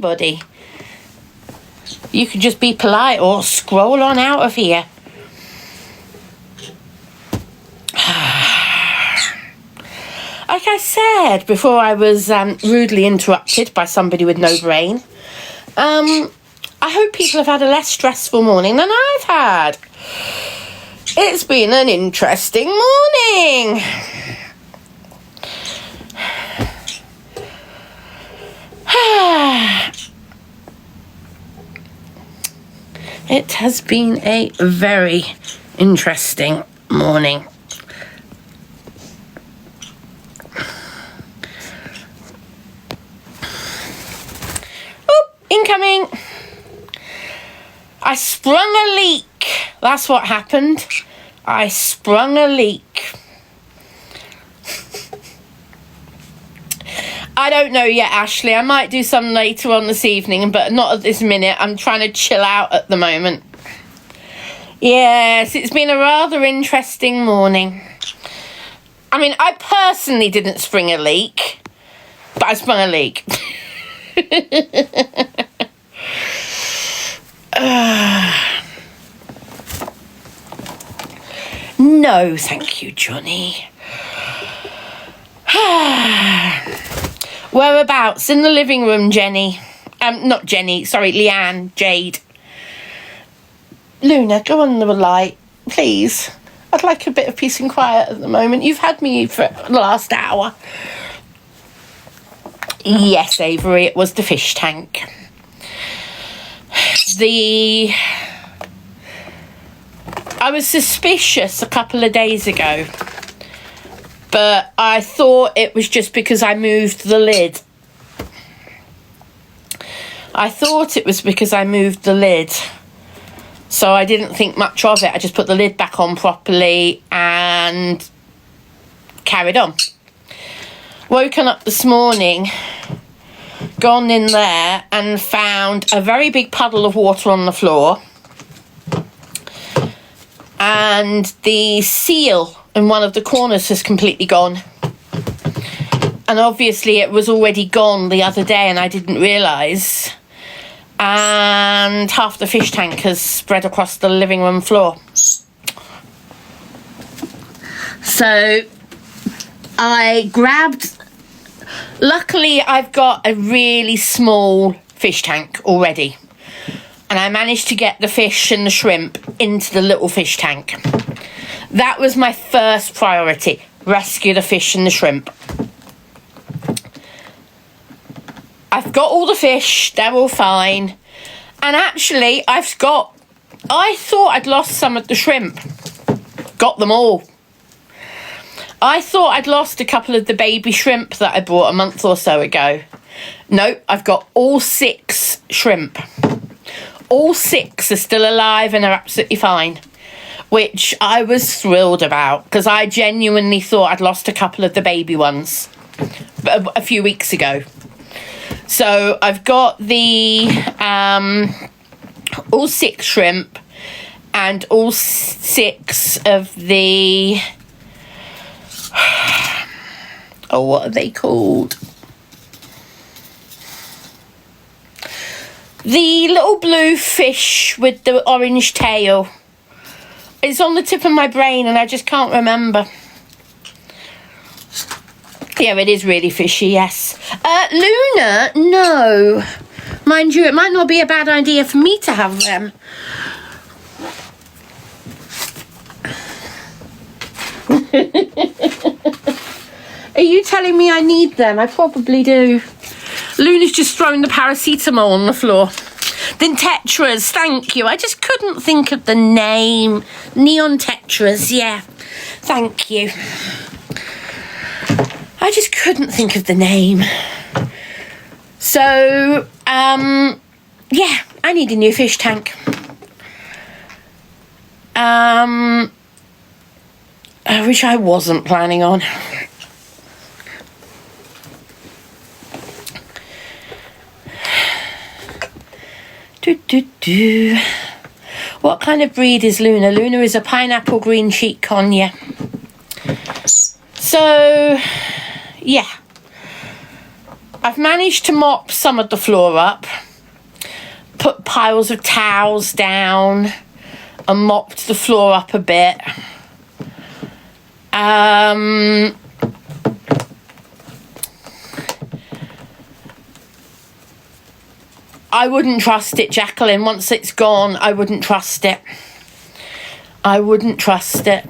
anybody. You could just be polite or scroll on out of here. Like I said before I was rudely interrupted by somebody with no brain, I hope people have had a less stressful morning than I've had. It's been an interesting morning. It has been a very interesting morning. Oh, incoming. I sprung a leak. That's what happened. I sprung a leak. I don't know yet, Ashley. I might do some later on this evening, but not at this minute. I'm trying to chill out at the moment. Yes, it's been a rather interesting morning. I mean, I personally didn't spring a leak, but I sprung a leak. No, thank you, Johnny. Whereabouts? In the living room, Jenny. Not Jenny, sorry, Leanne, Jade. Luna, go on the light, please. I'd like a bit of peace and quiet at the moment. You've had me for the last hour. Yes, Avery, it was the fish tank. I was suspicious a couple of days ago, but I thought it was just because I moved the lid. So I didn't think much of it. I just put the lid back on properly and carried on. Woken up this morning, gone in there and found a very big puddle of water on the floor. And the seal in one of the corners has completely gone. And obviously it was already gone the other day and I didn't realise. And half the fish tank has spread across the living room floor. So I grabbed... Luckily, I've got a really small fish tank already. And I managed to get the fish and the shrimp into the little fish tank. That was my first priority. Rescue the fish and the shrimp. I've got all the fish. They're all fine. And actually, I thought I'd lost some of the shrimp. Got them all. I thought I'd lost a couple of the baby shrimp that I bought a month or so ago. No, I've got all 6 shrimp. All 6 are still alive and are absolutely fine, which I was thrilled about because I genuinely thought I'd lost a couple of the baby ones a few weeks ago. So I've got the all 6 shrimp and all 6 of the... Oh, what are they called? The little blue fish with the orange tail. It's on the tip of my brain and I just can't remember. Yeah, it is really fishy, yes. Luna, no. Mind you, it might not be a bad idea for me to have them. Are you telling me I need them? I probably do. Luna's just thrown the paracetamol on the floor. Then tetras, thank you. I just couldn't think of the name. Neon tetras, yeah. Thank you. I just couldn't think of the name. So, yeah, I need a new fish tank. Which I wasn't planning on. What kind of breed is Luna? Luna is a pineapple green cheek conure. So, yeah. I've managed to mop some of the floor up, put piles of towels down and mopped the floor up a bit. I wouldn't trust it, Jacqueline. Once it's gone, I wouldn't trust it. I wouldn't trust it.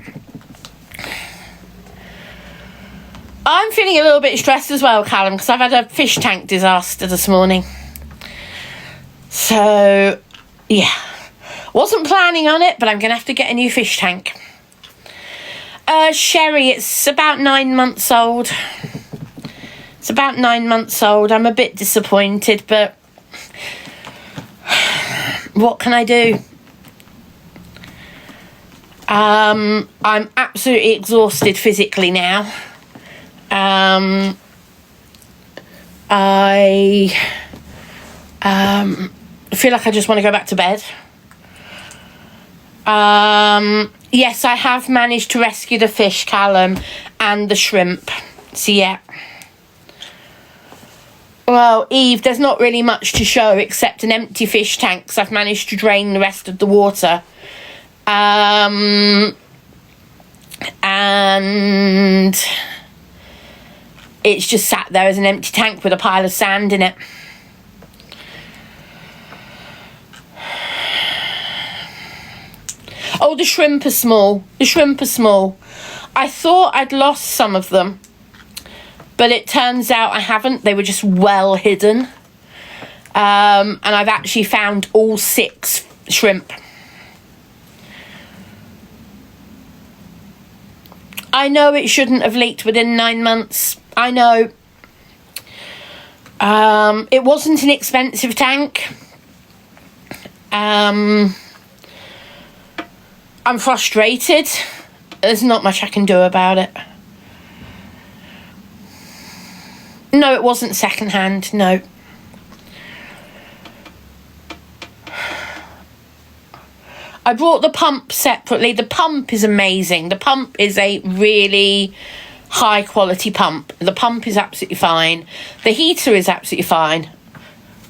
I'm feeling a little bit stressed as well, Callum, because I've had a fish tank disaster this morning. So, yeah. Wasn't planning on it, but I'm going to have to get a new fish tank. Sherry, it's about 9 months old. It's about 9 months old. I'm a bit disappointed, but what can I do? I'm absolutely exhausted physically now. I feel like I just want to go back to bed. Yes, I have managed to rescue the fish, Callum, and the shrimp. So, yeah. Well, Eve, there's not really much to show except an empty fish tank, because I've managed to drain the rest of the water. And it's just sat there as an empty tank with a pile of sand in it. Oh, the shrimp are small. The shrimp are small. I thought I'd lost some of them, but it turns out I haven't. They were just well hidden. And I've actually found all 6 shrimp. I know it shouldn't have leaked within 9 months. I know. It wasn't an expensive tank. I'm frustrated. There's not much I can do about it. No, it wasn't secondhand, no. I bought the pump separately. The pump is amazing. The pump is a really high quality pump. The pump is absolutely fine. The heater is absolutely fine.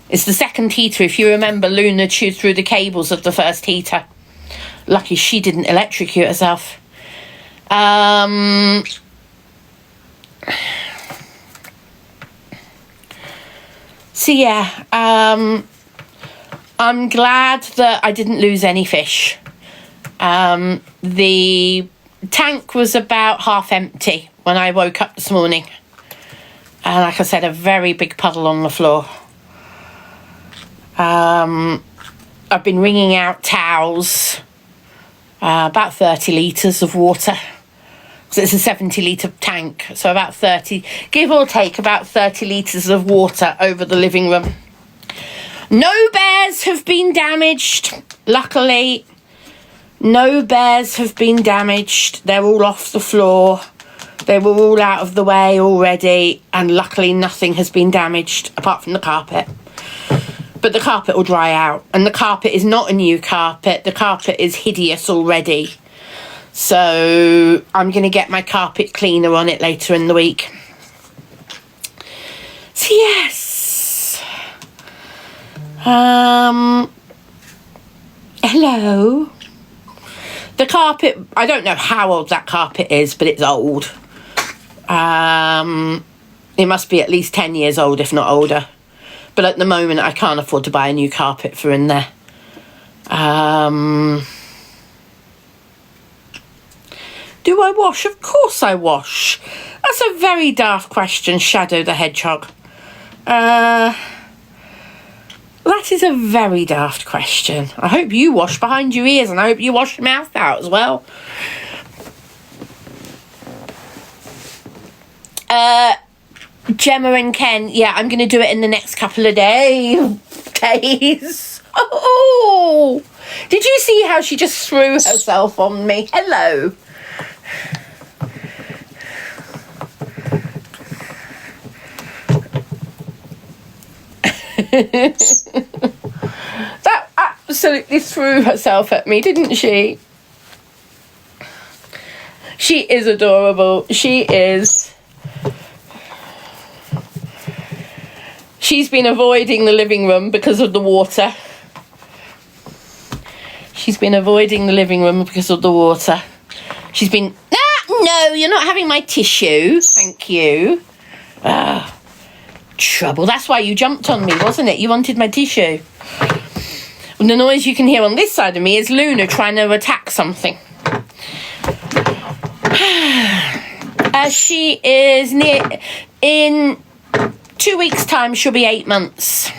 It's the second heater. If you remember, Luna chewed through the cables of the first heater. Lucky she didn't electrocute herself. So yeah, I'm glad that I didn't lose any fish. The tank was about half empty when I woke up this morning. And like I said, a very big puddle on the floor. I've been wringing out towels. About 30 litres of water. So it's a 70 litre tank. So about 30, give or take, about 30 litres of water over the living room. No bears have been damaged. Luckily, no bears have been damaged. They're all off the floor. They were all out of the way already. And luckily, nothing has been damaged apart from the carpet. But the carpet will dry out. And the carpet is not a new carpet. The carpet is hideous already. So I'm going to get my carpet cleaner on it later in the week. So yes. Hello. The carpet, I don't know how old that carpet is, but it's old. It must be at least 10 years old, if not older. But at the moment, I can't afford to buy a new carpet for in there. Do I wash? Of course I wash. That's a very daft question, Shadow the Hedgehog. That is a very daft question. I hope you wash behind your ears and I hope you wash your mouth out as well. Gemma and Ken, yeah, I'm going to do it in the next couple of days. Oh, did you see how she just threw herself on me? Hello. That absolutely threw herself at me, didn't she? She is adorable. She is. She's been avoiding the living room because of the water. She's been avoiding the living room because of the water. She's been... no, you're not having my tissue. Thank you. Trouble. That's why you jumped on me, wasn't it? You wanted my tissue. And the noise you can hear on this side of me is Luna trying to attack something. She is near... in 2 weeks' time, she'll be 8 months.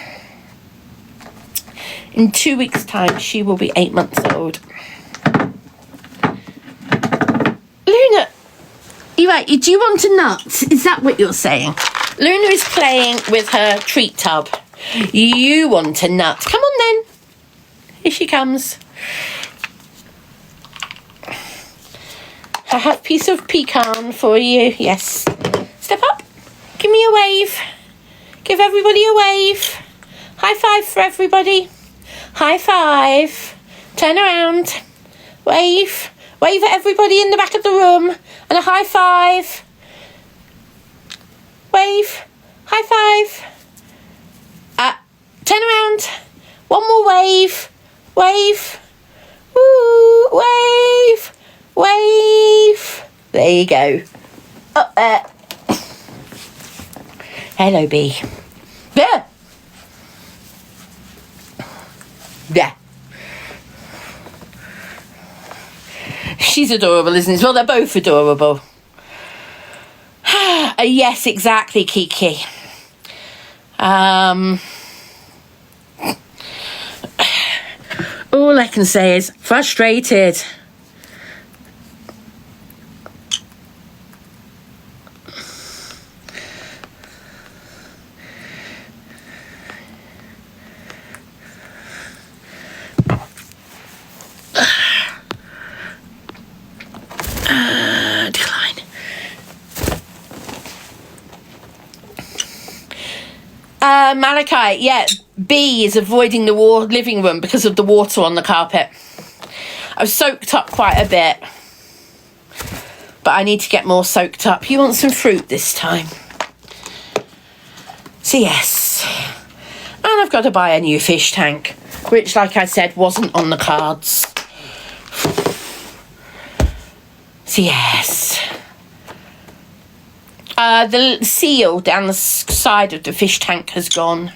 In 2 weeks' time, she will be 8 months old. Luna, you're right. Do you want a nut? Is that what you're saying? Luna is playing with her treat tub. You want a nut. Come on, then. Here she comes. I have a piece of pecan for you. Yes. Step up. Give me a wave. Give everybody a wave. High five for everybody. High five. Turn around. Wave. Wave at everybody in the back of the room. And a high five. Wave. High five. Turn around. One more wave. Wave. Woo. Wave. Wave. There you go. Up there. Hello, Bee. There. There. She's adorable, isn't she? Well, they're both adorable. Yes, exactly, Kiki. All I can say is frustrated. Decline. Malachi, yeah, B is avoiding the living room because of the water on the carpet. I've soaked up quite a bit, but I need to get more soaked up. You want some fruit this time? So yes, and I've got to buy a new fish tank, which, like I said, wasn't on the cards. So yes, the seal down the side of the fish tank has gone.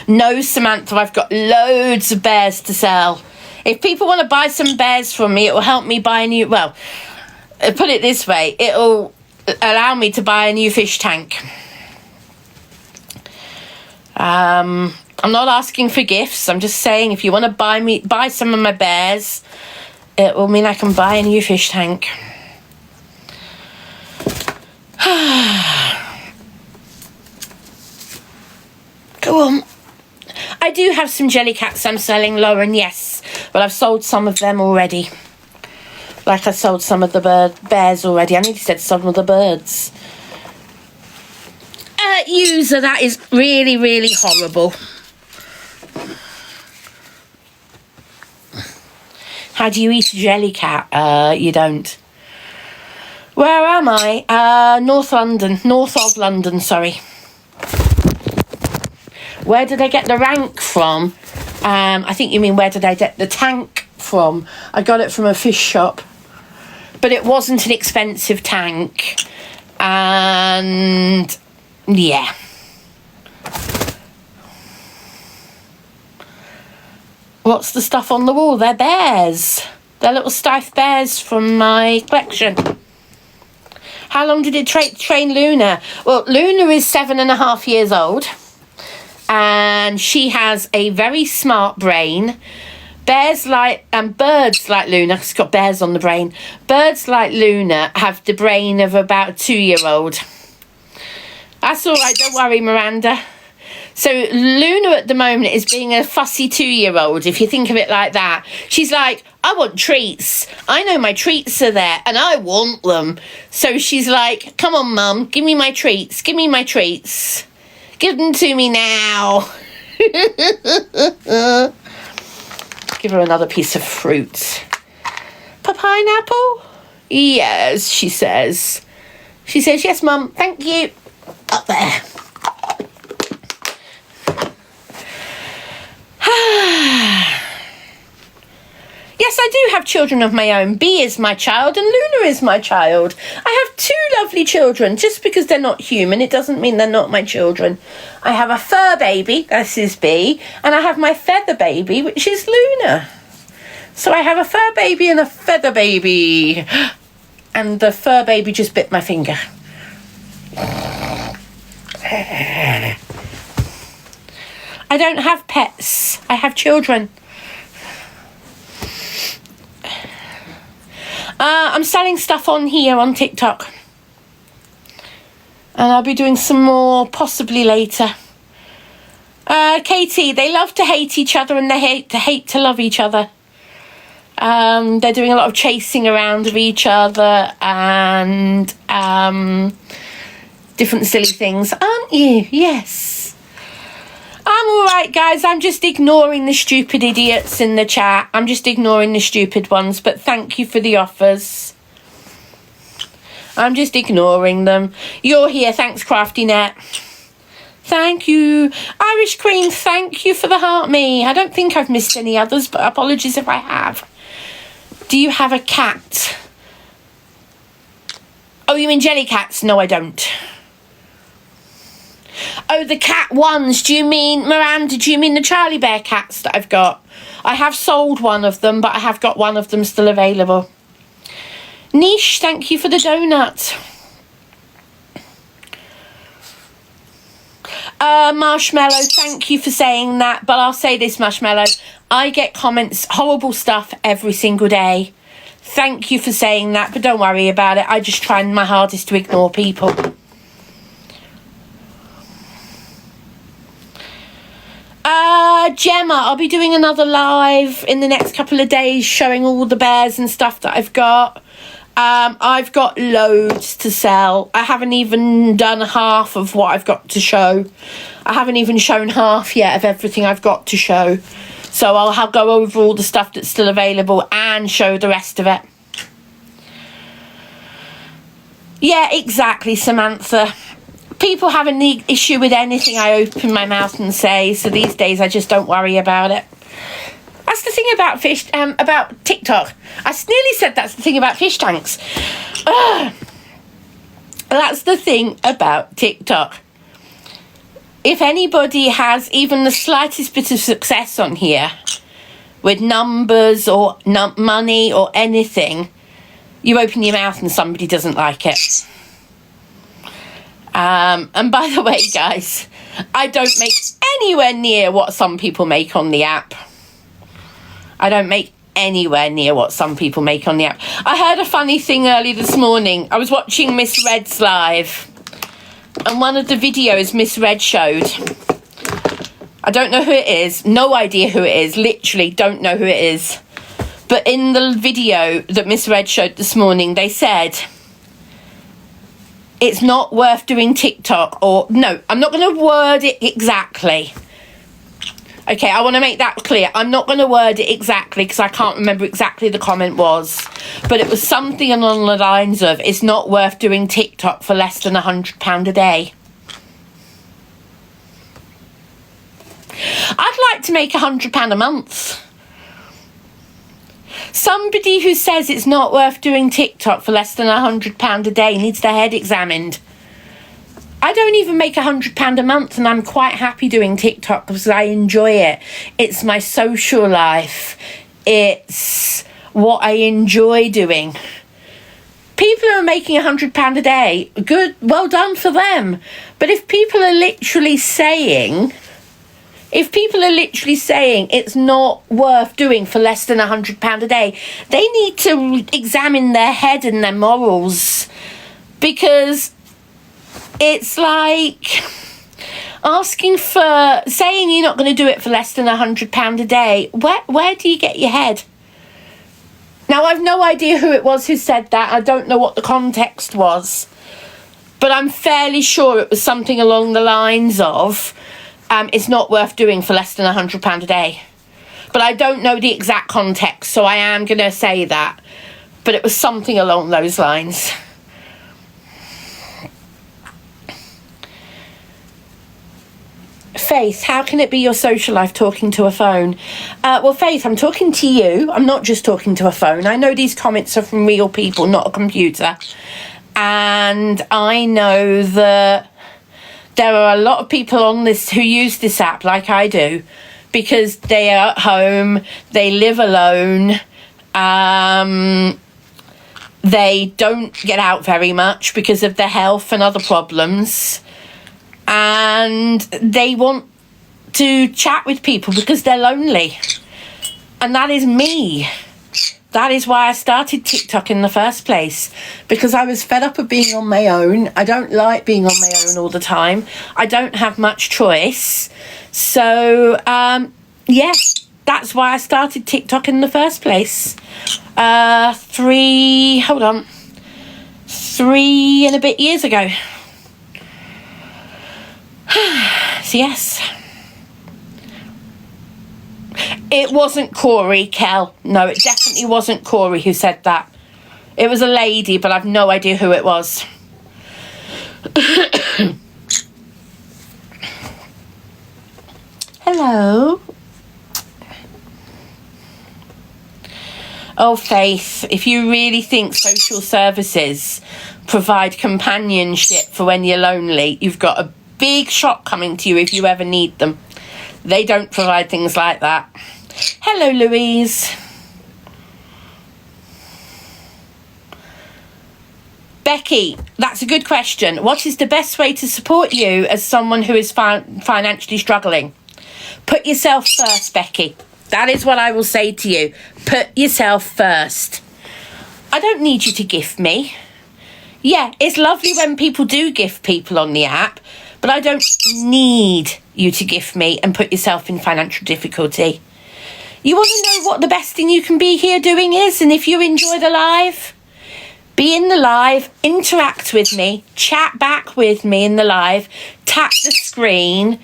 No, Samantha, I've got loads of bears to sell. If people want to buy some bears from me, it will help me buy a new... Well, put it this way, it'll allow me to buy a new fish tank. I'm not asking for gifts. I'm just saying if you want to buy some of my bears, it will mean I can buy a new fish tank. Go on. I do have some Jellycats I'm selling, Lauren, yes. But I've sold some of them already. Like I sold some of the bears already. I nearly said some of the birds. User, that is really, really horrible. How do you eat a Jellycat? You don't. Where am I? North of London, sorry. Where did I get the rank from? I think you mean where did I get the tank from? I got it from a fish shop. But it wasn't an expensive tank. And yeah. What's the stuff on the wall? They're bears. They're little stiff bears from my collection. How long did it train Luna? Well, Luna is 7.5 years old. And she has a very smart brain. Birds like Luna, it's got bears on the brain. Birds like Luna have the brain of about a 2-year-old. That's all right, don't worry, Miranda. So Luna at the moment is being a fussy 2-year-old, if you think of it like that. She's like, I want treats. I know my treats are there and I want them. So she's like, come on, Mum, give me my treats. Give me my treats. Give them to me now. Give her another piece of fruit. Pineapple? Yes, she says. She says, yes, Mum, thank you. Up there. I do have children of my own. B is my child and Luna is my child. I have 2 lovely children. Just because they're not human, it doesn't mean they're not my children. I have a fur baby, this is B, and I have my feather baby, which is Luna. So I have a fur baby and a feather baby. And the fur baby just bit my finger. I don't have pets. I have children. I'm selling stuff on here on TikTok. And I'll be doing some more possibly later. Katie, they love to hate each other and they hate to love each other. They're doing a lot of chasing around of each other and different silly things, aren't you? Yes. I'm alright, guys. I'm just ignoring the stupid idiots in the chat. I'm just ignoring the stupid ones, but thank you for the offers. I'm just ignoring them. You're here. Thanks, Crafty Net. Thank you. Irish Queen, thank you for the heart me. I don't think I've missed any others, but apologies if I have. Do you have a cat? Oh, you mean jelly cats? No, I don't. Oh, the cat ones. Do you mean, Miranda, do you mean the Charlie Bear cats that I've got? I have sold one of them, but I have got one of them still available. Niche, thank you for the donut. Marshmallow, thank you for saying that, but I'll say this, Marshmallow. I get comments, horrible stuff every single day. Thank you for saying that, but don't worry about it. I just try my hardest to ignore people. Gemma, I'll be doing another live in the next couple of days showing all the bears and stuff that I've got. I've got loads to sell. I haven't even done half of what I've got to show. I haven't even shown half yet of everything I've got to show. So I'll go over all the stuff that's still available and show the rest of it. Yeah, exactly, Samantha. People have an issue with anything I open my mouth and say, so these days I just don't worry about it. That's the thing about about TikTok. I nearly said that's the thing about fish tanks. That's the thing about TikTok. If anybody has even the slightest bit of success on here with numbers or money or anything, you open your mouth and somebody doesn't like it. And by the way, guys, I don't make anywhere near what some people make on the app. I don't make anywhere near what some people make on the app. I heard a funny thing early this morning. I was watching Miss Red's live, and one of the videos Miss Red showed, I don't know who it is, no idea who it is, literally don't know who it is. But in the video that Miss Red showed this morning, they said, it's not worth doing TikTok, or no, I'm not going to word it exactly. Okay, I want to make that clear. I'm not going to word it exactly because I can't remember exactly the comment was. But it was something along the lines of, it's not worth doing TikTok for less than £100 a day. I'd like to make £100 a month. Somebody who says it's not worth doing TikTok for less than £100 a day needs their head examined. I don't even make £100 a month, and I'm quite happy doing TikTok because I enjoy it. It's my social life. It's what I enjoy doing. People who are making £100 a day, good, well done for them. But if people are literally saying it's not worth doing for less than £100 a day, they need to examine their head and their morals, because it's like saying you're not going to do it for less than £100 a day. Where do you get your head? Now, I've no idea who it was who said that. I don't know what the context was, but I'm fairly sure it was something along the lines of, it's not worth doing for less than £100 a day. But I don't know the exact context, so I am going to say that. But it was something along those lines. Faith, how can it be your social life talking to a phone? Well, Faith, I'm talking to you. I'm not just talking to a phone. I know these comments are from real people, not a computer. And I know that there are a lot of people on this who use this app like I do because they are at home, they live alone, they don't get out very much because of their health and other problems. And they want to chat with people because they're lonely. And that is me. That is why I started TikTok in the first place. Because I was fed up of being on my own. I don't like being on my own all the time. I don't have much choice. So, yeah, that's why I started TikTok in the first place. 3 and a bit years ago. So yes, it wasn't Corey, Kel. No, it definitely wasn't Corey who said that. It was a lady, but I've no idea who it was. Hello. Oh, Faith, if you really think social services provide companionship for when you're lonely, you've got a big shot coming to you if you ever need them. They don't provide things like that. Hello, Louise. Becky, that's a good question. What is the best way to support you as someone who is financially struggling? Put yourself first, Becky. That is what I will say to you. Put yourself first. I don't need you to gift me. Yeah, it's lovely when people do gift people on the app, but I don't need you to gift me and put yourself in financial difficulty. You want to know what the best thing you can be here doing is? And if you enjoy the live, be in the live, interact with me, chat back with me in the live, tap the screen,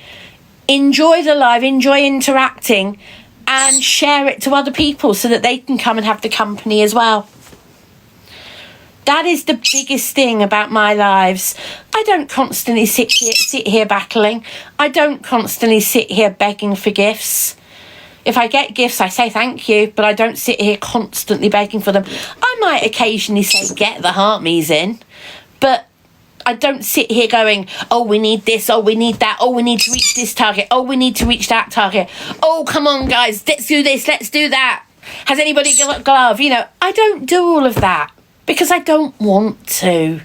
enjoy the live, enjoy interacting, and share it to other people so that they can come and have the company as well. That is the biggest thing about my lives. I don't constantly sit here battling. I don't constantly sit here begging for gifts. If I get gifts, I say thank you, but I don't sit here constantly begging for them. I might occasionally say, get the heartme's in, but I don't sit here going, oh, we need this, oh, we need that, oh, we need to reach this target, oh, we need to reach that target. Oh, come on, guys, let's do this, let's do that. Has anybody got a glove? You know, I don't do all of that. Because I don't want to.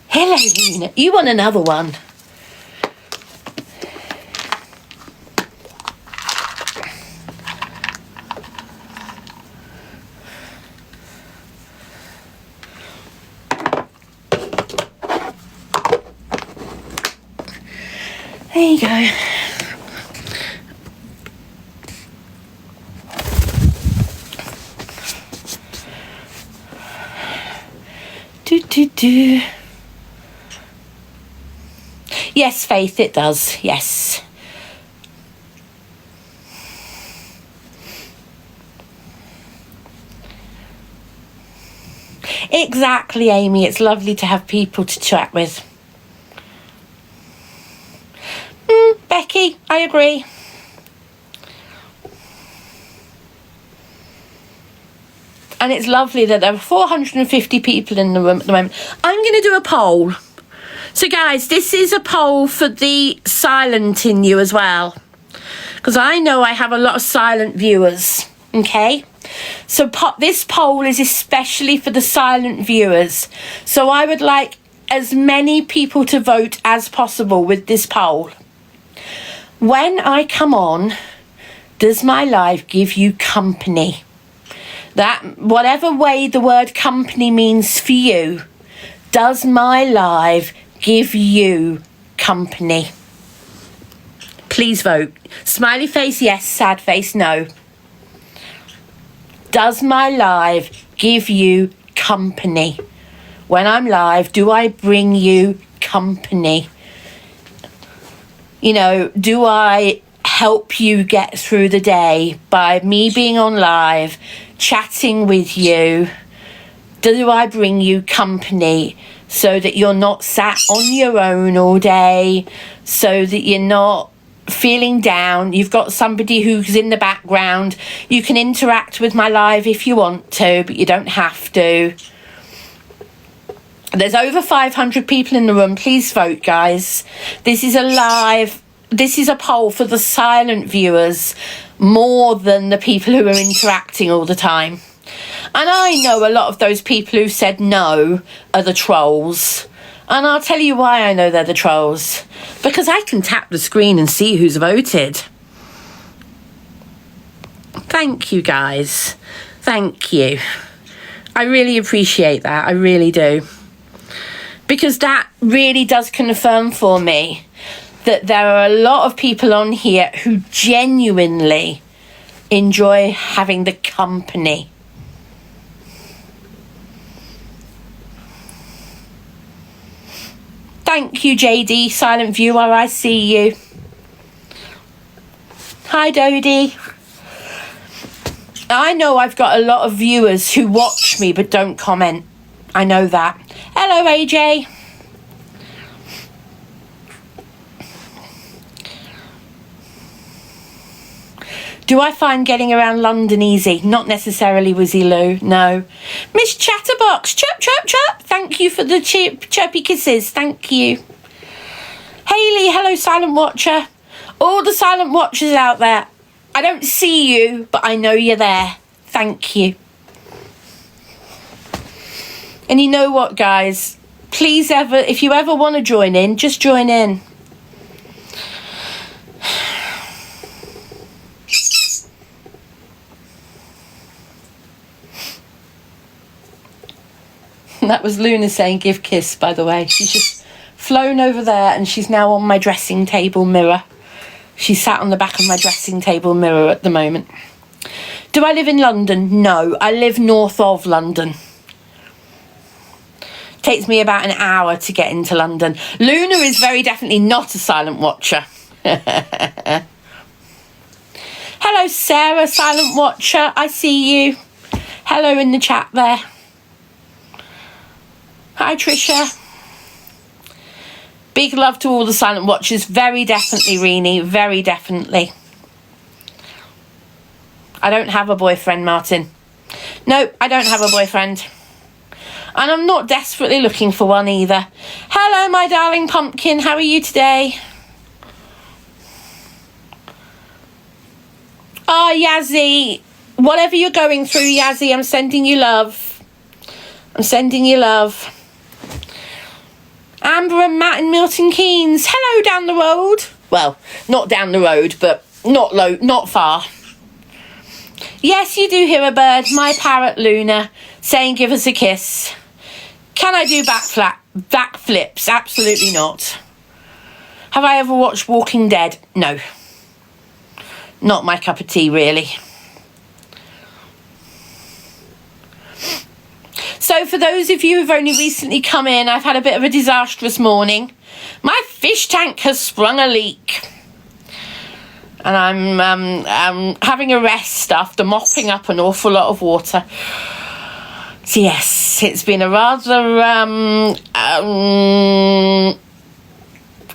Hello, Luna. You want another one? There you go. Yes, Faith, it does. Yes. Exactly, Amy. It's lovely to have people to chat with. Becky, I agree. And it's lovely that there are 450 people in the room at the moment. I'm going to do a poll. So, guys, this is a poll for the silent in you as well. Because I know I have a lot of silent viewers, okay? So this poll is especially for the silent viewers. So I would like as many people to vote as possible with this poll. When I come on, does my live give you company? That, whatever way the word company means for you, does my live give you company? Please vote. Smiley face, yes. Sad face, no. Does my live give you company? When I'm live, do I bring you company? You know, do I help you get through the day by me being on live, chatting with you? Do I bring you company so that you're not sat on your own all day, so that you're not feeling down. You've got somebody who's in the background. You can interact with my live if you want to, but you don't have to. There's over 500 people in the room. Please vote, guys. This is a live. This is a poll for the silent viewers more than the people who are interacting all the time. And I know a lot of those people who said no are the trolls. And I'll tell you why I know they're the trolls. Because I can tap the screen and see who's voted. Thank you, guys. Thank you. I really appreciate that. I really do. Because that really does confirm for me that there are a lot of people on here who genuinely enjoy having the company. Thank you, JD, silent viewer, I see you. Hi, Dodie. I know I've got a lot of viewers who watch me but don't comment. I know that. Hello, AJ. Do I find getting around London easy? Not necessarily, Wizzy Lou, no. Miss Chatterbox, chirp, chirp, chirp. Thank you for the chirpy kisses. Thank you. Hayley, hello, silent watcher. All the silent watchers out there. I don't see you, but I know you're there. Thank you. And you know what, guys? Please if you ever want to join in, just join in. That was Luna saying give kiss, by the way. She's just flown over there and she's now on my dressing table mirror. She's sat on the back of my dressing table mirror at the moment. Do I live in London? No, I live north of London. Takes me about an hour to get into London. Luna is very definitely not a silent watcher. Hello, Sarah, silent watcher. I see you. Hello in the chat there. Hi, Trisha. Big love to all the silent watchers. Very definitely, Reenie. Very definitely. I don't have a boyfriend, Martin. Nope, I don't have a boyfriend. And I'm not desperately looking for one either. Hello, my darling pumpkin. How are you today? Oh, Yazzie. Whatever you're going through, Yazzie, I'm sending you love. I'm sending you love. Amber and Matt in Milton Keynes. Hello down the road. Well, not down the road, but not far. Yes, you do hear a bird. My parrot, Luna, saying give us a kiss. Can I do backflips? Absolutely not. Have I ever watched Walking Dead? No. Not my cup of tea, really. So for those of you who've only recently come in, I've had a bit of a disastrous morning. My fish tank has sprung a leak. And I'm having a rest after mopping up an awful lot of water. So yes, it's been a rather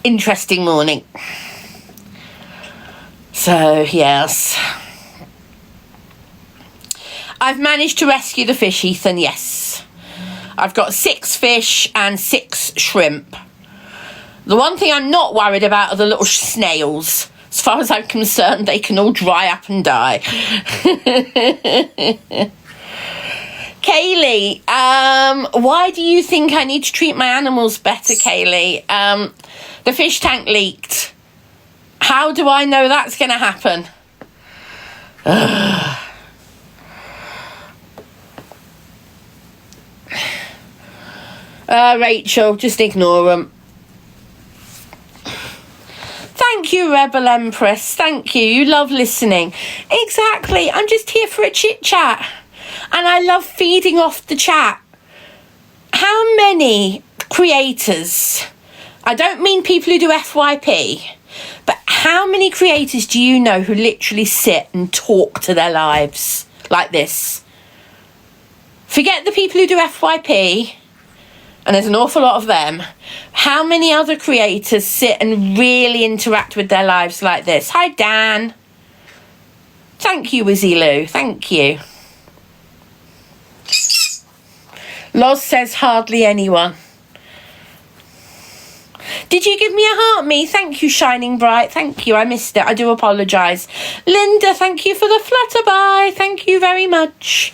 interesting morning. So yes. I've managed to rescue the fish, Ethan, yes. I've got 6 fish and 6 shrimp. The one thing I'm not worried about are the little snails. As far as I'm concerned, they can all dry up and die. Kaylee, why do you think I need to treat my animals better, Kaylee? The fish tank leaked. How do I know that's going to happen? Rachel, just ignore them. Thank you, Rebel Empress. Thank you. You love listening. Exactly. I'm just here for a chit chat. And I love feeding off the chat. How many creators, I don't mean people who do FYP, but how many creators do you know who literally sit and talk to their lives like this? Forget the people who do FYP and there's an awful lot of them, how many other creators sit and really interact with their lives like this? Hi, Dan. Thank you, Wizzy Lou. Thank you. Loz says hardly anyone. Did you give me a heart, me? Thank you, Shining Bright. Thank you. I missed it. I do apologise. Linda, thank you for the flutterby. Thank you very much.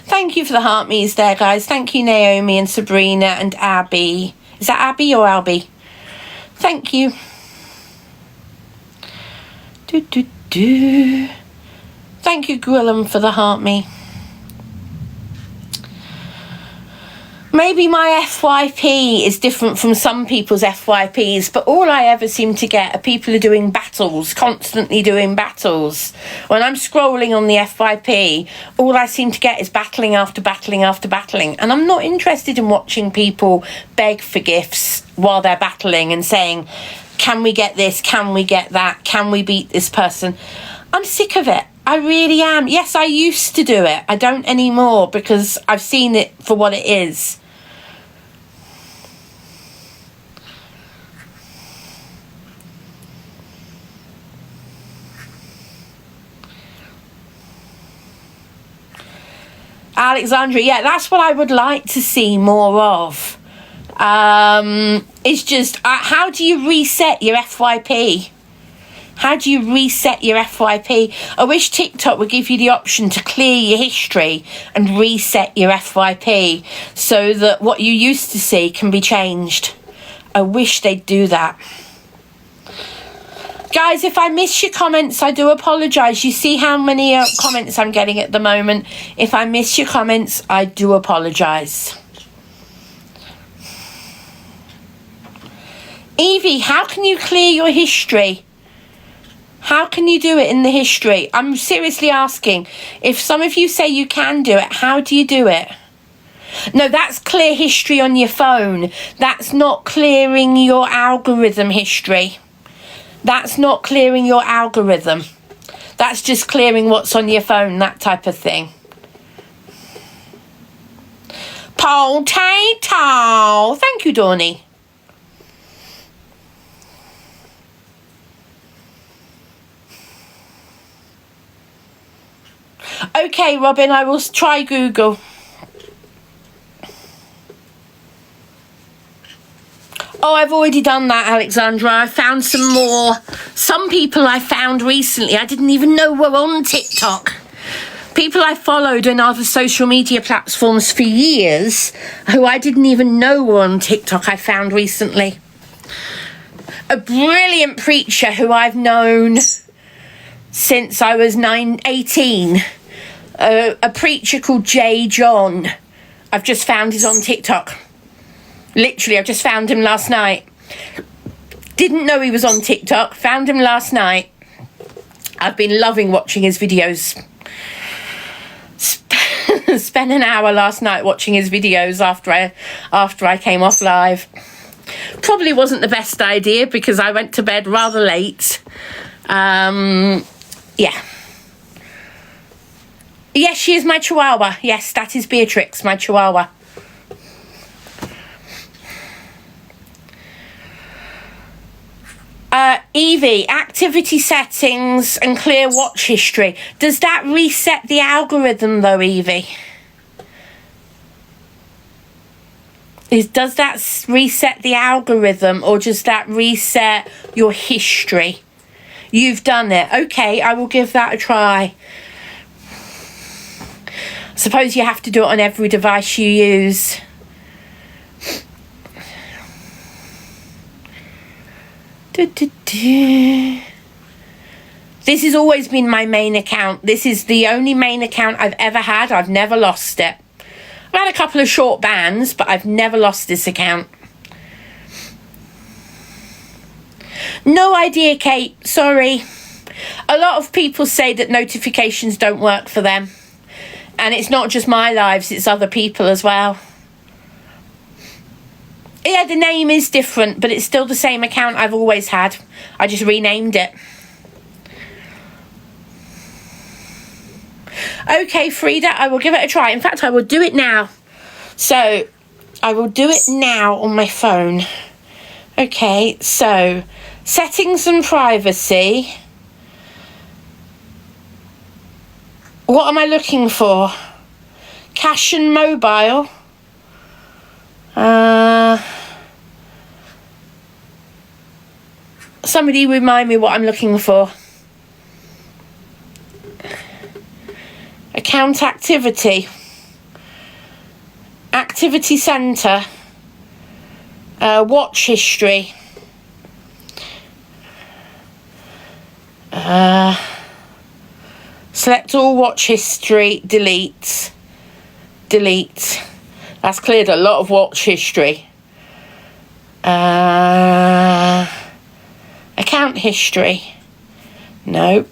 Thank you for the heart me's there, guys. Thank you, Naomi and Sabrina and Abby. Is that Abby or Albie? Thank you. Thank you, Gwillem, for the heart me. Maybe my FYP is different from some people's FYPs, but all I ever seem to get are people who are doing battles, constantly doing battles. When I'm scrolling on the FYP, all I seem to get is battling after battling after battling. And I'm not interested in watching people beg for gifts while they're battling and saying, can we get this? Can we get that? Can we beat this person? I'm sick of it. I really am. Yes, I used to do it. I don't anymore because I've seen it for what it is. Alexandria, yeah, that's what I would like to see more of. It's just, how do you reset your FYP? How do you reset your FYP? I wish TikTok would give you the option to clear your history and reset your FYP so that what you used to see can be changed. I wish they'd do that. Guys, if I miss your comments, I do apologise. You see how many comments I'm getting at the moment. If I miss your comments, I do apologise. Evie, how can you clear your history? How can you do it in the history? I'm seriously asking. If some of you say you can do it, how do you do it? No, that's clear history on your phone. That's not clearing your algorithm history. That's not clearing your algorithm. That's just clearing what's on your phone, that type of thing. Potato. Thank you, Dawny. Okay, Robin, I will try Google. Oh, I've already done that, Alexandra. I found some more. Some people I found recently I didn't even know were on TikTok. People I followed on other social media platforms for years who I didn't even know were on TikTok I found recently. A brilliant preacher who I've known since I was 18. A preacher called J. John. I've just found he's on TikTok. Literally, I just found him last night. Didn't know he was on TikTok. Found him last night. I've been loving watching his videos. Spent an hour last night watching his videos after I came off live. Probably wasn't the best idea because I went to bed rather late. Yeah. Yes, she is my chihuahua. Yes, that is Beatrix, my chihuahua. Evie, activity settings and clear watch history. Does that reset the algorithm though, Evie? Does that reset the algorithm or does that reset your history? You've done it. Okay, I will give that a try. Suppose you have to do it on every device you use. This has always been my main account. This is the only main account I've ever had. I've never lost it. I've had a couple of short bans, but I've never lost this account. No idea, Kate. Sorry. A lot of people say that notifications don't work for them. And it's not just my lives, it's other people as well. Yeah, the name is different, but it's still the same account I've always had. I just renamed it. Okay, Frida, I will give it a try. In fact, I will do it now. So, I will do it now on my phone. Okay, so, settings and privacy. What am I looking for? Cash and mobile. Somebody remind me what I'm looking for. Account activity. Activity centre. Watch history. Select all watch history. Delete. Delete. That's cleared a lot of watch history. Account history. No.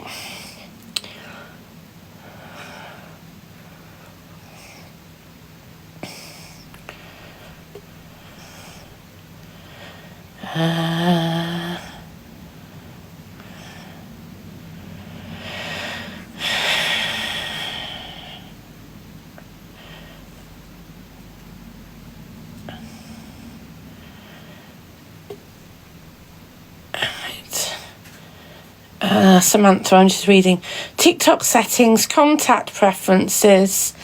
Samantha, I'm just reading. TikTok settings, contact preferences,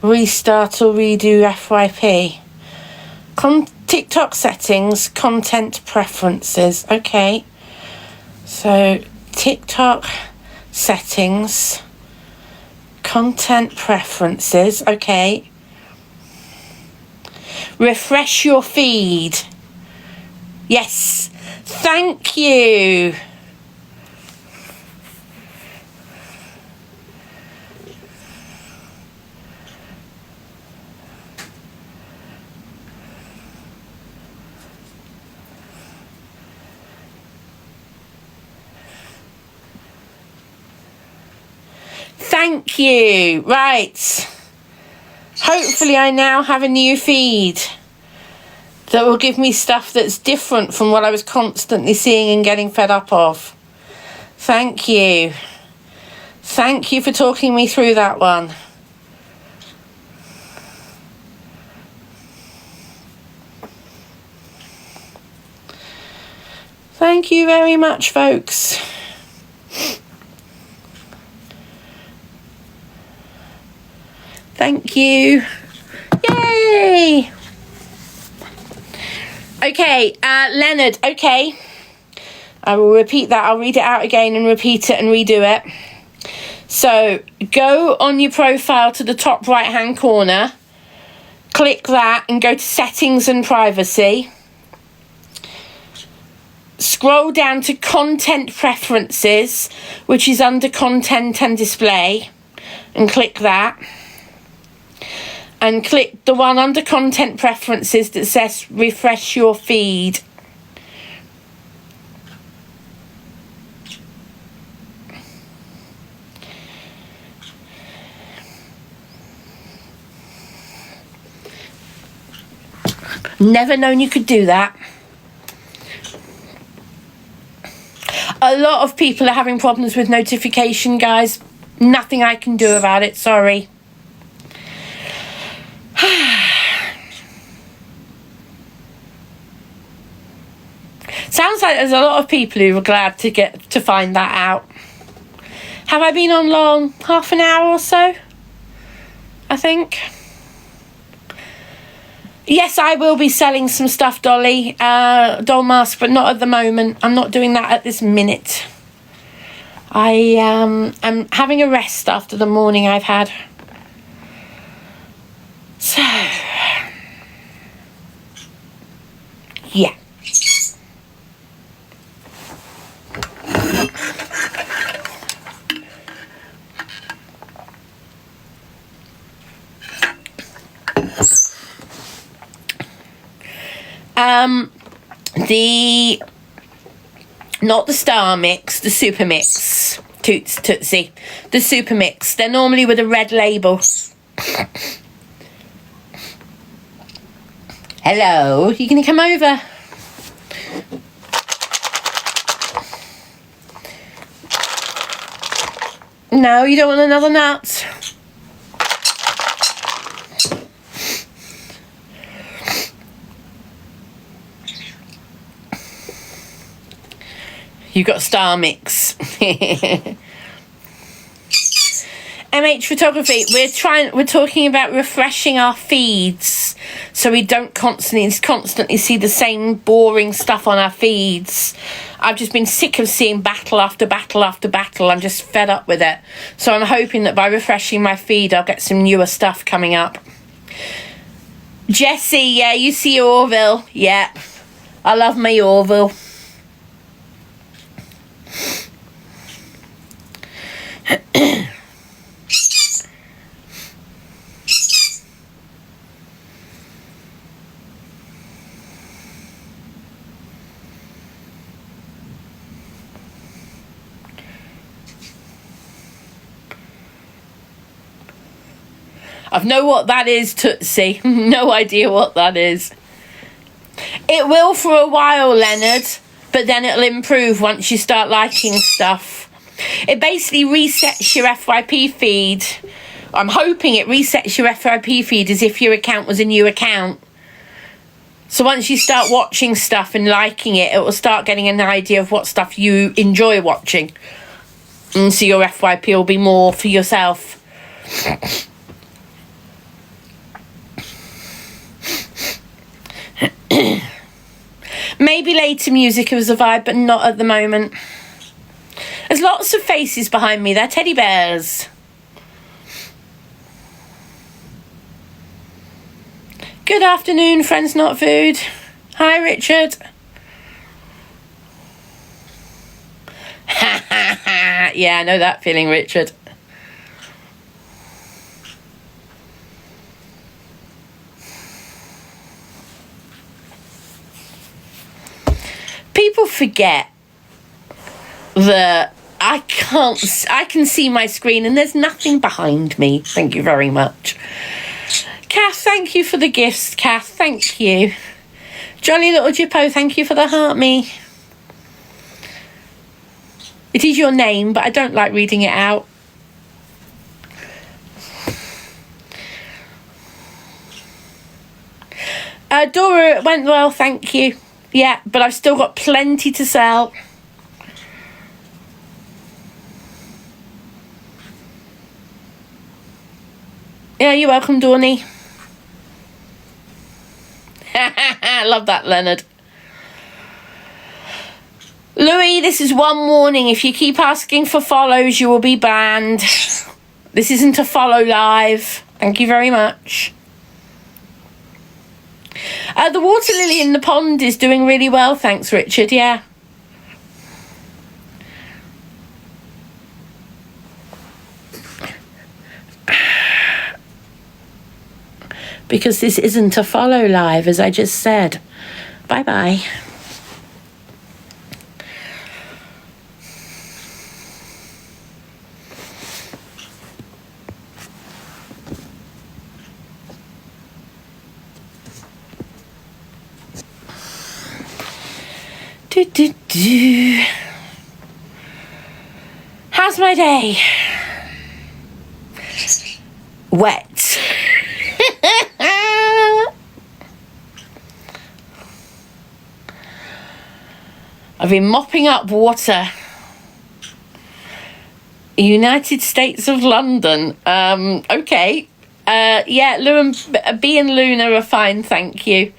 restart or redo FYP. TikTok settings, content preferences. Okay. So, TikTok settings, content preferences. Okay. Refresh your feed. Yes. Thank you. Thank you. Right. Hopefully I now have a new feed that will give me stuff that's different from what I was constantly seeing and getting fed up of. Thank you. Thank you for talking me through that one. Thank you very much, folks. Thank you. Yay! Okay, Leonard, okay. I will repeat that. I'll read it out again and repeat it and redo it. So, go on your profile to the top right-hand corner. Click that and go to settings and privacy. Scroll down to content preferences, which is under content and display. And click that. And click the one under content preferences that says refresh your feed. Never known you could do that. A lot of people are having problems with notification, guys. Nothing I can do about it, sorry. Sounds like there's a lot of people who are glad to find that out. Have I been on long? Half an hour or so? I think. Yes, I will be selling some stuff, Dolly. Doll mask, but not at the moment. I'm not doing that at this minute. I am having a rest after the morning I've had. So, yeah. Not the Star Mix, the Super Mix. Tootsie. The Super Mix. They're normally with a red label. Hello, you gonna come over? No, you don't want another nut? You've got Star Mix. MH Photography, we're talking about refreshing our feeds so we don't constantly see the same boring stuff on our feeds. I've just been sick of seeing battle after battle after battle. I'm just fed up with it. So I'm hoping that by refreshing my feed, I'll get some newer stuff coming up. Jessie, yeah, you see Orville. Yeah, I love my Orville. I've know what that is, Tootsie. No idea what that is. It will for a while, Leonard, but then it'll improve once you start liking stuff. It basically resets your FYP feed. I'm hoping it resets your FYP feed as if your account was a new account. So once you start watching stuff and liking it, it will start getting an idea of what stuff you enjoy watching. And so your FYP will be more for yourself. Maybe later music was a vibe, but not at the moment. There's lots of faces behind me. They're teddy bears. Good afternoon, Friends Not Food. Hi, Richard. Yeah, I know that feeling, Richard. People forget that I can see my screen and there's nothing behind me. Thank you very much. Kath, thank you for the gifts, Kath. Thank you. Jolly Little Jippo, thank you for the heart me. It is your name, but I don't like reading it out. Dora, it went well, thank you. Yeah, but I've still got plenty to sell. Yeah, you're welcome, Dawny. I love that, Leonard. Louis, this is one warning. If you keep asking for follows, you will be banned. This isn't a follow live. Thank you very much. The water lily in the pond is doing really well, thanks, Richard. Yeah. Because this isn't a follow live, as I just said. Bye-bye. How's my day? Wet. I've been mopping up water. United States of London. Okay. Yeah, B and Luna are fine, thank you.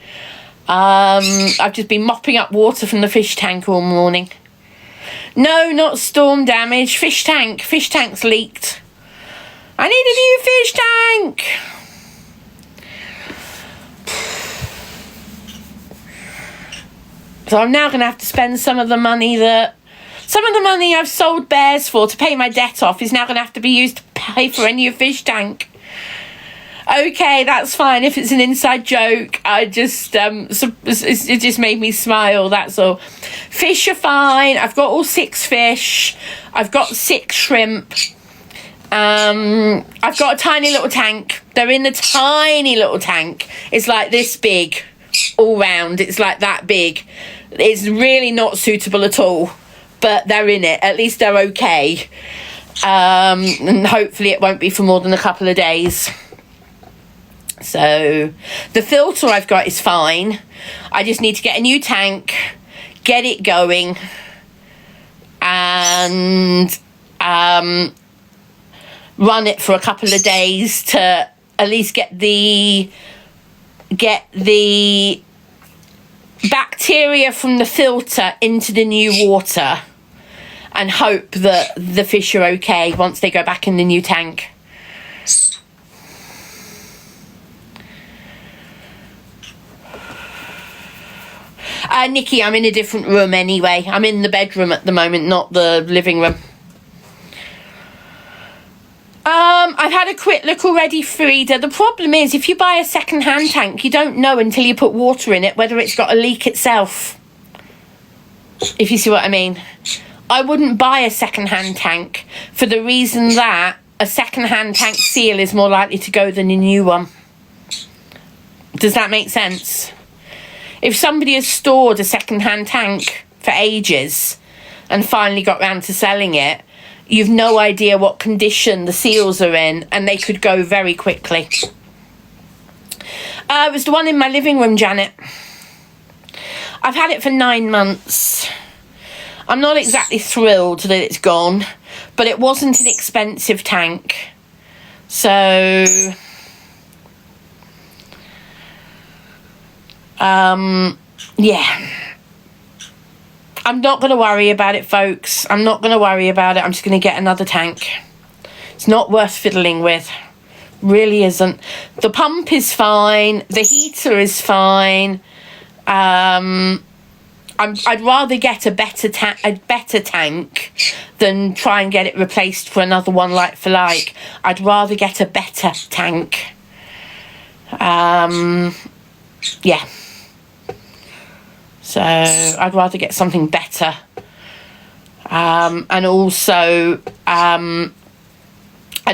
I've just been mopping up water from the fish tank all morning. No, not storm damage. Fish tank's leaked. I need a new fish tank. So I'm now going to have to spend some of the money I've sold bears for to pay my debt off is now going to have to be used to pay for a new fish tank. Okay, that's fine. If it's an inside joke, it just made me smile, that's all. Fish are fine. I've got all 6 fish. I've got 6 shrimp. I've got a tiny little tank. They're in the tiny little tank. It's like this big all round. It's like that big. It's really not suitable at all, but they're in it. At least they're okay. And hopefully it won't be for more than a couple of days. So the filter I've got is fine. I just need to get a new tank, get it going, and run it for a couple of days to at least get the bacteria from the filter into the new water, and hope that the fish are okay once they go back in the new tank. Nikki, I'm in a different room anyway. I'm in the bedroom at the moment, not the living room. I've had a quick look already, Frida. The problem is, if you buy a second-hand tank, you don't know until you put water in it whether it's got a leak itself. If you see what I mean. I wouldn't buy a second-hand tank for the reason that a second-hand tank seal is more likely to go than a new one. Does that make sense? If somebody has stored a second-hand tank for ages and finally got round to selling it, you've no idea what condition the seals are in, and they could go very quickly. It was the one in my living room, Janet. I've had it for 9 months. I'm not exactly thrilled that it's gone, but it wasn't an expensive tank. So, yeah. I'm not going to worry about it, folks. I'm not going to worry about it. I'm just going to get another tank. It's not worth fiddling with. Really isn't. The pump is fine. The heater is fine. I'd rather get a better tank than try and get it replaced for another one like for like. I'd rather get a better tank. Yeah. So I'd rather get something better. And also, I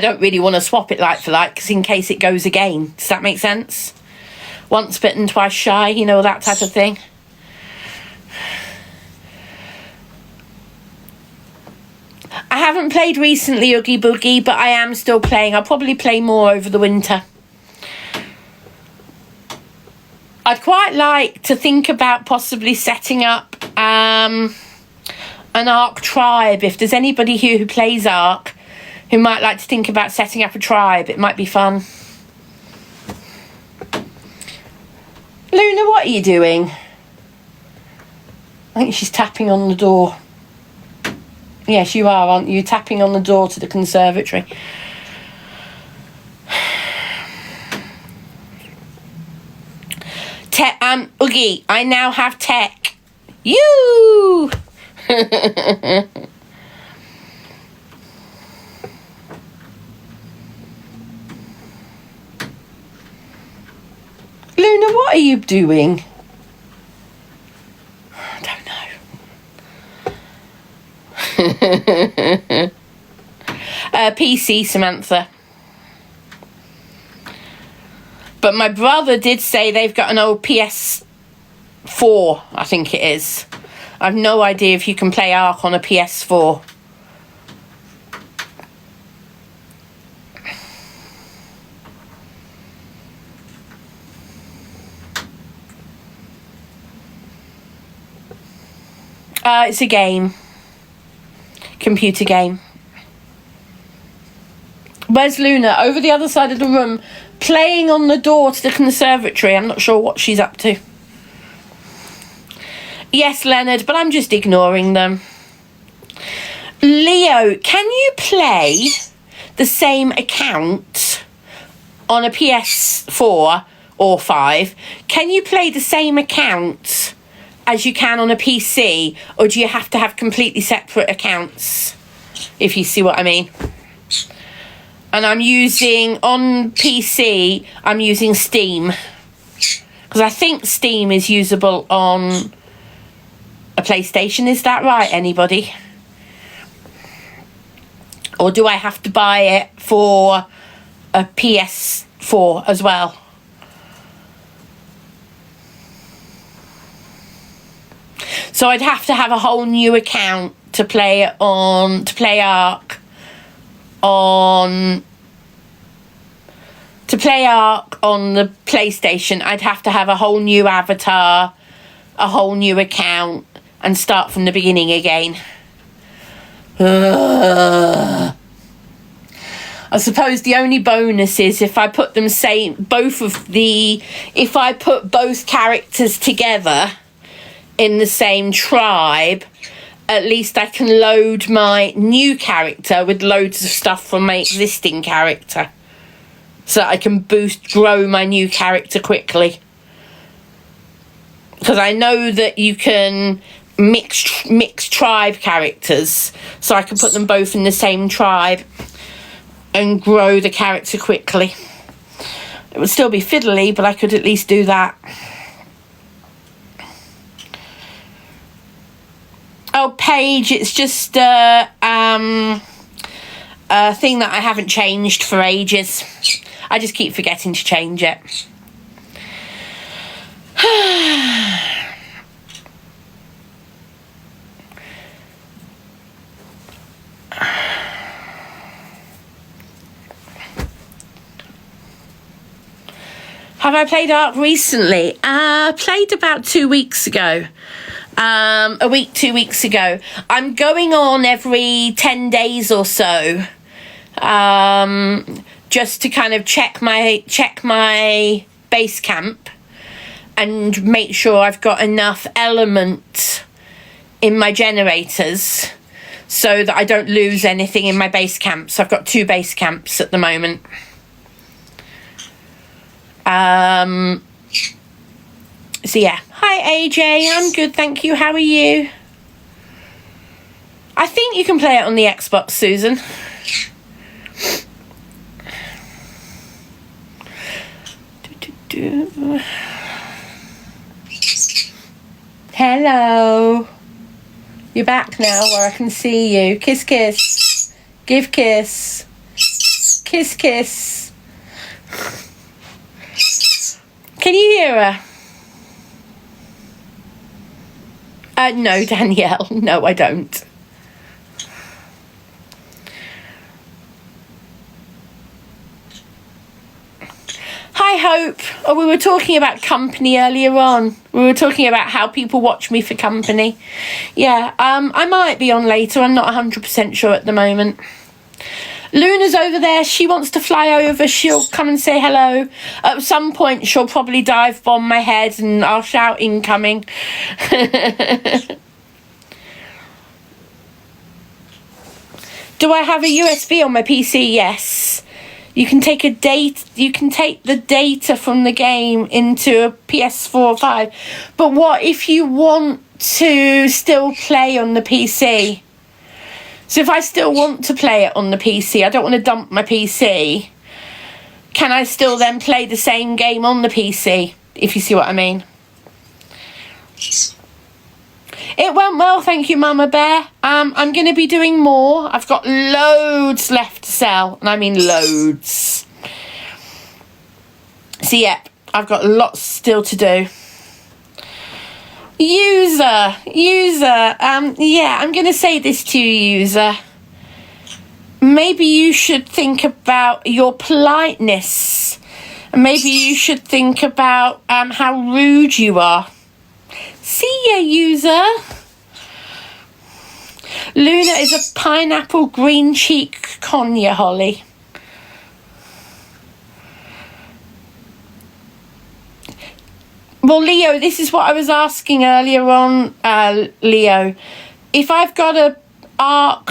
don't really want to swap it like for like, because in case it goes again. Does that make sense? Once bitten, twice shy, you know, that type of thing. I haven't played recently, Oogie Boogie, but I am still playing. I'll probably play more over the winter. I'd quite like to think about possibly setting up an Ark tribe. If there's anybody here who plays Ark who might like to think about setting up a tribe, it might be fun. Luna, what are you doing? I think she's tapping on the door. Yes, you are, aren't you? Tapping on the door to the conservatory. Oogie, I now have tech. You. Luna, what are you doing? I don't know. PC, Samantha. But my brother did say they've got an old PS4, I think it is. I've no idea if you can play Ark on a PS4. It's a game. Computer game. Where's Luna? Over the other side of the room, playing on the door to the conservatory. I'm not sure what she's up to. Yes, Leonard, but I'm just ignoring them. Leo, can you play the same account on a PS4 or 5? Can you play the same account as you can on a PC, or do you have to have completely separate accounts, if you see what I mean? And I'm using, on PC, I'm using Steam. Because I think Steam is usable on a PlayStation. Is that right, anybody? Or do I have to buy it for a PS4 as well? So I'd have to have a whole new account to play it on, to play Ark on the PlayStation. I'd have to have a whole new avatar, a whole new account, and start from the beginning again. I suppose the only bonus is if I put them if I put both characters together in the same tribe, at least I can load my new character with loads of stuff from my existing character, so that I can grow my new character quickly. Because I know that you can mix tribe characters, so I can put them both in the same tribe and grow the character quickly. It would still be fiddly, but I could at least do that. Oh, Paige, it's just a thing that I haven't changed for ages. I just keep forgetting to change it. Have I played Ark recently? Played about 2 weeks ago. A week, 2 weeks ago. I'm going on every 10 days or so. Just to kind of check my base camp and make sure I've got enough element in my generators so that I don't lose anything in my base camps. I've got 2 base camps at the moment. So yeah. Hi AJ, I'm good, thank you. How are you? I think you can play it on the Xbox, Susan. Hello. You're back now where I can see you. Kiss, kiss. Give kiss. Kiss, kiss. Can you hear her? No, Danielle. No, I don't. Hi, Hope. Oh, we were talking about company earlier on. We were talking about how people watch me for company. Yeah, I might be on later. I'm not 100% sure at the moment. Luna's over there. She wants to fly over. She'll come and say hello. At some point, she'll probably dive bomb my head and I'll shout incoming. Do I have a USB on my PC? Yes. You can take the data from the game into a PS4 or 5. But what if you want to still play on the PC? So if I still want to play it on the PC, I don't want to dump my PC, can I still then play the same game on the PC, if you see what I mean? It went well, thank you, Mama Bear. I'm going to be doing more. I've got loads left to sell, and I mean loads. So yeah, I've got lots still to do. User, yeah, I'm going to say this to you, user. Maybe you should think about your politeness. Maybe you should think about how rude you are. See ya, user. Luna is a pineapple green cheek conure, Holly. Well, Leo, this is what I was asking earlier on, Leo. If I've got a Ark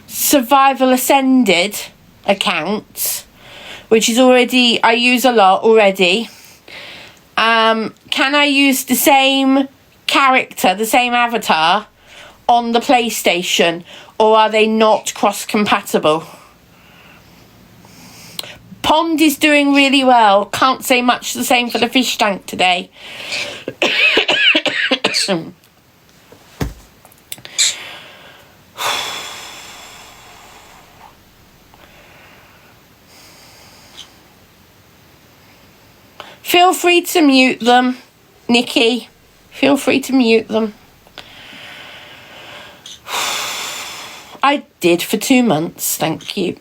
Survival Ascended account, which is already, I use a lot already, can I use the same character, the same avatar, on the PlayStation, or are they not cross-compatible? Pond is doing really well. Can't say much the same for the fish tank today. Feel free to mute them, Nikki. Feel free to mute them. I did for 2 months, thank you.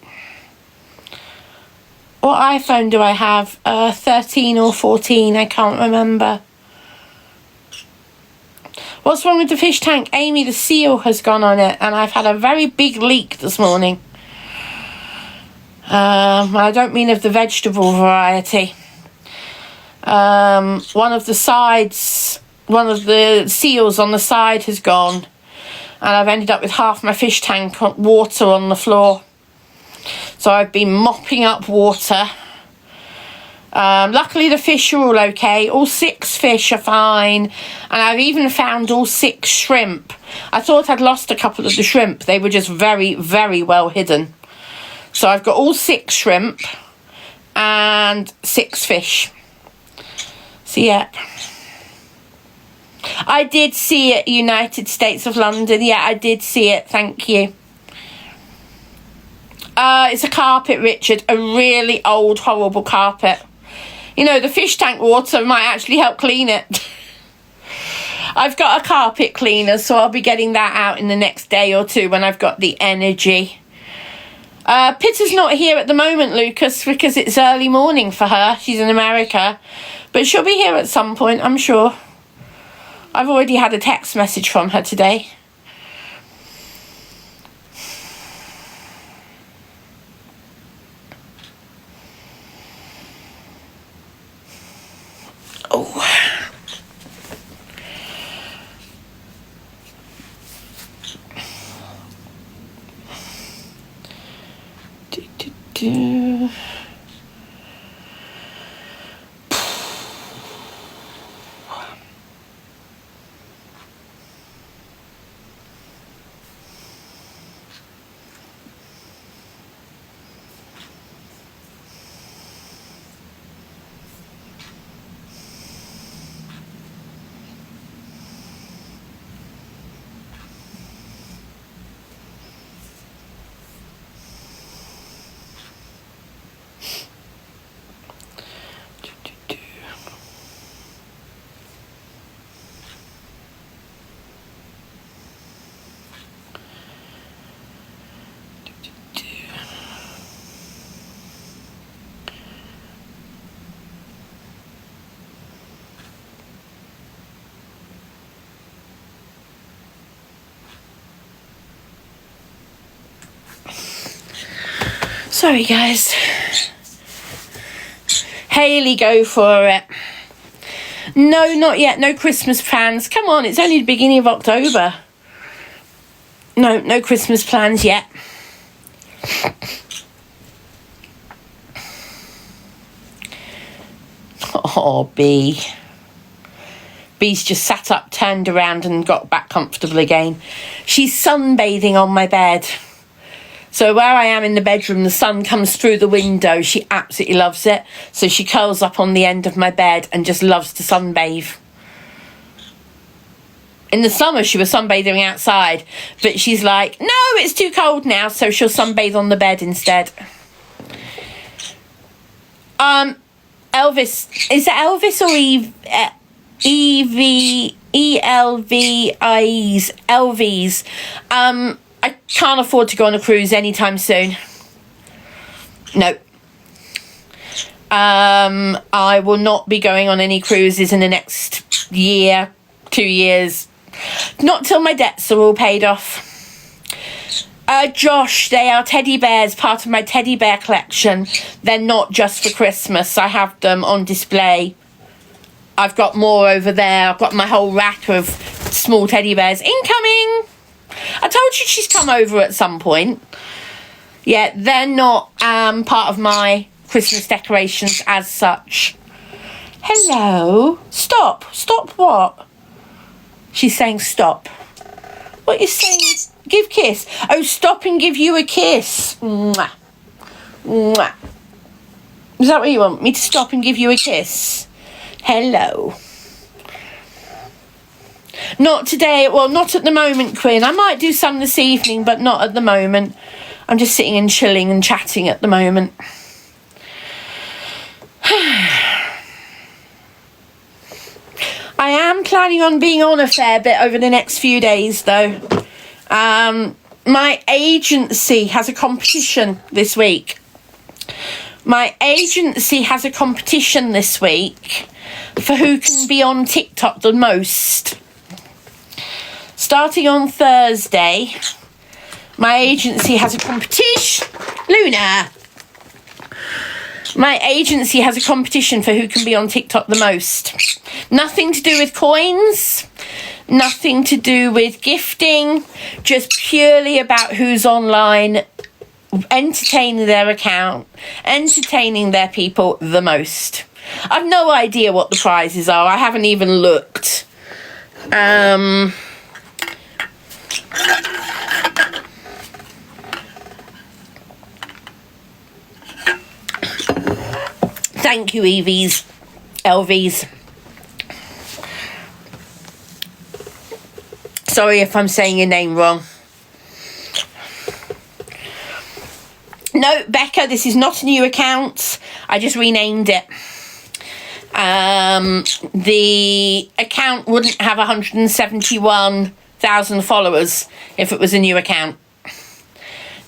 What iPhone do I have? 13 or 14, I can't remember. What's wrong with the fish tank? Amy, the seal has gone on it, and I've had a very big leak this morning. I don't mean of the vegetable variety. One of the seals on the side has gone, and I've ended up with half my fish tank water on the floor. So I've been mopping up water. Luckily the fish are all okay. All 6 fish are fine, and I've even found all 6 shrimp. I thought I'd lost a couple of the shrimp. They were just very, very well hidden. So I've got all 6 shrimp and 6 fish. So yep. I did see it, United States of London. Yeah, I did see it, thank you. It's a carpet, Richard. A really old, horrible carpet. You know, the fish tank water might actually help clean it. I've got a carpet cleaner, so I'll be getting that out in the next day or two when I've got the energy. Pitta's not here at the moment, Lucas, because it's early morning for her. She's in America. But she'll be here at some point, I'm sure. I've already had a text message from her today. Oh. Do. Sorry, guys. Hayley, go for it. No, not yet. No Christmas plans. Come on, it's only the beginning of October. No Christmas plans yet. Oh, B. B's just sat up, turned around and got back comfortable again. She's sunbathing on my bed. So where I am in the bedroom, the sun comes through the window. She absolutely loves it. So she curls up on the end of my bed and just loves to sunbathe. In the summer, she was sunbathing outside. But she's like, no, it's too cold now. So she'll sunbathe on the bed instead. Elvis. Is it Elvis or ELVI's? Elvis. I can't afford to go on a cruise anytime soon. No. I will not be going on any cruises in the next year, 2 years. Not till my debts are all paid off. Josh, they are teddy bears, part of my teddy bear collection. They're not just for Christmas. I have them on display. I've got more over there. I've got my whole rack of small teddy bears. Incoming! I told you she's come over at some point. Yeah, they're not part of my Christmas decorations as such. Hello. Stop. Stop what? She's saying stop. What are you saying? Give kiss. Oh, stop and give you a kiss. Mwah. Mwah. Is that what you want? Me to stop and give you a kiss? Hello. Not today. Well, not at the moment, Quinn. I might do some this evening, but not at the moment. I'm just sitting and chilling and chatting at the moment. I am planning on being on a fair bit over the next few days, though. My agency has a competition this week. My agency has a competition this week for who can be on TikTok the most. starting on Thursday, my agency has a competition. Luna! My agency has a competition for who can be on TikTok the most. Nothing to do with coins, nothing to do with gifting, just purely about who's online, entertaining their account, entertaining their people the most. I've no idea what the prizes are. I haven't even looked. Thank you, EVs, LVs. Sorry if I'm saying your name wrong. No, Becca, this is not a new account. I just renamed it. The account wouldn't have 171,000 followers if it was a new account.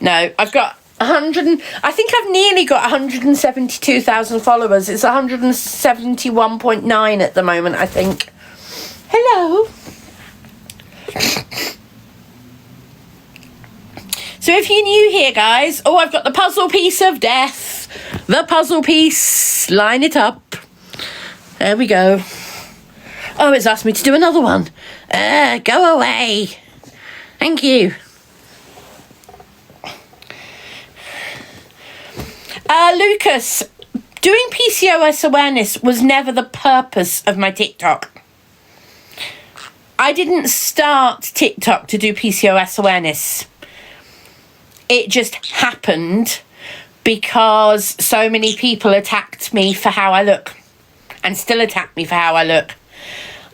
No, I've got I think I've nearly got 172,000 followers. It's 171.9 at the moment, I think. Hello. So if you're new here, guys, I've got the puzzle piece of death. The puzzle piece. Line it up. There we go. Oh, it's asked me to do another one. Go away. Thank you. Lucas, doing PCOS awareness was never the purpose of my TikTok. I didn't start TikTok to do PCOS awareness. It just happened because so many people attacked me for how I look and still attack me for how I look.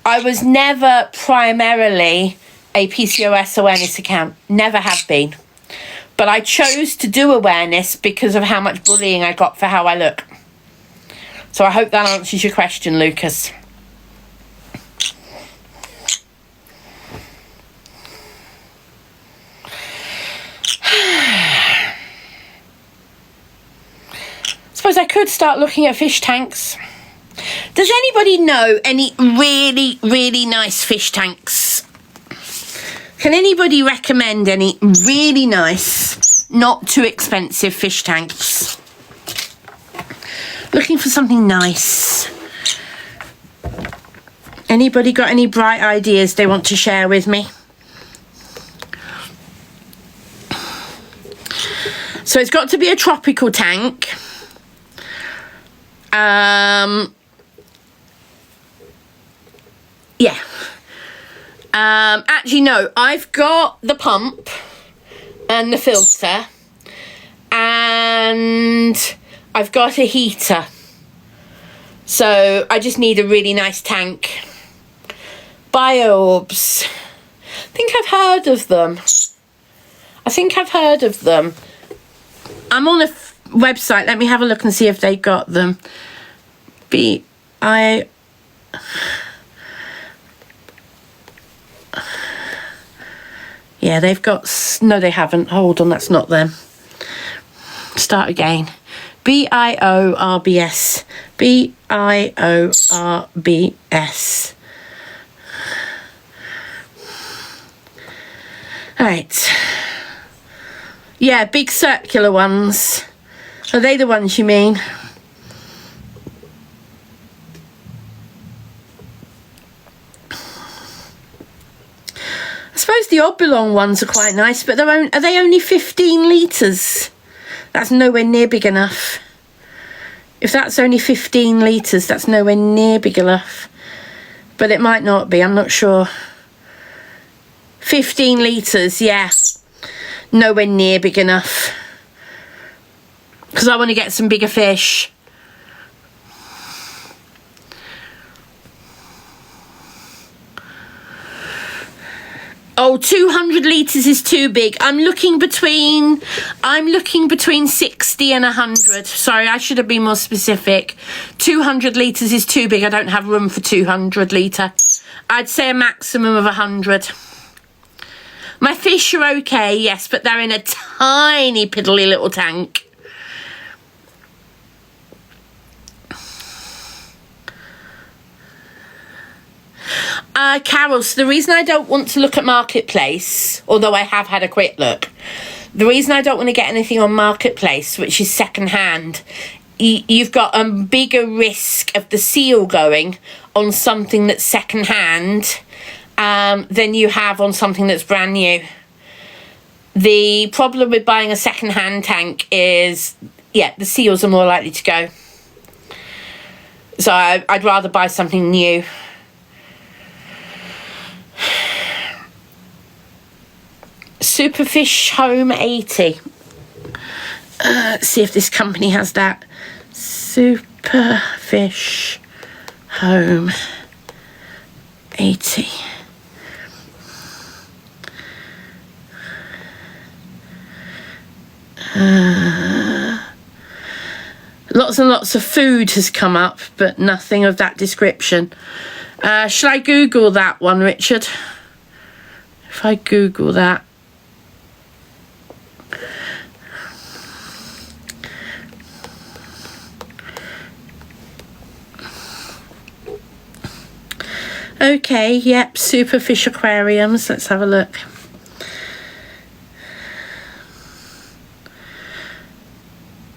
I was never primarily a PCOS awareness account. Never have been. But I chose to do awareness because of how much bullying I got for how I look. So I hope that answers your question, Lucas. Suppose I could start looking at fish tanks. Does anybody know any really, really nice fish tanks? Can anybody recommend any really nice, not too expensive fish tanks? Looking for something nice. Anybody got any bright ideas they want to share with me? So it's got to be a tropical tank. Yeah. Actually, no. I've got the pump and the filter. And I've got a heater. So I just need a really nice tank. Bioorbs. I think I've heard of them. I'm on a website. Let me have a look and see if they got them. Yeah, they've got... No, they haven't. Hold on, that's not them. Start again. BIORBS. BIORBS. Alright. Yeah, big circular ones. Are they the ones you mean? I suppose the oblong ones are quite nice, but are they only 15 litres? That's nowhere near big enough. If that's only 15 litres, that's nowhere near big enough. But it might not be, I'm not sure. 15 litres, yeah. Nowhere near big enough. Because I want to get some bigger fish. Oh, 200 litres is too big. I'm looking between 60 and 100. Sorry, I should have been more specific. 200 litres is too big. I don't have room for 200 litre. I'd say a maximum of 100. My fish are okay, yes, but they're in a tiny piddly little tank. Carol, so the reason I don't want to look at Marketplace, although I have had a quick look, the reason I don't want to get anything on Marketplace, which is second-hand, you've got a bigger risk of the seal going on something that's second-hand than you have on something that's brand new. The problem with buying a second-hand tank is, yeah, the seals are more likely to go. So I'd rather buy something new. Superfish Home 80. Let's see if this company has that. Superfish Home 80. Lots and lots of food has come up, but nothing of that description. Shall I Google that one, Richard? If I Google that. Okay, yep, Superfish Aquariums. Let's have a look.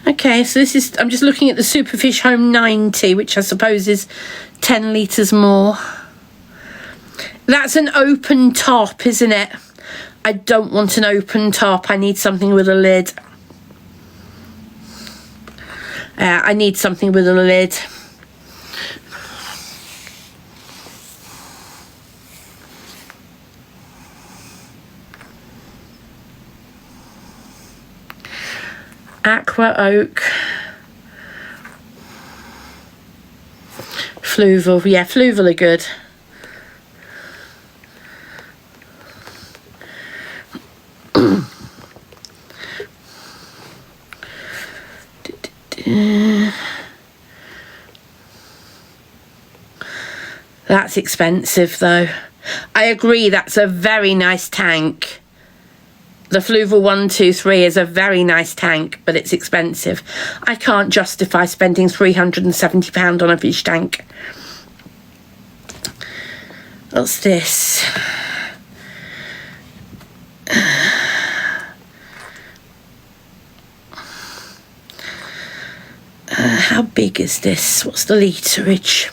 Okay, so this is, I'm just looking at the Superfish Home 90, which I suppose is 10 litres more. That's an open top, isn't it? I don't want an open top. I need something with a lid. I need something with a lid. Aqua Oak. Fluval. Yeah, Fluval are good. That's expensive though. I agree, that's a very nice tank. The Fluval 123 is a very nice tank, but it's expensive. I can't justify spending £370 on a fish tank. What's this? How big is this? What's the literage?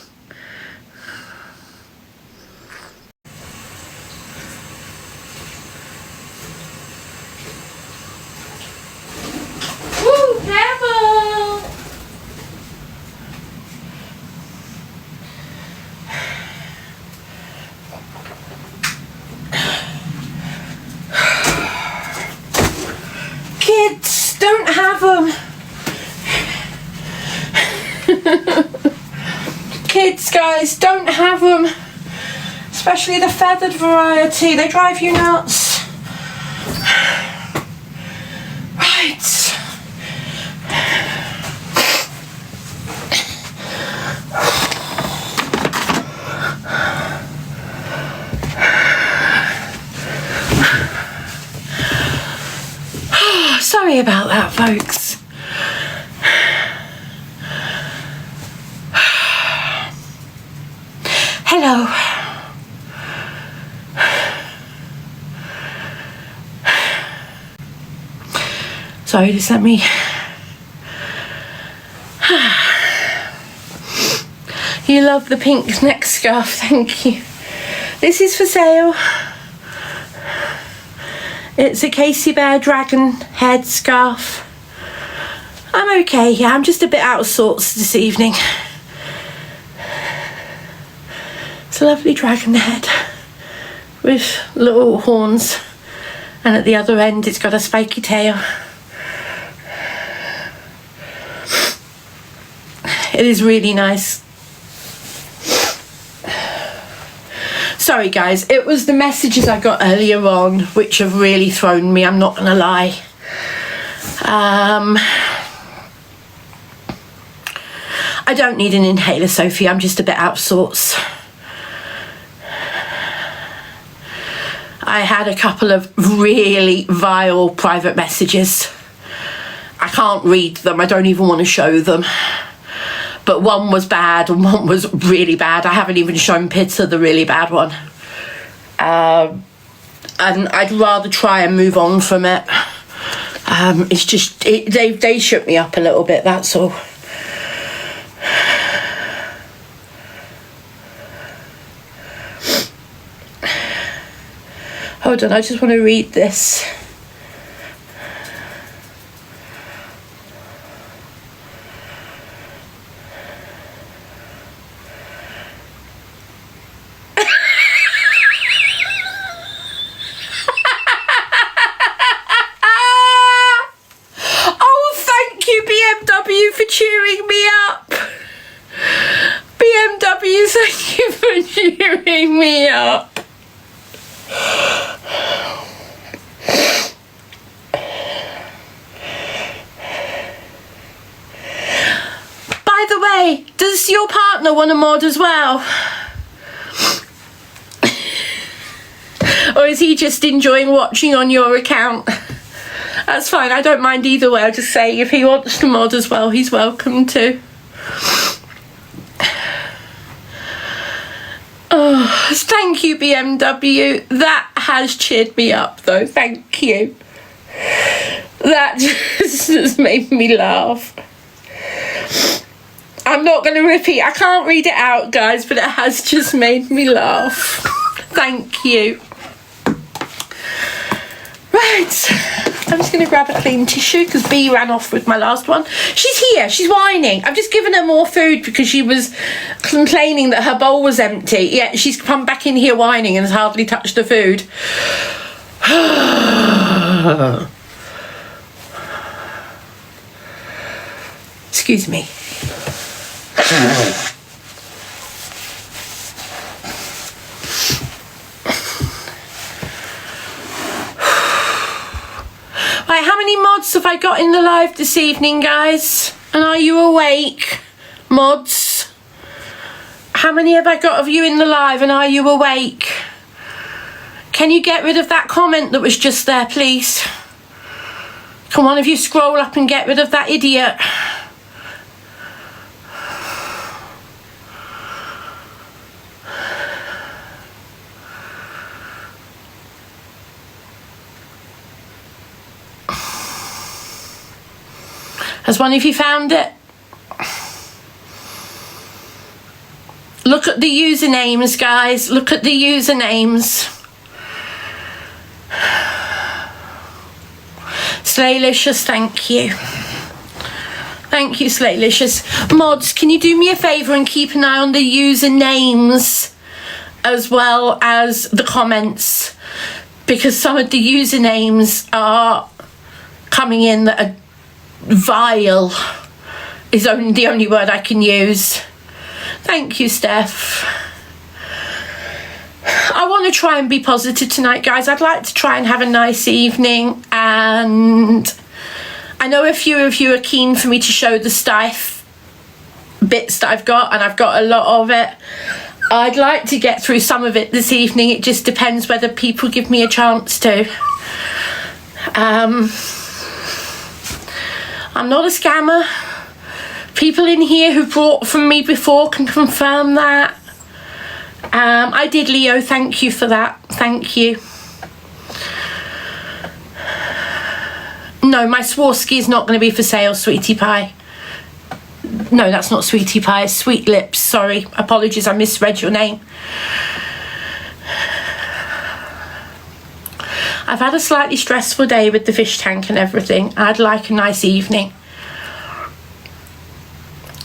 Kids, don't have them. Kids, guys, don't have them. Especially the feathered variety. They drive you nuts. Right. Sorry about that, folks. Hello. Sorry, just let me... You love the pink neck scarf, thank you. This is for sale. It's a Casey Bear dragon head scarf. I'm okay, yeah, I'm just a bit out of sorts this evening. It's a lovely dragon head with little horns, and at the other end it's got a spiky tail. It is really nice. Sorry guys, it was the messages I got earlier on which have really thrown me, I'm not gonna lie. I don't need an inhaler, Sophie, I'm just a bit out of sorts. I had a couple of really vile private messages. I can't read them, I don't even want to show them. but one was bad and one was really bad. I haven't even shown pics of the really bad one. And I'd rather try and move on from it. It's just, they shook me up a little bit, that's all. Hold on, I just want to read this. For cheering me up. BMW, thank you for cheering me up. By the way, does your partner want a mod as well? Or is he just enjoying watching on your account? That's fine, I don't mind either way. I'll just say if he wants to mod as well, he's welcome to. Oh, thank you, BMW. That has cheered me up, though. Thank you. That just made me laugh. I'm not going to repeat. I can't read it out, guys, but it has just made me laugh. Thank you. Right. I'm just going to grab a clean tissue because B ran off with my last one. She's here. She's whining. I've just given her more food because she was complaining that her bowl was empty. Yeah, she's come back in here whining and has hardly touched the food. Excuse me. Right, how many mods have I got in the live this evening, guys? And are you awake, mods? How many have I got of you in the live and are you awake? Can you get rid of that comment that was just there, please? Can one of you scroll up and get rid of that idiot? Has one of you found it? Look at the usernames, guys. Look at the usernames. Slaylicious, thank you. Thank you, Slaylicious. Mods, can you do me a favour and keep an eye on the usernames as well as the comments? Because some of the usernames are coming in that are vile, is the only word I can use. Thank you, Steph. I want to try and be positive tonight, guys. I'd like to try and have a nice evening, and I know a few of you are keen for me to show the stiff bits that I've got, and I've got a lot of it. I'd like to get through some of it this evening. It just depends whether people give me a chance to. I'm not a scammer. People in here who bought from me before can confirm that. I did, Leo. Thank you for that. Thank you. No, my Swarovski is not going to be for sale, Sweetie Pie. No, that's not Sweetie Pie. It's Sweet Lips. Sorry. Apologies, I misread your name. I've had a slightly stressful day with the fish tank and everything. I'd like a nice evening.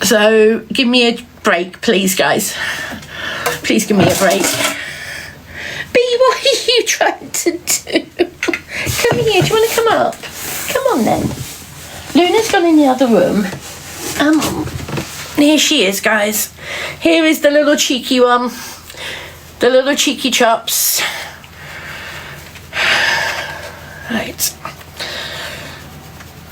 So give me a break, please, guys. Please give me a break. B, what are you trying to do? Come here. Do you want to come up? Come on, then. Luna's gone in the other room. Here she is, guys. Here is the little cheeky one. The little cheeky chops. Right.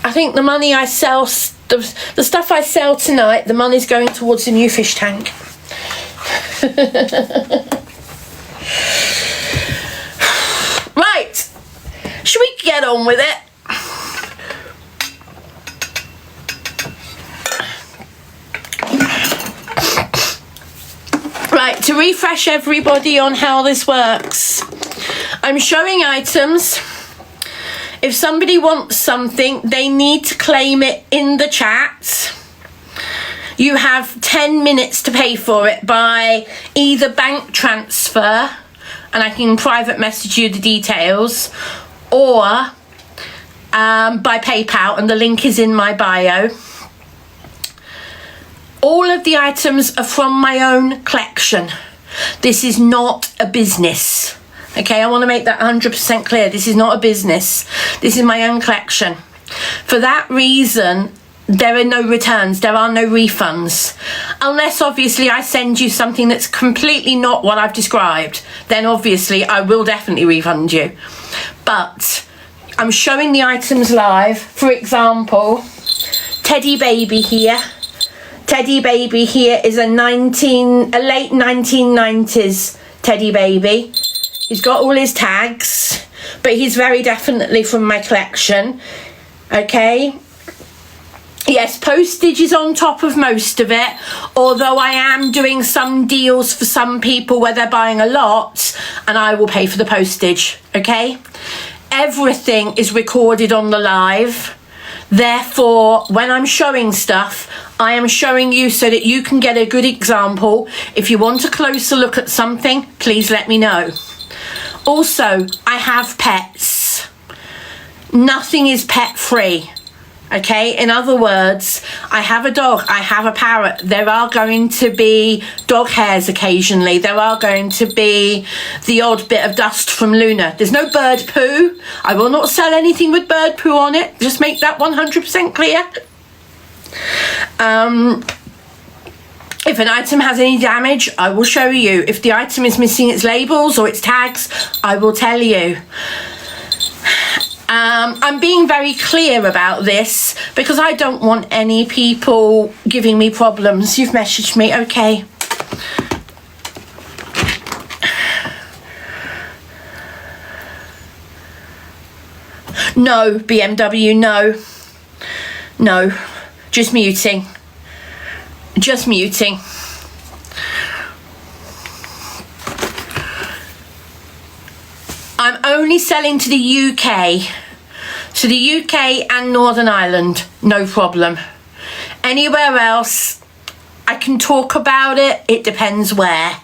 I think the money I sell, the stuff I sell tonight, the money's going towards the new fish tank. Right. Should we get on with it? to refresh everybody on how this works, I'm showing items. If somebody wants something, they need to claim it in the chat. You have 10 minutes to pay for it by either bank transfer, and I can private message you the details, or by PayPal, and the link is in my bio. All of the items are from my own collection. This is not a business. Okay, I want to make that 100% clear. This is not a business. This is my own collection. For that reason, there are no returns. There are no refunds. Unless, obviously, I send you something that's completely not what I've described. Then, obviously, I will definitely refund you. But I'm showing the items live. For example, Teddy Baby here. Teddy Baby here is a late 1990s Teddy Baby. He's got all his tags, but he's very definitely from my collection. Okay. Yes, postage is on top of most of it, although I am doing some deals for some people where they're buying a lot, and I will pay for the postage. Okay. Everything is recorded on the live. Therefore, when I'm showing stuff, I am showing you so that you can get a good example. If you want a closer look at something, please let me know. Also, I have pets. Nothing is pet free. Okay, in other words, I have a dog, I have a parrot. There are going to be dog hairs occasionally. There are going to be the odd bit of dust from Luna. There's no bird poo. I will not sell anything with bird poo on it. Just make that 100% clear. If an item has any damage, I will show you. If the item is missing its labels or its tags, I will tell you. I'm being very clear about this because I don't want any people giving me problems. You've messaged me, okay. No, BMW, no. No, just muting. Just muting. I'm only selling to the UK. To the UK and Northern Ireland, no problem. Anywhere else, I can talk about it. It depends where.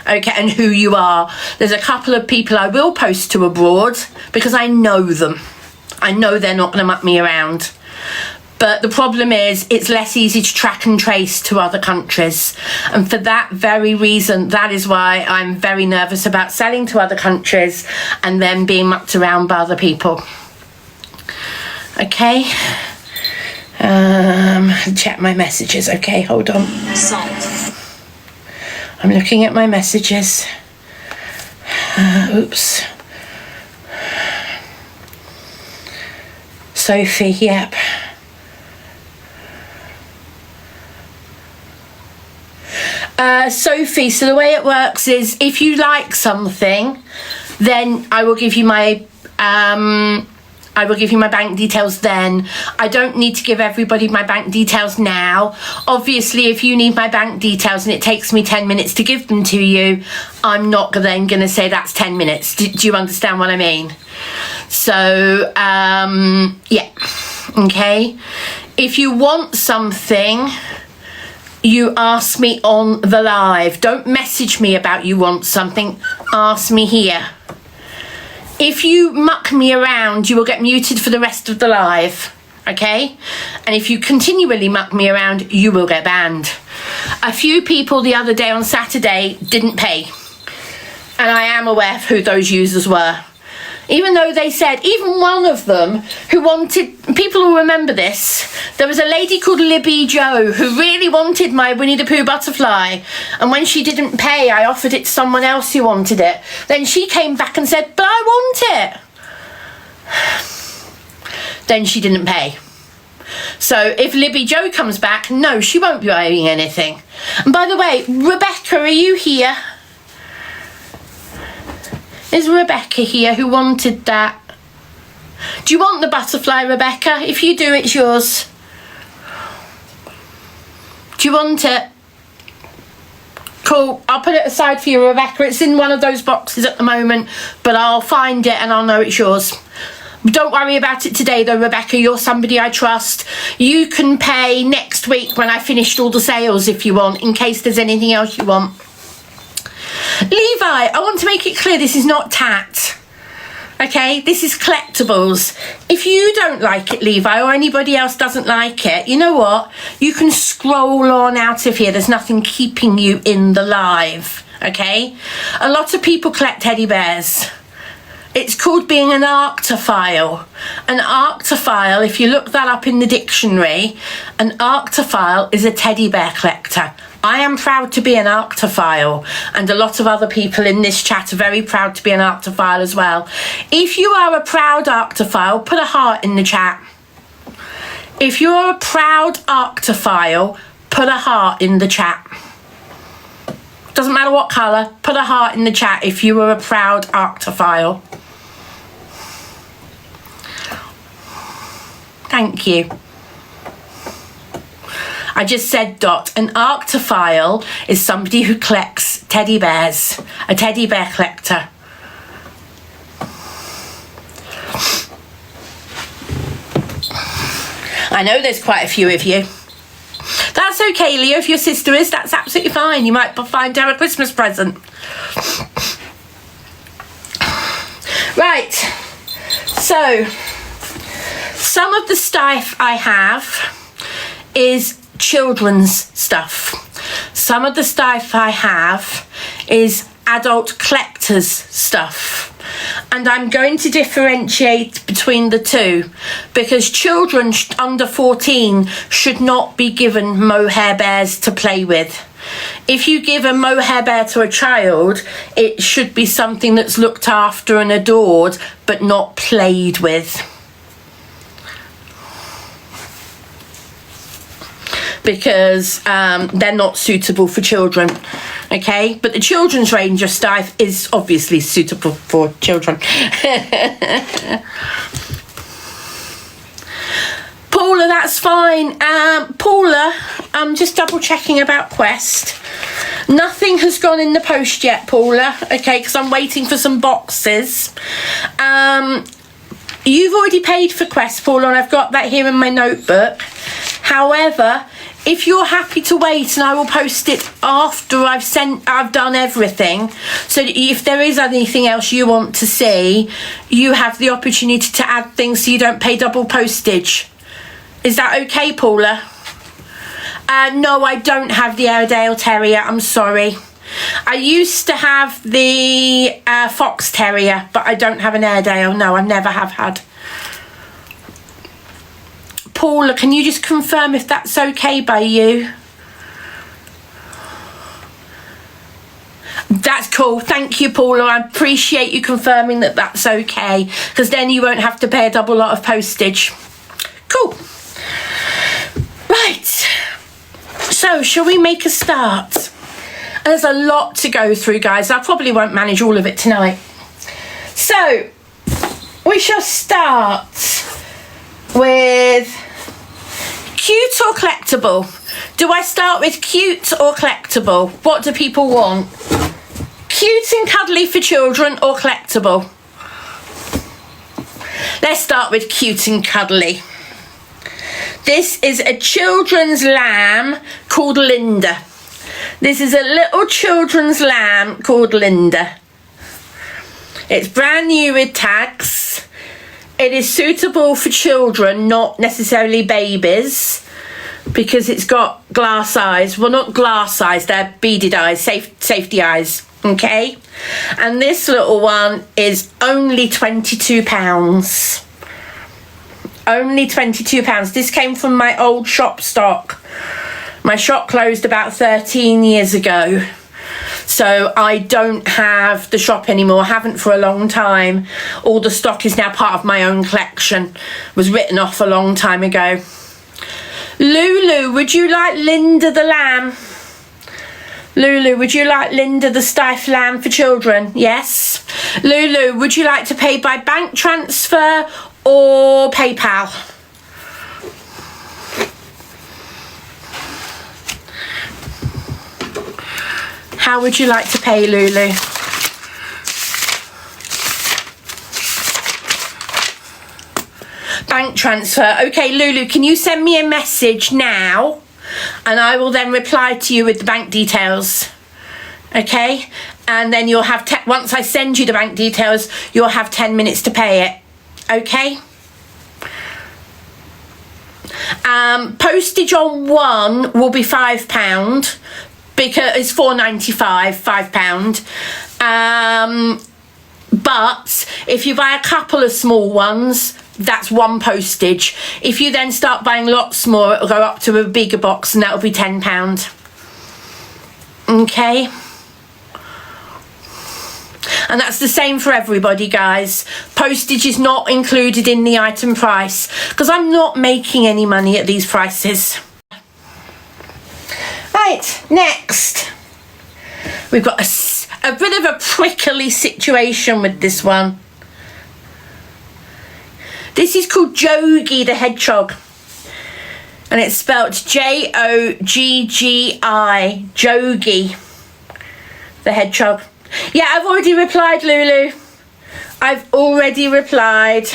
Okay, and who you are. There's a couple of people I will post to abroad because I know them. I know they're not going to muck me around. But the problem is it's less easy to track and trace to other countries. And for that very reason, that is why I'm very nervous about selling to other countries and then being mucked around by other people. Okay. Check my messages. Okay, hold on. Salt. I'm looking at my messages. Oops. Sophie, yep. Sophie, so the way it works is if you like something, then I will give you my bank details then. I don't need to give everybody my bank details now. Obviously, if you need my bank details and it takes me 10 minutes to give them to you, I'm not then going to say that's 10 minutes. Do you understand what I mean? So, yeah. Okay. If you want something, you ask me on the live. Don't message me about you want something. Ask me here. If you muck me around, you will get muted for the rest of the live. Okay? And if you continually muck me around, you will get banned. A few people the other day on Saturday didn't pay. And I am aware of who those users were. Even though they said, even one of them who wanted, people will remember this, there was a lady called Libby Joe who really wanted my Winnie the Pooh butterfly. And when she didn't pay, I offered it to someone else who wanted it. Then she came back and said, but I want it. Then she didn't pay. So if Libby Joe comes back, no, she won't be buying anything. And by the way, Rebecca, are you here? Is Rebecca here who wanted that? Do you want the butterfly, Rebecca? If you do, it's yours. Do you want it? Cool. I'll put it aside for you, Rebecca. It's in one of those boxes at the moment, but I'll find it and I'll know it's yours. Don't worry about it today though, Rebecca. You're somebody I trust. You can pay next week when I finished all the sales if you want, in case there's anything else you want. Levi, I want to make it clear this is not tat. Okay, this is collectibles. If you don't like it, Levi, or anybody else doesn't like it, you know what? You can scroll on out of here. There's nothing keeping you in the live, okay? A lot of people collect teddy bears. It's called being an arctophile. An arctophile, if you look that up in the dictionary, an arctophile is a teddy bear collector. I am proud to be an arctophile, and a lot of other people in this chat are very proud to be an arctophile as well. If you are a proud arctophile, put a heart in the chat. If you're a proud arctophile, put a heart in the chat. Doesn't matter what colour, put a heart in the chat if you are a proud arctophile. Thank you. I just said, Dot, an arctophile is somebody who collects teddy bears, a teddy bear collector. I know there's quite a few of you. That's okay, Leo, if your sister is, that's absolutely fine. You might find her a Christmas present. Right, so some of the stuff I have is children's stuff. Some of the stuff I have is adult collectors stuff, and I'm going to differentiate between the two because children under 14 should not be given mohair bears to play with. If you give a mohair bear to a child, it should be something that's looked after and adored but not played with. Because they're not suitable for children, okay? But the children's range of stuff is obviously suitable for children. Paula, that's fine. Paula, I'm just double checking about Quest. Nothing has gone in the post yet, Paula, okay, because I'm waiting for some boxes. You've already paid for Quest, Paula, and I've got that here in my notebook. However, if you're happy to wait, and I will post it after I've done everything, so that if there is anything else you want to see, you have the opportunity to add things so you don't pay double postage. Is that okay, Paula? No, I don't have the Airedale Terrier, I'm sorry. I used to have the Fox Terrier, but I don't have an Airedale. No, I never have had. Paula, can you just confirm if that's okay by you? That's cool. Thank you, Paula. I appreciate you confirming that that's okay, because then you won't have to pay a double lot of postage. Cool. Right. So, shall we make a start? There's a lot to go through, guys. I probably won't manage all of it tonight. So, we shall start with cute or collectible. Do I start with cute or collectible? What do people want? Cute and cuddly for children or collectible? Let's start with cute and cuddly. This is a children's lamb called Linda. This is a little children's lamb called Linda. It's brand new with tags. It is suitable for children, not necessarily babies, because it's got glass eyes. Well, not glass eyes, they're beaded eyes, safety eyes, okay? And this little one is only £22. Only £22. This came from my old shop stock. My shop closed about 13 years ago. So I don't have the shop anymore, haven't for a long time. All the stock is now part of my own collection. Was written off a long time ago. Lulu, would you like Linda the lamb? Lulu, would you like Linda the stiff lamb for children? Yes. Lulu, would you like to pay by bank transfer or PayPal? How would you like to pay, Lulu? Bank transfer. Okay, Lulu, can you send me a message now? And I will then reply to you with the bank details. Okay? And then you'll have, once I send you the bank details, you'll have 10 minutes to pay it. Okay? Postage on one will be £5 because it's £4.95, £5. But if you buy a couple of small ones, that's one postage. If you then start buying lots more, it'll go up to a bigger box, and that'll be £10. Okay? And that's the same for everybody, guys. Postage is not included in the item price because I'm not making any money at these prices. Right, next. We've got a bit of a prickly situation with this one. This is called Joggi the Hedgehog. And it's spelled Joggi, Joggi the Hedgehog. Yeah, I've already replied, Lulu. I've already replied.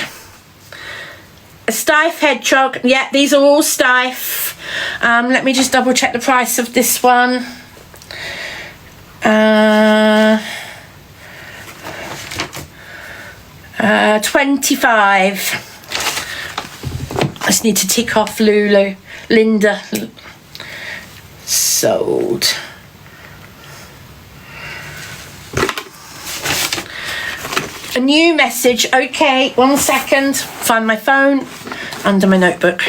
A stiff hedgehog. Yeah, these are all stiff. Let me just double check the price of this one. 25. I just need to tick off Lulu. Linda. Sold. A new message. Okay, 1 second. Find my phone under my notebook.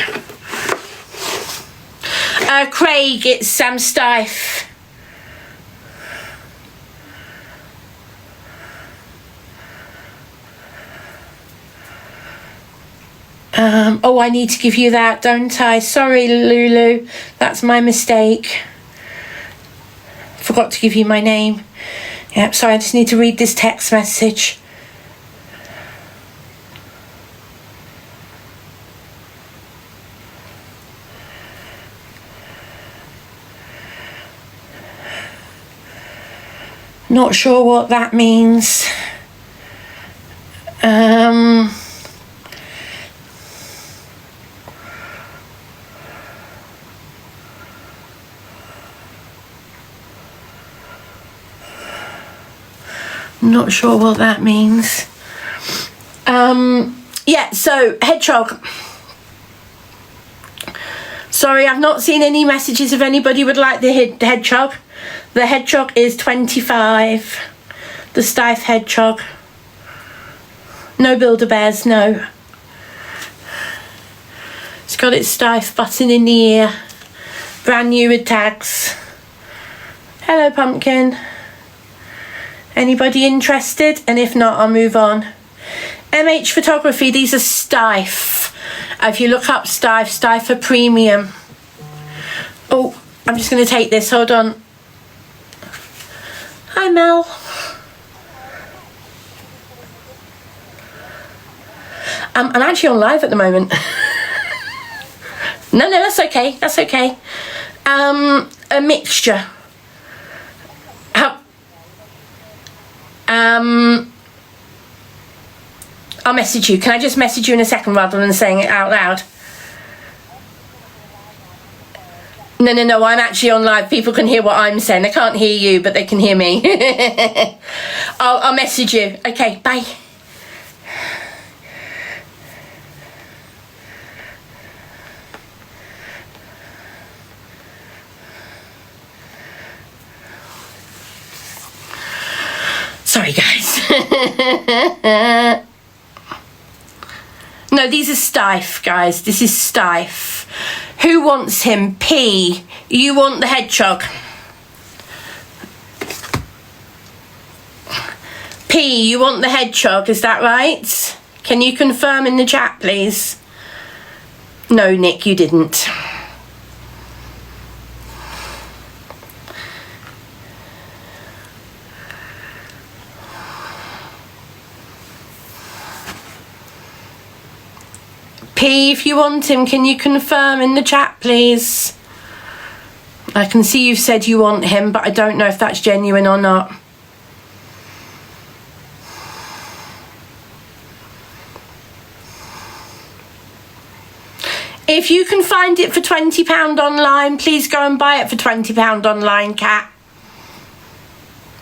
Craig, it's Sam Stife. Oh, I need to give you that, don't I? Sorry, Lulu. That's my mistake. Forgot to give you my name. Yep, sorry, I just need to read this text message. Not sure what that means. Not sure what that means. Yeah, so hedgehog. Sorry, I've not seen any messages if anybody would like the hedgehog. The hedgehog is 25. The stiff hedgehog. No Build-A-Bears, no. It's got its stiff button in the ear. Brand new with tags. Hello, pumpkin. Anybody interested? And if not, I'll move on. MH Photography, these are stiff. If you look up stiff are premium. Oh, I'm just going to take this, hold on. Hi, Mel. I'm actually on live at the moment. No, that's okay, that's okay. A mixture. I'll message you. Can I just message you in a second rather than saying it out loud? No, I'm actually on live. People can hear what I'm saying. They can't hear you, but they can hear me. I'll message you. Okay, bye. Sorry, guys. No, these are stiff, guys. This is stiff. Who wants him? P. You want the hedgehog. P, you want the hedgehog, is that right? Can you confirm in the chat, please? No, Nick, you didn't. P, if you want him, can you confirm in the chat, please? I can see you've said you want him, but I don't know if that's genuine or not. If you can find it for £20 online, please go and buy it for £20 online, Kat.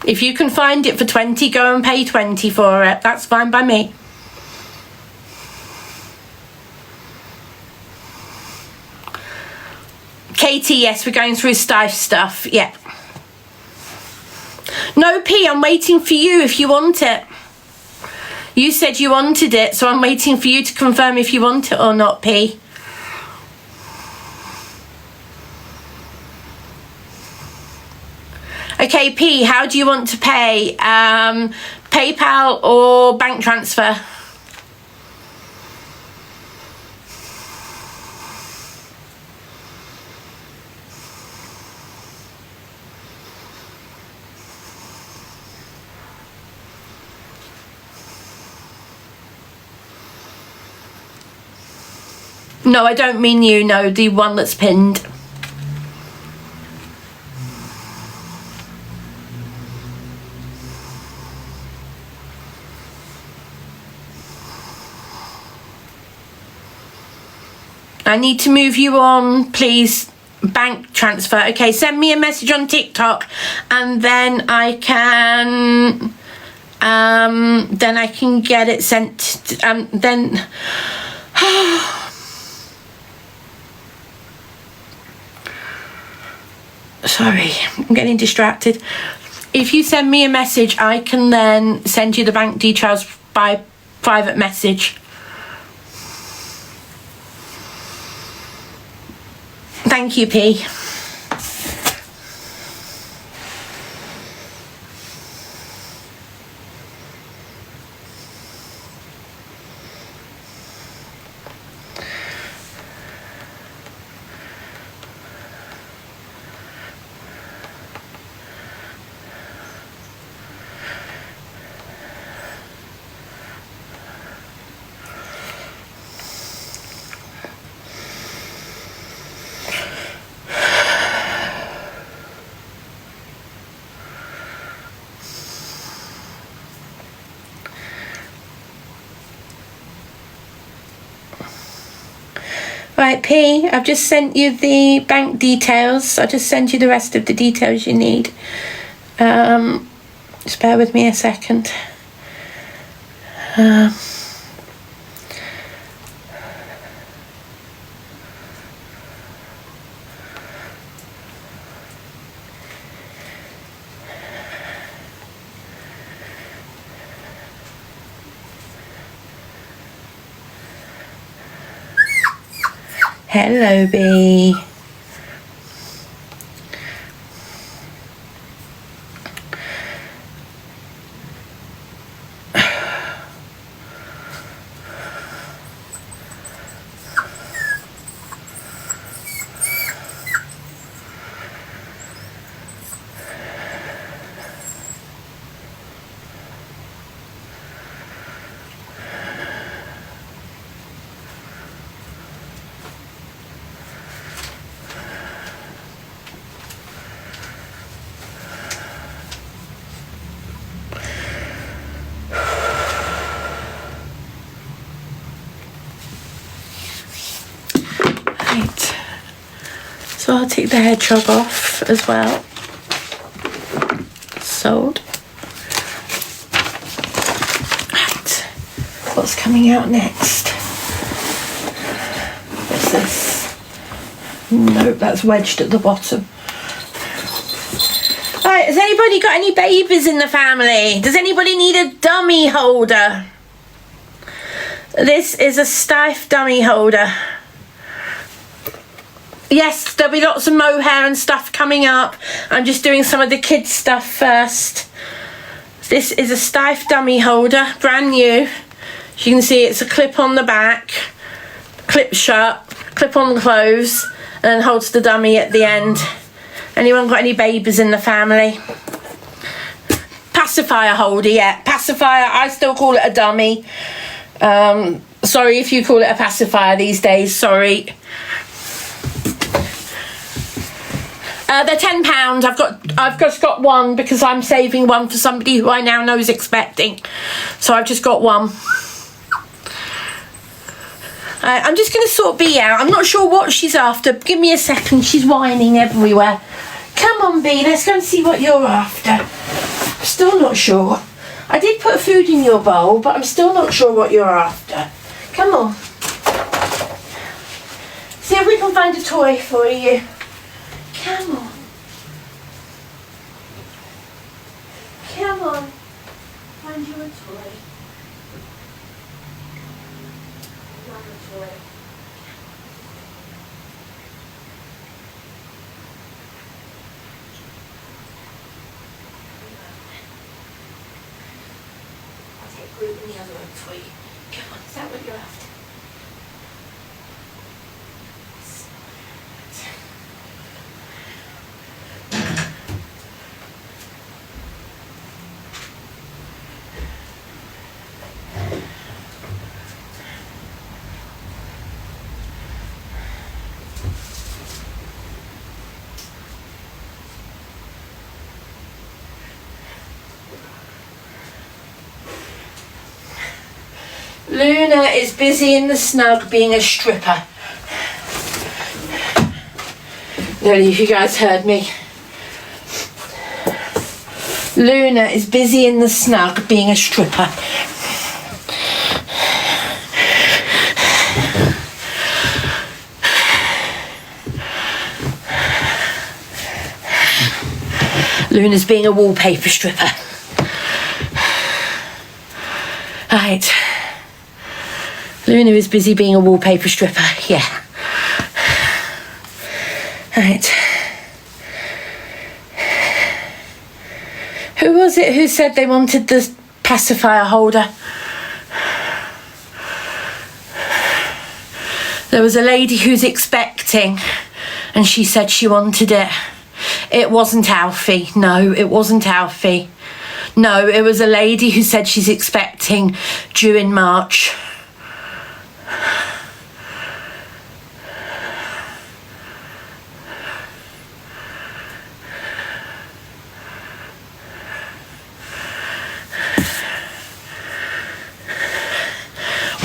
If you can find it for 20, go and pay 20 for it. That's fine by me. Katie, yes, we're going through Stife stuff. Yeah. No, P, I'm waiting for you if you want it. You said you wanted it, so I'm waiting for you to confirm if you want it or not, P. Okay, P, how do you want to pay? PayPal or bank transfer? No, I don't mean you, no, the one that's pinned. I need to move you on, please. Bank transfer. Okay, send me a message on TikTok and then I can get it sent sorry, I'm getting distracted. If you send me a message, I can then send you the bank details by private message. Thank you, P. Right, P, I've just sent you the bank details. I'll just send you the rest of the details you need. Just bear with me a second. Hello, B. Right, so I'll take the hedgehog off as well. Sold. Right, what's coming out next? What's this? Nope, that's wedged at the bottom. Right, has anybody got any babies in the family? Does anybody need a dummy holder? This is a Stife dummy holder. Yes, there'll be lots of mohair and stuff coming up. I'm just doing some of the kids stuff first. This is a Stife dummy holder, brand new. As you can see, it's a clip on the back, clip shut, clip on the clothes, and then holds the dummy at the end. Anyone got any babies in the family? Pacifier holder, yeah, pacifier. I still call it a dummy. Sorry if you call it a pacifier these days, sorry. They're £10. I've just got one because I'm saving one for somebody who I now know is expecting. So I've just got one. I'm just going to sort B out. I'm not sure what she's after. Give me a second. She's whining everywhere. Come on, B. Let's go and see what you're after. Still not sure. I did put food in your bowl, but I'm still not sure what you're after. Come on. See if we can find a toy for you. Come on. Come on. Find you a toy. Another toy. I'll take glue in the other one for you. Come on, is that what you're after? Luna is busy in the snug being a stripper. Really, if you guys heard me. Luna is busy in the snug being a stripper. Luna's being a wallpaper stripper. Right. Luna is busy being a wallpaper stripper, yeah. Right. Who was it who said they wanted the pacifier holder? There was a lady who's expecting and she said she wanted it. It wasn't Alfie. No, it wasn't Alfie. No, it was a lady who said she's expecting due in March.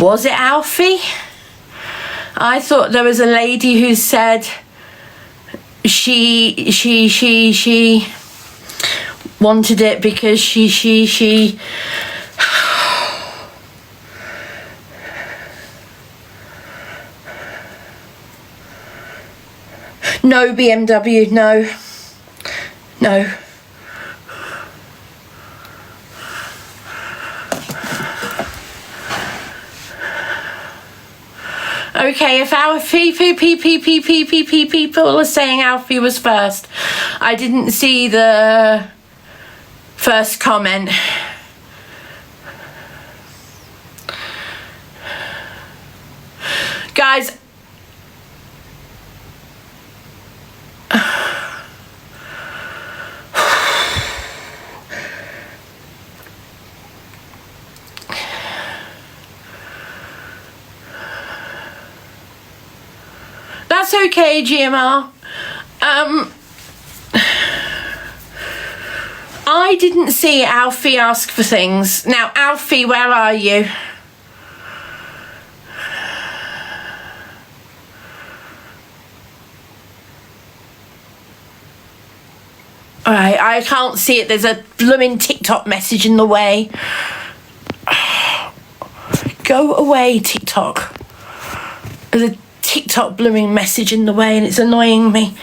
Was it Alfie? I thought there was a lady who said she wanted it because she No BMW, no. No. Okay, if Alfie people are saying Alfie was first, I didn't see the first comment. Guys, that's okay, GMR. I didn't see Alfie ask for things. Now, Alfie, where are you? Alright, I can't see it. There's a blooming TikTok message in the way. Go away, TikTok. There's a TikTok blooming message in the way and it's annoying me.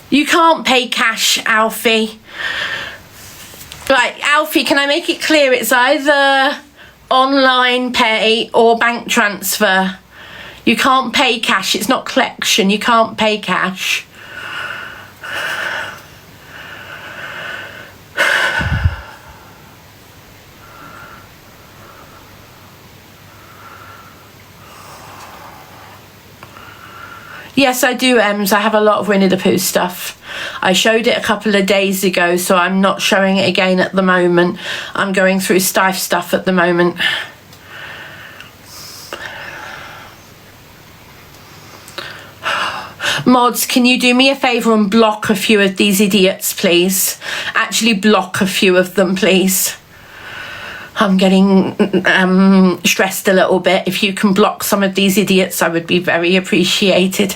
You can't pay cash, Alfie. Right, Alfie, can I make it clear? It's either online pay or bank transfer. You can't pay cash. It's not collection. You can't pay cash. Yes, I do, Ems. I have a lot of Winnie the Pooh stuff. I showed it a couple of days ago, so I'm not showing it again at the moment. I'm going through Stife stuff at the moment. Mods, can you do me a favour and block a few of these idiots, please? Actually, block a few of them, please. I'm getting stressed a little bit. If you can block some of these idiots, I would be very appreciated.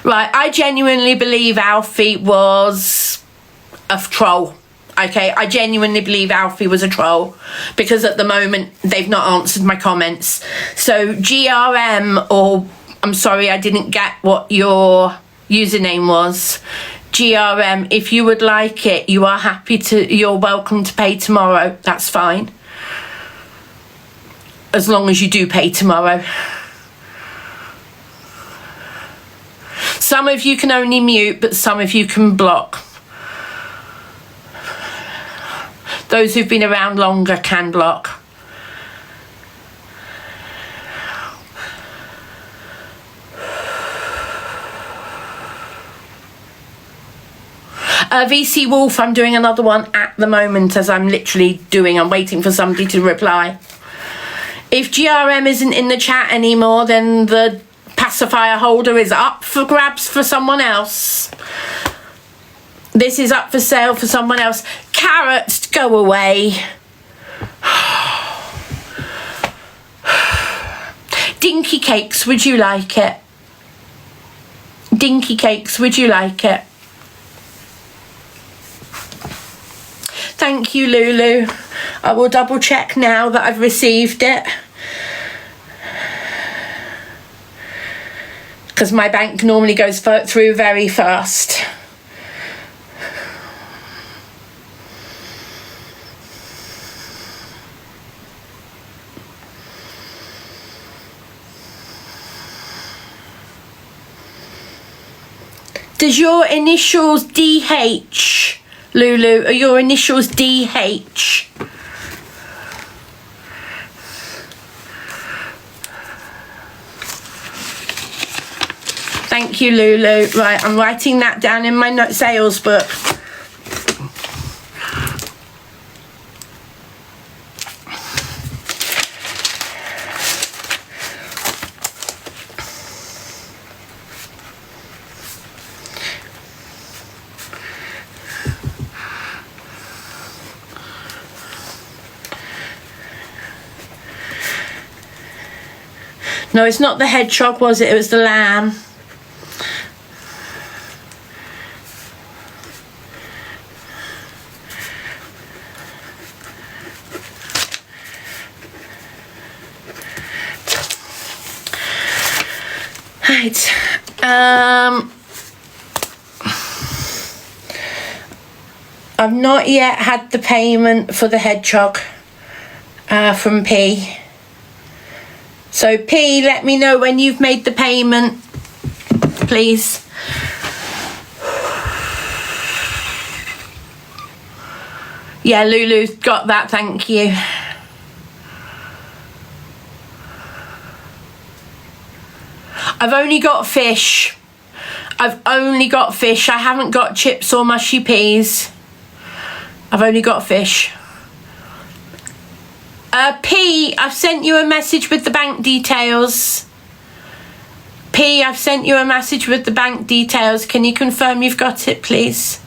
Right, I genuinely believe Alfie was a troll. Okay, I genuinely believe Alfie was a troll, because at the moment they've not answered my comments. So GRM, or I'm sorry, I didn't get what your username was. GRM, if you would like it, you're welcome to pay tomorrow. That's fine, as long as you do pay tomorrow. Some of you can only mute, but some of you can block. Those who've been around longer can block. VC Wolf, I'm doing another one at the moment, as I'm waiting for somebody to reply. If GRM isn't in the chat anymore, then the pacifier holder is up for grabs for someone else. This is up for sale for someone else. Carrots, go away. Dinky cakes, would you like it? Dinky cakes, would you like it? Thank you, Lulu. I will double check now that I've received it, because my bank normally goes through very fast. Does your initials DH, Lulu? Are your initials DH? Thank you, Lulu. Right, I'm writing that down in my sales book. No, it's not the hedgehog, was it? It was the lamb. Right. I've not yet had the payment for the hedgehog from P. So P, let me know when you've made the payment, please. Yeah, Lulu's got that, thank you. I've only got fish. I've only got fish. I haven't got chips or mushy peas. I've only got fish. P, I've sent you a message with the bank details. P, I've sent you a message with the bank details. Can you confirm you've got it, please?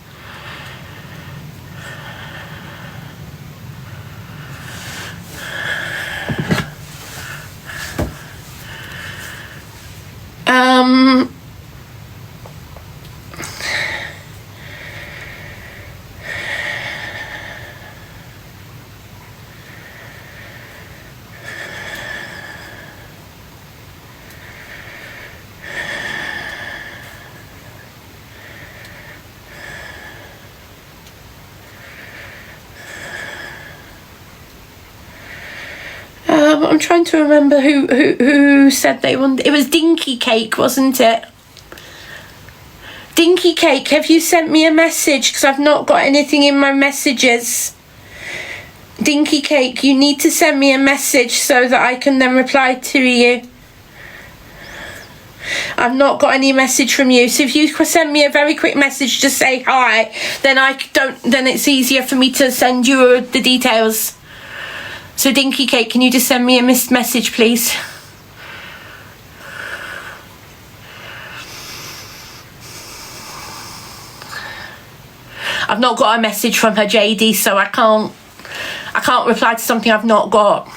I'm trying to remember who said they wanted. It was Dinky Cake, wasn't it? Dinky Cake, have you sent me a message? Because I've not got anything in my messages. Dinky Cake, you need to send me a message so that I can then reply to you. I've not got any message from you, so if you send me a very quick message to say hi, then then it's easier for me to send you the details. So Dinky Cake, can you just send me a missed message, please? I've not got a message from her, JD, so I can't reply to something I've not got.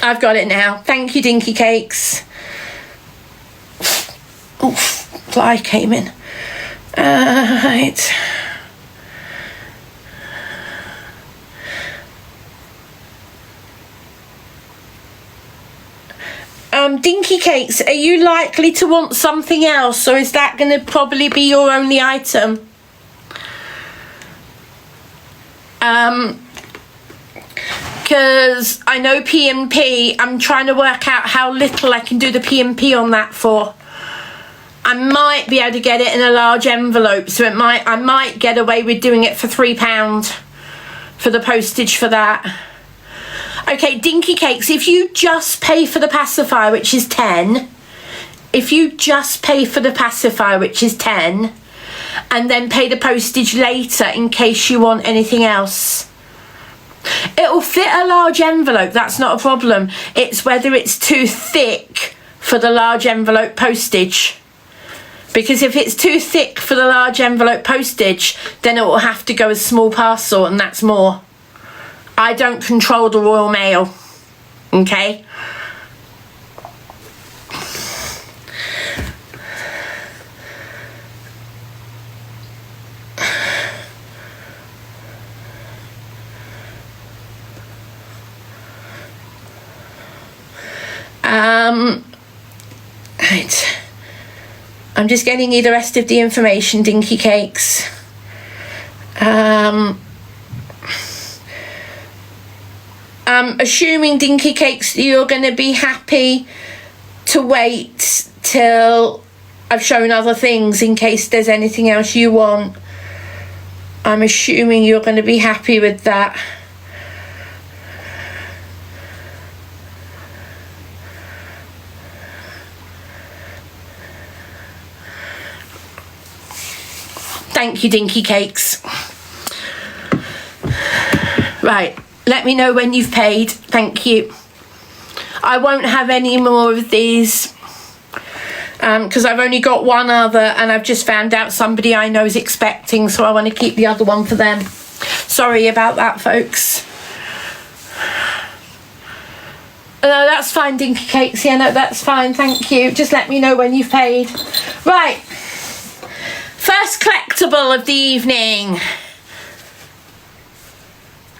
I've got it now. Thank you, Dinky Cakes. Oof, fly came in. Right. Dinky Cakes, are you likely to want something else, or is that going to probably be your only item? Because I know P&P, I'm trying to work out how little I can do the P&P on that for. I might be able to get it in a large envelope, so I might get away with doing it for £3 for the postage for that. Okay, Dinky Cakes, if you just pay for the pacifier, which is 10, if you just pay for the pacifier, which is 10, and then pay the postage later in case you want anything else, it'll fit a large envelope, that's not a problem. It's whether it's too thick for the large envelope postage. Because if it's too thick for the large envelope postage, then it will have to go as small parcel, and that's more. I don't control the Royal Mail, okay? Right. I'm just getting you the rest of the information, Dinky Cakes. I'm assuming, Dinky Cakes, you're going to be happy to wait till I've shown other things in case there's anything else you want. I'm assuming you're going to be happy with that. Thank you, Dinky Cakes. Right. Let me know when you've paid. Thank you. I won't have any more of these because I've only got one other, and I've just found out somebody I know is expecting, so I want to keep the other one for them. Sorry about that, folks. No, that's fine, Dinky Cakes. Yeah, no, that's fine. Thank you. Just let me know when you've paid. Right. First collectible of the evening.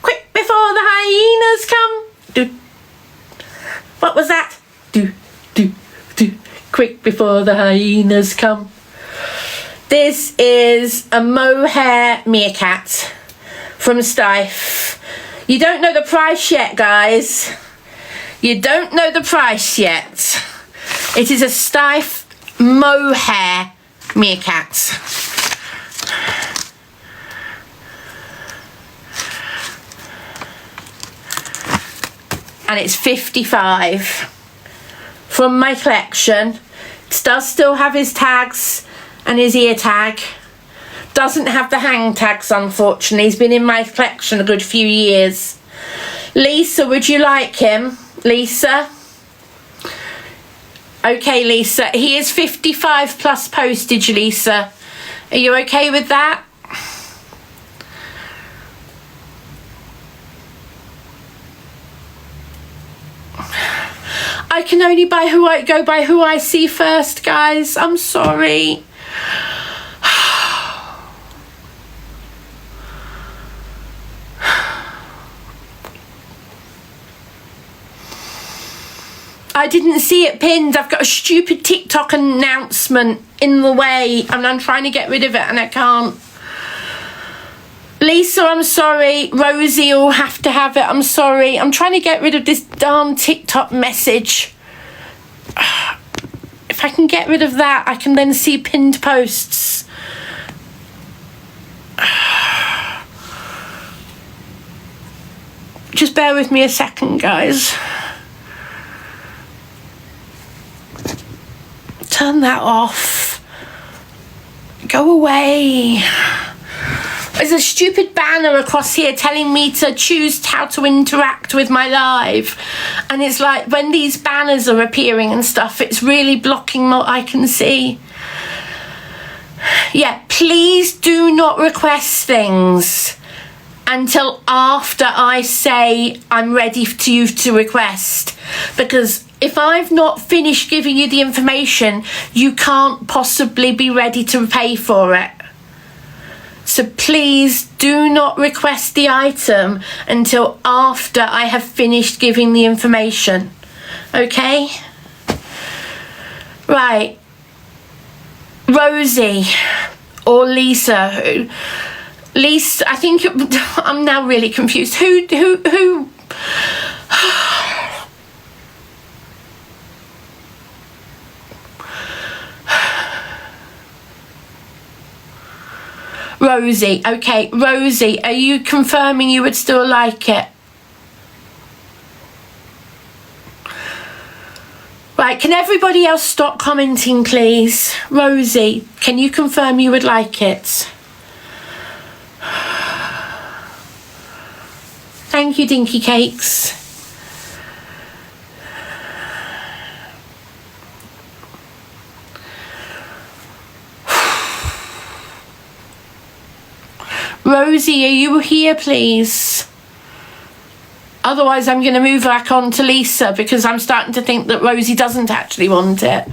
Quick before the hyenas come. Do. What was that? Do. Quick before the hyenas come. This is a mohair meerkat from Stife. You don't know the price yet, guys. You don't know the price yet. It is a Stife mohair meerkat. And it's 55 from my collection. It does still have his tags and his ear tag. Doesn't have the hang tags, unfortunately. He's been in my collection a good few years. Lisa, would you like him? Lisa? Okay, Lisa. He is 55 plus postage, Lisa. Are you okay with that? I can only go by who I see first, guys. I'm sorry. I didn't see it pinned. I've got a stupid TikTok announcement in the way, and I'm trying to get rid of it, and I can't. Lisa, I'm sorry. Rosie will have to have it. I'm sorry. I'm trying to get rid of this darn TikTok message. If I can get rid of that, I can then see pinned posts. Just bear with me a second, guys. Turn that off. Go away. There's a stupid banner across here telling me to choose how to interact with my live. And it's like when these banners are appearing and stuff, it's really blocking what I can see. Yeah, please do not request things until after I say I'm ready for you to request. Because if I've not finished giving you the information, you can't possibly be ready to pay for it. So please do not request the item until after I have finished giving the information. Okay? Right. Rosie or Lisa. Lisa, I think I'm now really confused. Who? Rosie, okay. Rosie, are you confirming you would still like it? Right, can everybody else stop commenting, please? Rosie, can you confirm you would like it? Thank you, Dinky Cakes. Rosie, are you here, please? Otherwise, I'm going to move back on to Lisa because I'm starting to think that Rosie doesn't actually want it.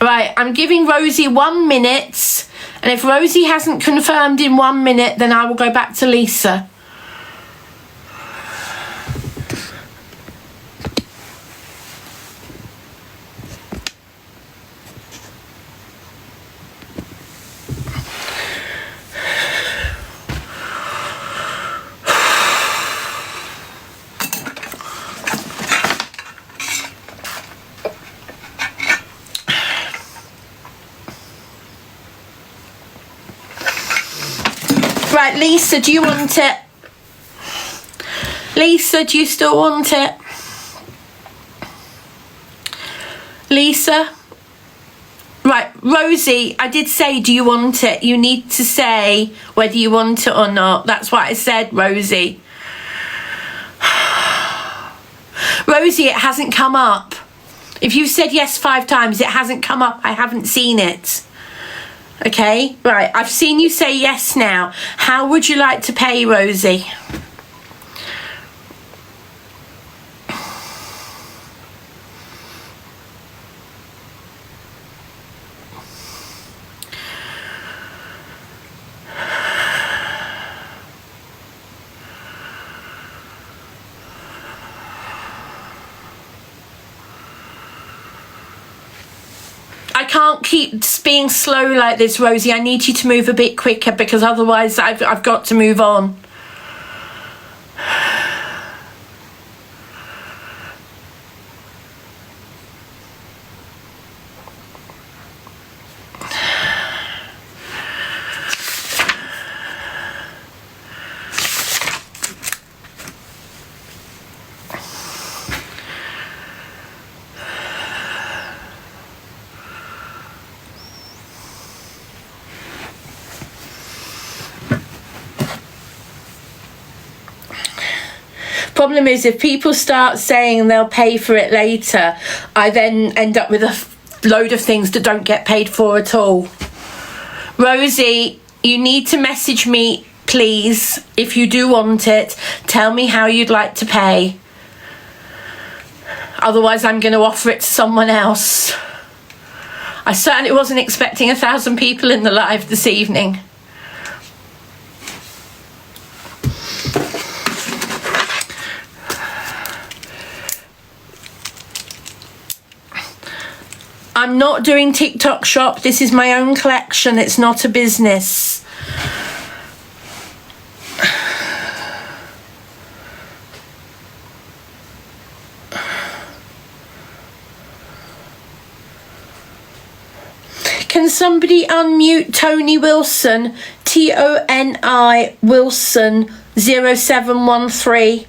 Right, I'm giving Rosie 1 minute. And if Rosie hasn't confirmed in 1 minute, then I will go back to Lisa. Right, Lisa, do you want it? Lisa, do you still want it? Lisa? Right, Rosie, I did say, do you want it? You need to say whether you want it or not. That's what I said, Rosie. Rosie, it hasn't come up. If you said yes 5 times, it hasn't come up. I haven't seen it. Okay, right, I've seen you say yes now. How would you like to pay, Rosie? I can't keep being slow like this, Rosie. I need you to move a bit quicker because otherwise I've got to move on. Problem is, if people start saying they'll pay for it later, I then end up with a load of things that don't get paid for at all. Rosie, you need to message me, please. If you do want it, tell me how you'd like to pay. Otherwise, I'm going to offer it to someone else. I certainly wasn't expecting 1,000 people in the live this evening. I'm not doing TikTok shop. This is my own collection. It's not a business. Can somebody unmute Tony Wilson? Toni Wilson 0713.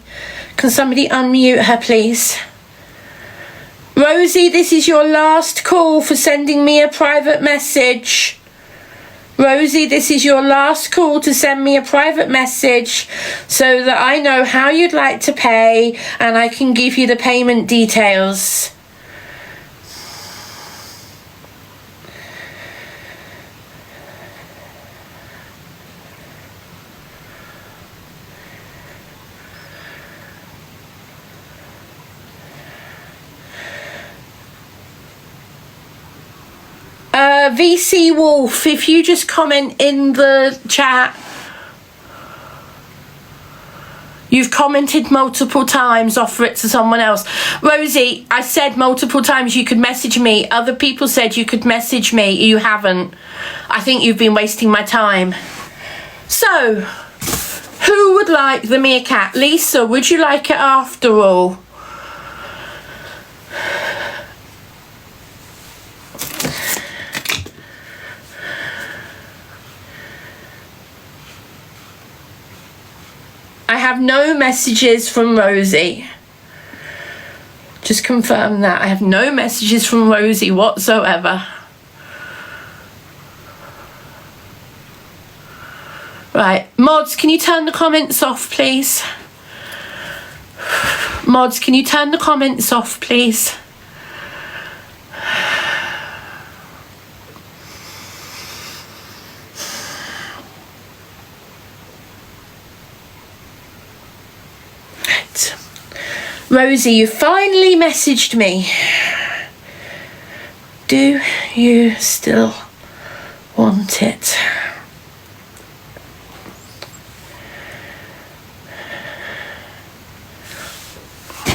Can somebody unmute her, please? Rosie, this is your last call for sending me a private message. Rosie, this is your last call to send me a private message so that I know how you'd like to pay and I can give you the payment details. VC Wolf, if you just comment in the chat. You've commented multiple times, offer it to someone else. Rosie, I said multiple times you could message me. Other people said you could message me. You haven't. I think you've been wasting my time. So, who would like the meerkat? Lisa, would you like it after all? I have no messages from Rosie. Just confirm that. I have no messages from Rosie whatsoever. Right. Mods, can you turn the comments off, please? Mods, can you turn the comments off, please? Rosie, you finally messaged me. Do you still want it?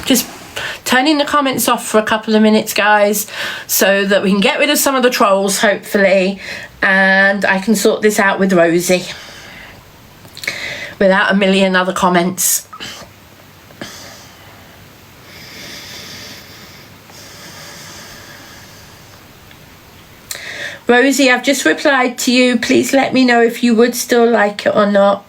Just turning the comments off for a couple of minutes, guys, so that we can get rid of some of the trolls, hopefully, and I can sort this out with Rosie without a million other comments. Rosie, I've just replied to you. Please let me know if you would still like it or not.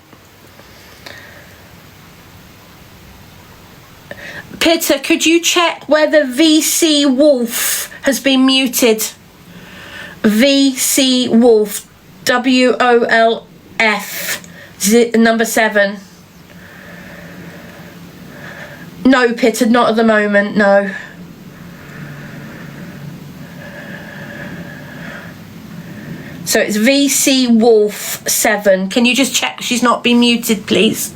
Peter, could you check whether VC Wolf has been muted? VC Wolf, WOLF, number 7. No, Peter, not at the moment, no. So it's VC Wolf 7. Can you just check she's not been muted, please?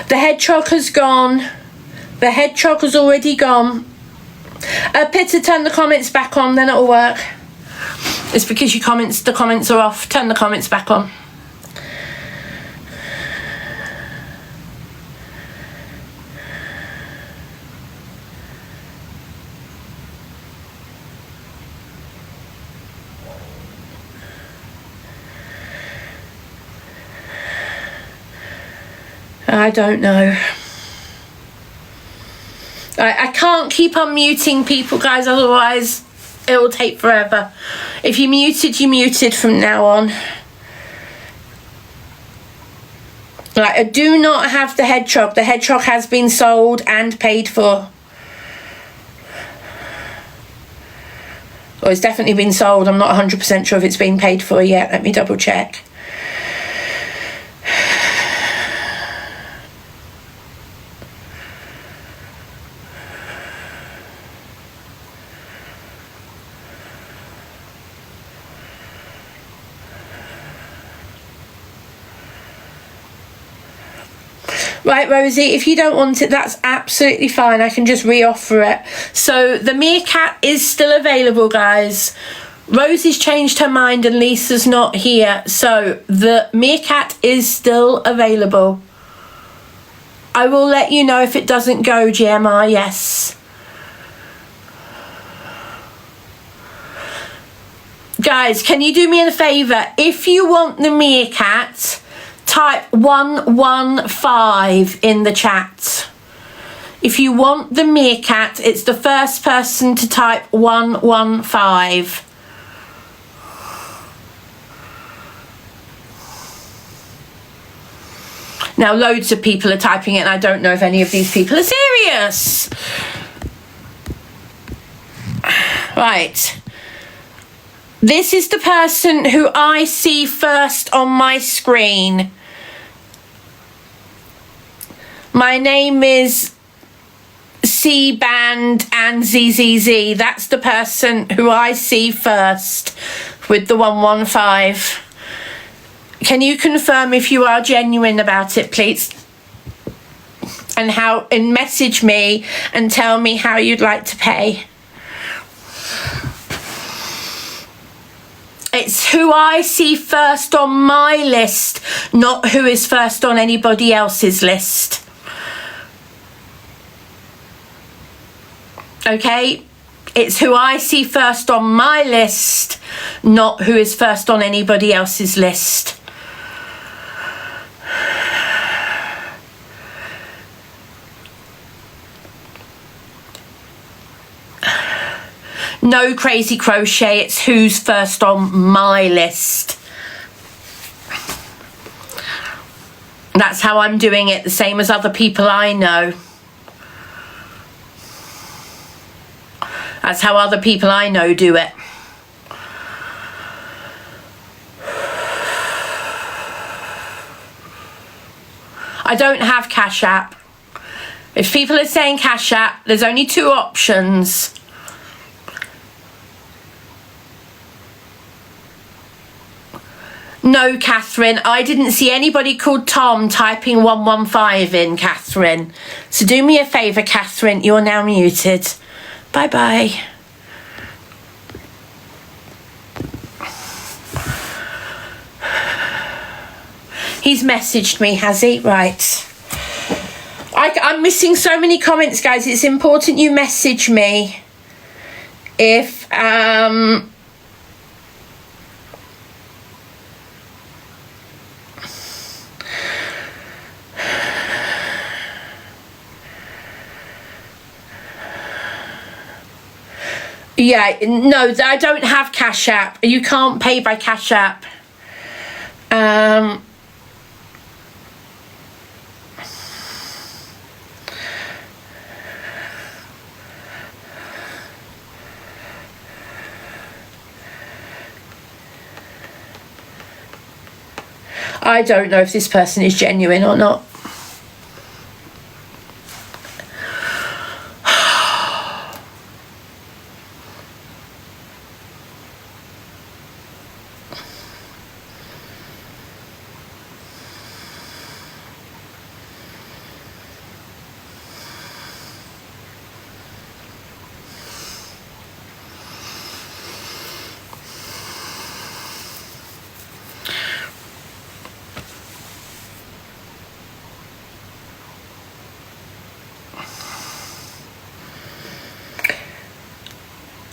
The hedgehog has gone. The hedgehog has already gone. Peter, turn the comments back on, then it'll work. It's because the comments are off. Turn the comments back on. I don't know. I can't keep unmuting people, guys, otherwise it will take forever. If you muted, you muted from now on. Like, I do not have the hedgehog. The hedgehog has been sold and paid for. Or it's definitely been sold. I'm not 100% sure if it's been paid for yet. Let me double check. Right, Rosie, if you don't want it, that's absolutely fine. I can just re-offer it. So the meerkat is still available, guys. Rosie's changed her mind and Lisa's not here. So the meerkat is still available. I will let you know if it doesn't go, GMR, yes. Guys, can you do me a favour? If you want the meerkat, type 115 in the chat. If you want the meerkat, it's the first person to type 115. Now loads of people are typing it and I don't know if any of these people are serious. Right. This is the person who I see first on my screen. My name is C-Band and ZZZ. That's the person who I see first with the 115. Can you confirm if you are genuine about it, please? And message me and tell me how you'd like to pay. It's who I see first on my list, not who is first on anybody else's list. Okay? It's who I see first on my list, not who is first on anybody else's list. No crazy crochet, it's who's first on my list. That's how I'm doing it, the same as other people I know. That's how other people I know do it. I don't have Cash App. If people are saying Cash App, there's only two options. No, Catherine, I didn't see anybody called Tom typing 115 in, Catherine. So do me a favour, Catherine, you're now muted. Bye-bye. He's messaged me, has he? Right. I'm missing so many comments, guys. It's important you message me if... Yeah, no, I don't have Cash App. You can't pay by Cash App. I don't know if this person is genuine or not.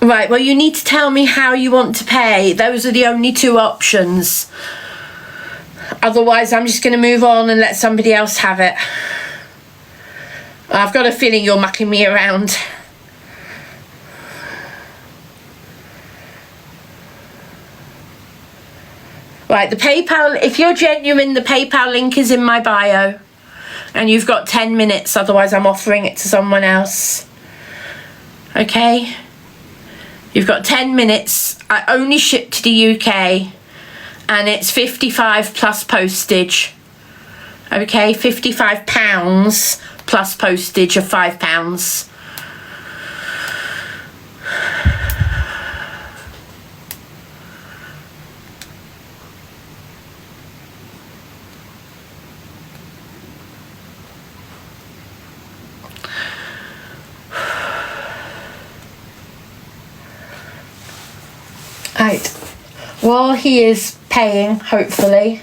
Right, well, you need to tell me how you want to pay. Those are the only two options. Otherwise, I'm just going to move on and let somebody else have it. I've got a feeling you're mucking me around. Right, the PayPal, if you're genuine, the PayPal link is in my bio. And you've got 10 minutes, otherwise I'm offering it to someone else. Okay? You've got 10 minutes. I only ship to the UK and it's 55 plus postage. Okay, £55 plus postage of £5. Right, while he is paying, hopefully,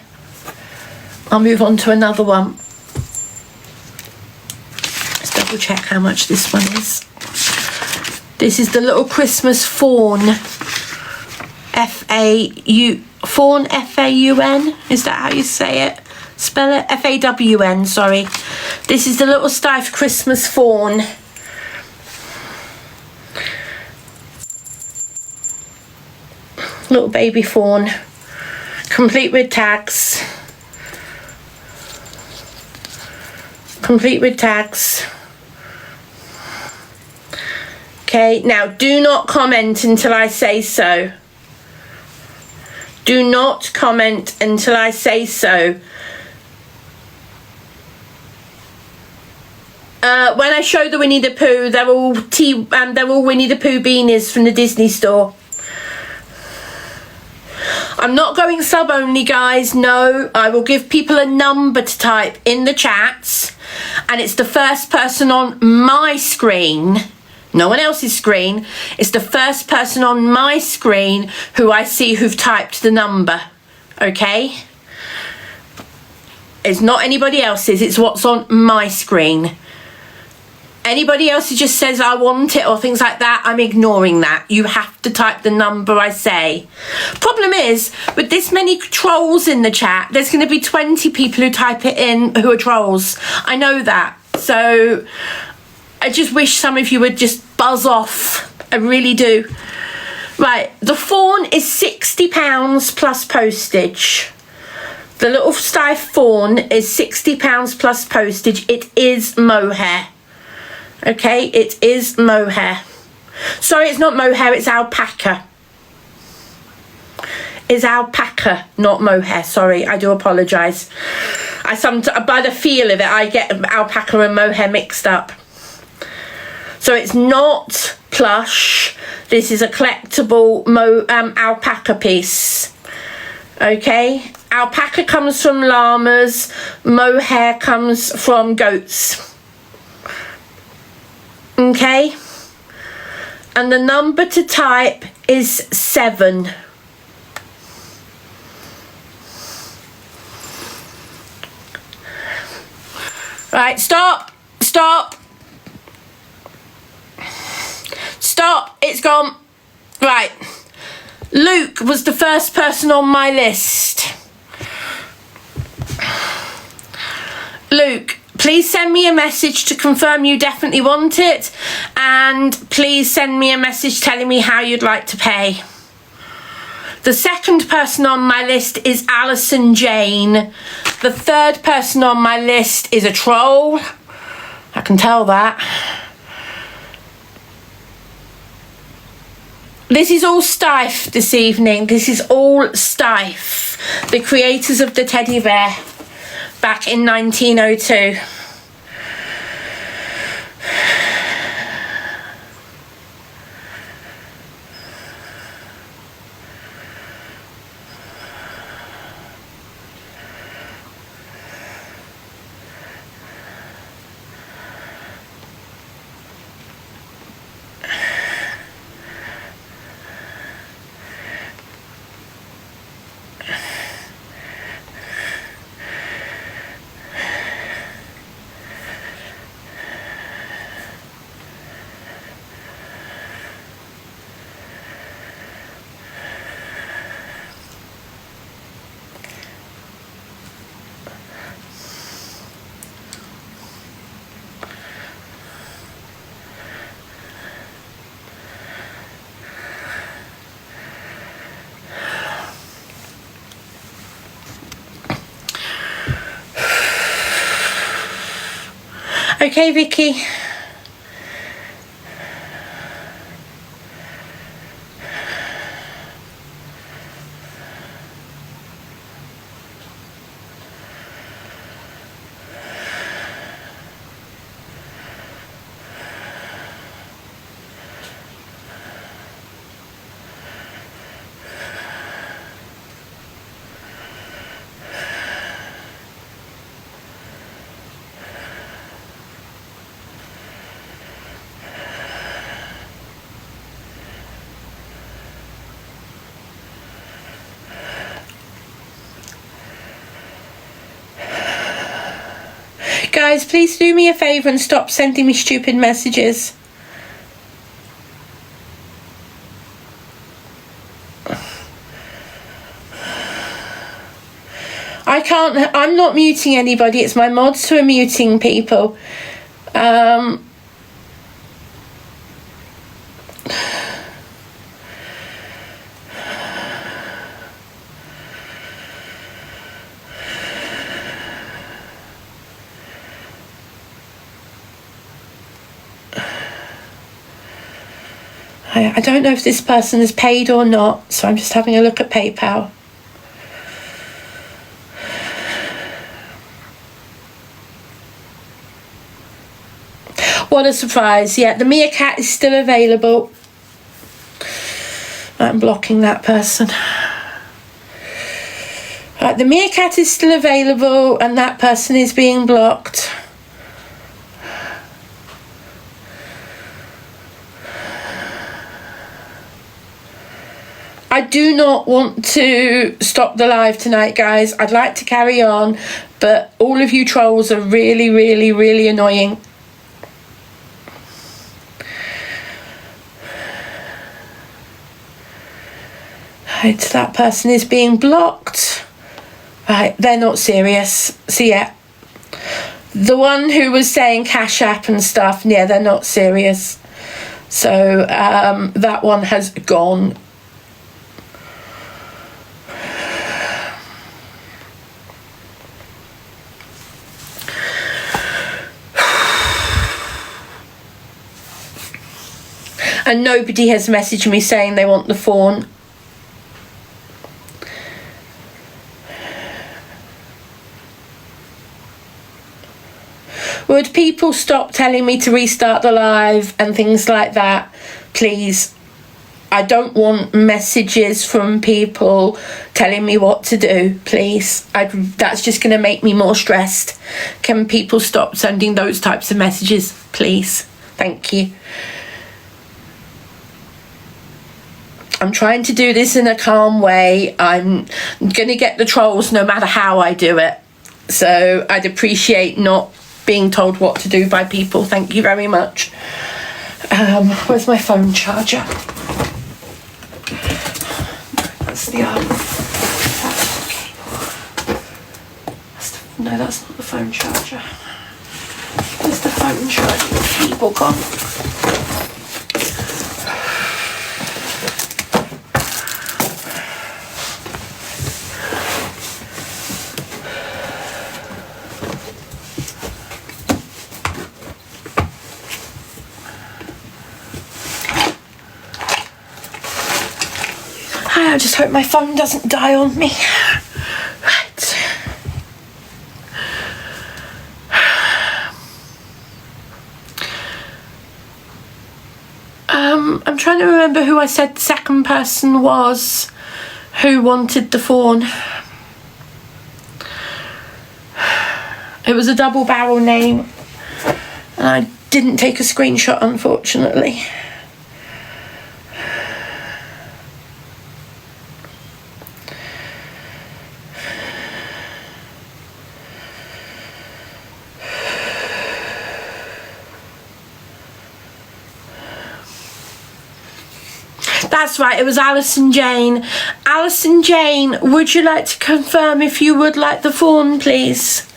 I'll move on to another one. Let's double check how much this one is. This is the little Christmas fawn. Fawn, F-A-U-N? Is that how you say it? Spell it? F-A-W-N, sorry. This is the little Stife Christmas fawn. Little baby fawn. Complete with tags. Complete with tags. Okay, now do not comment until I say so. Do not comment until I say so. When I show the Winnie the Pooh, they're all Winnie the Pooh beanies from the Disney store. I'm not going sub only, guys. No, I will give people a number to type in the chats, and it's the first person on my screen, no one else's screen. It's the first person on my screen who I see who've typed the number. Okay? It's not anybody else's. It's what's on my screen. Anybody else who just says I want it or things like that, I'm ignoring that. You have to type the number I say. Problem is, with this many trolls in the chat, there's going to be 20 people who type it in who are trolls. I know that. So I just wish some of you would just buzz off. I really do. Right, the fawn is £60 plus postage. The little Stife fawn is £60 plus postage. It is mohair. Okay, it is mohair. Sorry, it's not mohair, it's alpaca. It's alpaca, not mohair. Sorry, I do apologise. By the feel of it, I get alpaca and mohair mixed up. So it's not plush. This is a collectible alpaca piece. Okay, alpaca comes from llamas. Mohair comes from goats. Okay, and the number to type is 7. Right, stop, it's gone. Right, Luke was the first person on my list. Luke, please send me a message to confirm you definitely want it, and please send me a message telling me how you'd like to pay. The second person on my list is Alison Jane. The third person on my list is a troll. I can tell that. This is all Stife this evening. This is all Stife, the creators of the teddy bear back in 1902. Okay, Vicky. Guys, please do me a favour and stop sending me stupid messages. I I'm not muting anybody. It's my mods who are muting people. I don't know if this person is paid or not, so I'm just having a look at PayPal. What a surprise. Yeah, the meerkat is still available. I'm blocking that person. Right, the meerkat is still available and that person is being blocked. I do not want to stop the live tonight, guys. I'd like to carry on, but all of you trolls are really, really, really annoying. Right, that person is being blocked. Right, they're not serious. So yeah, the one who was saying Cash App and stuff, yeah, they're not serious. So that one has gone. And nobody has messaged me saying they want the fawn. Would people stop telling me to restart the live and things like that, please? I don't want messages from people telling me what to do, please. That's just going to make me more stressed. Can people stop sending those types of messages, please? Thank you. I'm trying to do this in a calm way. I'm going to get the trolls no matter how I do it. So I'd appreciate not being told what to do by people. Thank you very much. Where's my phone charger? That's the no, that's not the phone charger. Where's the phone charger? People gone. I just hope my phone doesn't die on me. Right. I'm trying to remember who I said the second person was who wanted the fawn. It was a double barrel name and I didn't take a screenshot, unfortunately. That's right, it was Alison Jane. Alison Jane, would you like to confirm if you would like the fawn, please?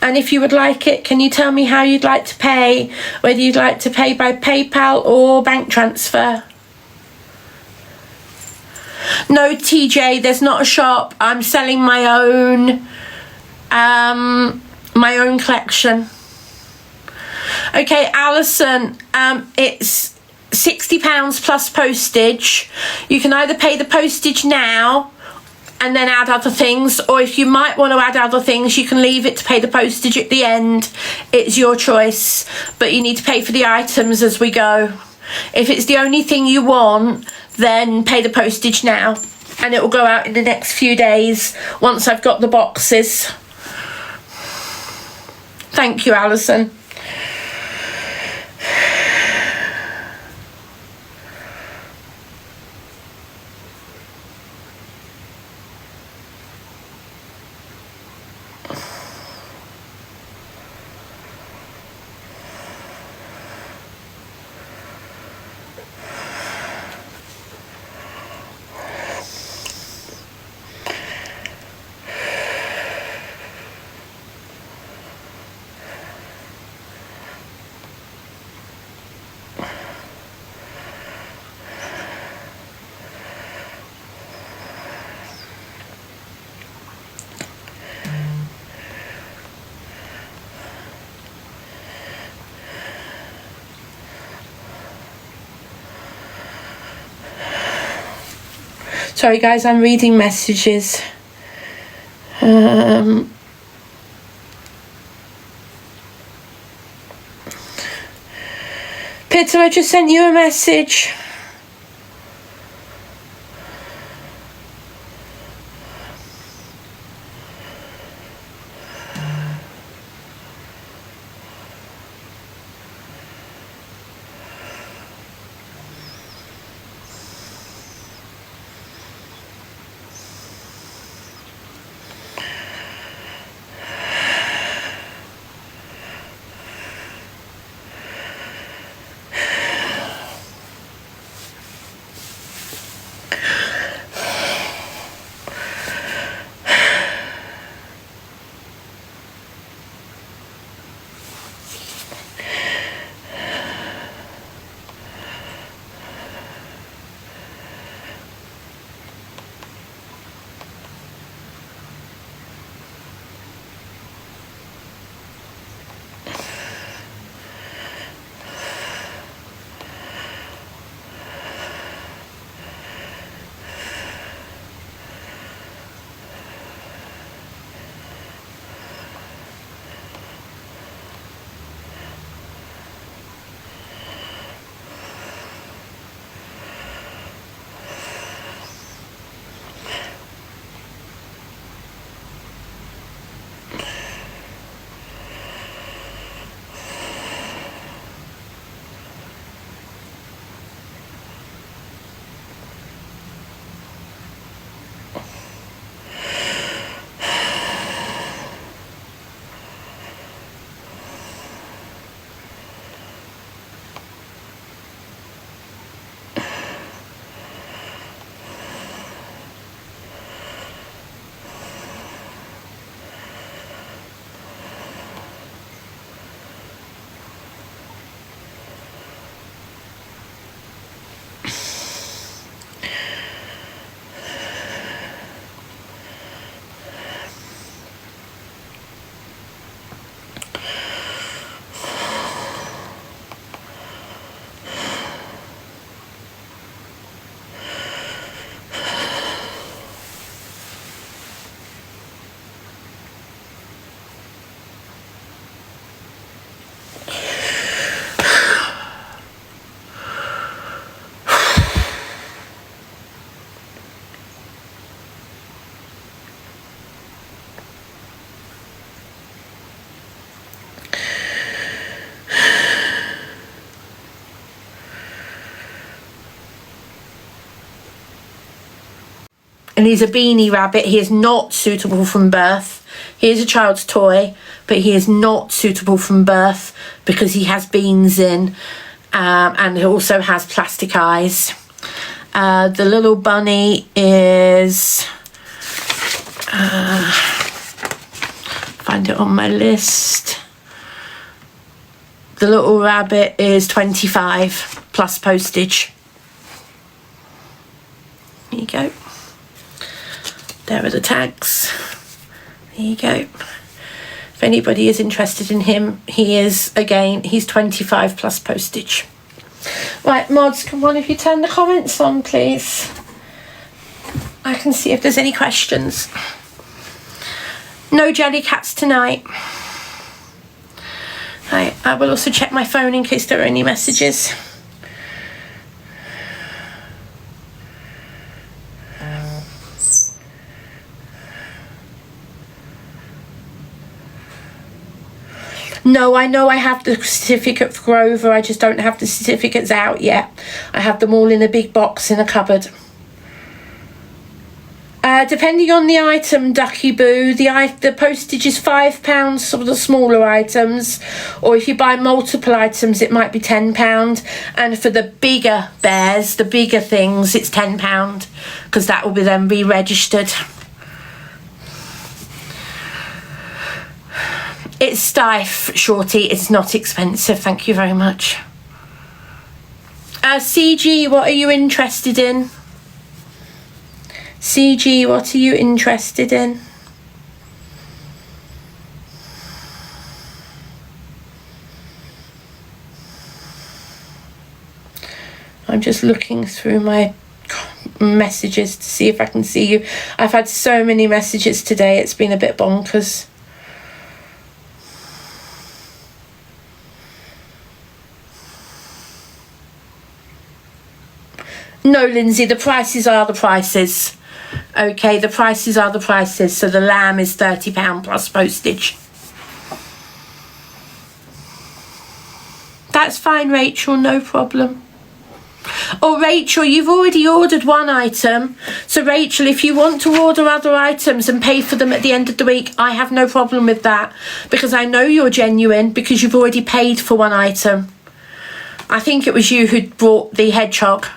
And if you would like it, can you tell me how you'd like to pay? Whether you'd like to pay by PayPal or bank transfer? No, TJ, there's not a shop. I'm selling my own collection. Okay, Alison, it's £60 plus postage. You can either pay the postage now and then add other things, or if you might want to add other things, you can leave it to pay the postage at the end. It's your choice, but you need to pay for the items as we go. If it's the only thing you want, then pay the postage now and it will go out in the next few days once I've got the boxes. Thank you, Alison. Sorry guys, I'm reading messages. Peter, I just sent you a message. And he's a beanie rabbit. He is not suitable from birth. He is a child's toy, but he is not suitable from birth because he has beans in, and he also has plastic eyes. The little bunny is... find it on my list. The little rabbit is 25 plus postage. There you go. There are the tags. There you go. If anybody is interested in him, he is, again, he's 25 plus postage. Right, mods, can one of you turn the comments on, please? I can see if there's any questions. No jelly cats tonight. Right, I will also check my phone in case there are any messages. No, I know I have the certificate for Grover, I just don't have the certificates out yet. I have them all in a big box in a cupboard. Depending on the item, Ducky Boo, the postage is £5 for the smaller items, or if you buy multiple items it might be £10, and for the bigger bears, the bigger things, it's £10, because that will be then re-registered. It's stiff, Shorty. It's not expensive. Thank you very much. CG, what are you interested in? CG, what are you interested in? I'm just looking through my messages to see if I can see you. I've had so many messages today, it's been a bit bonkers. No, Lindsay, the prices are the prices. Okay, the prices are the prices. So the lamb is £30 plus postage. That's fine, Rachel, no problem. Oh, Rachel, you've already ordered one item. So, Rachel, if you want to order other items and pay for them at the end of the week, I have no problem with that. Because I know you're genuine, because you've already paid for one item. I think it was you who brought the hedgehog.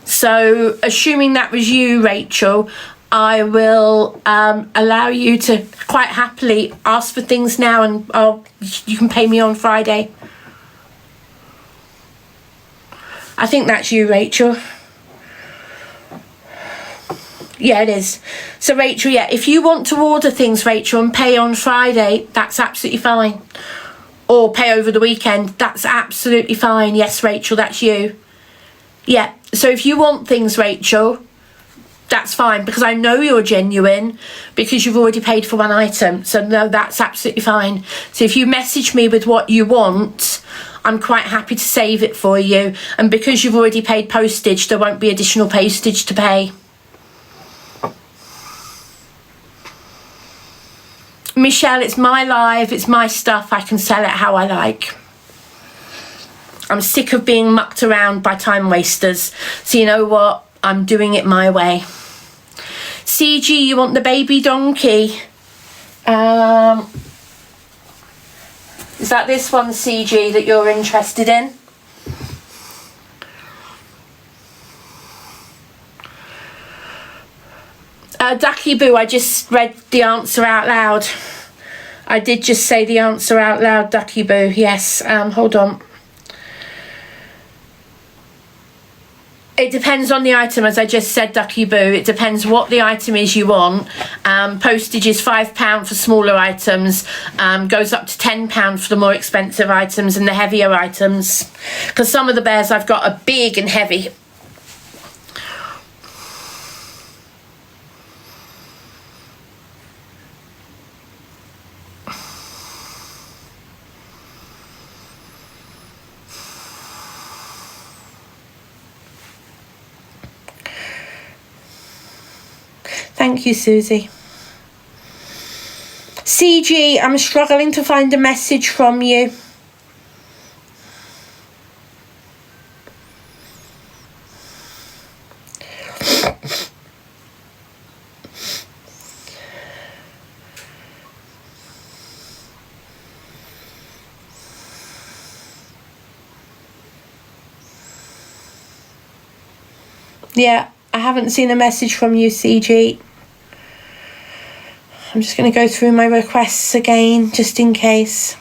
So, assuming that was you, Rachel, I will allow you to quite happily ask for things now, and you can pay me on Friday. I think that's you, Rachel. Yeah, it is. So, Rachel, yeah, if you want to order things, Rachel, and pay on Friday, that's absolutely fine. Or pay over the weekend, that's absolutely fine. Yes, Rachel, that's you. Yeah, so if you want things, Rachel, that's fine, because I know you're genuine, because you've already paid for one item. So no, that's absolutely fine. So if you message me with what you want, I'm quite happy to save it for you. And because you've already paid postage, there won't be additional postage to pay. Michelle, it's my live, it's my stuff, I can sell it how I like. I'm sick of being mucked around by time wasters. So you know what? I'm doing it my way. CG, you want the baby donkey? Is that this one, CG, that you're interested in? Ducky Boo, I just read the answer out loud. I did just say the answer out loud, Ducky Boo. Yes, hold on. It depends on the item, as I just said, Ducky Boo. It depends what the item is you want. Postage is £5 for smaller items, goes up to £10 for the more expensive items and the heavier items. Because some of the bears I've got are big and heavy. Thank you, Susie. CG, I'm struggling to find a message from you. Yeah, I haven't seen a message from you, CG. I'm just going to go through my requests again, just in case.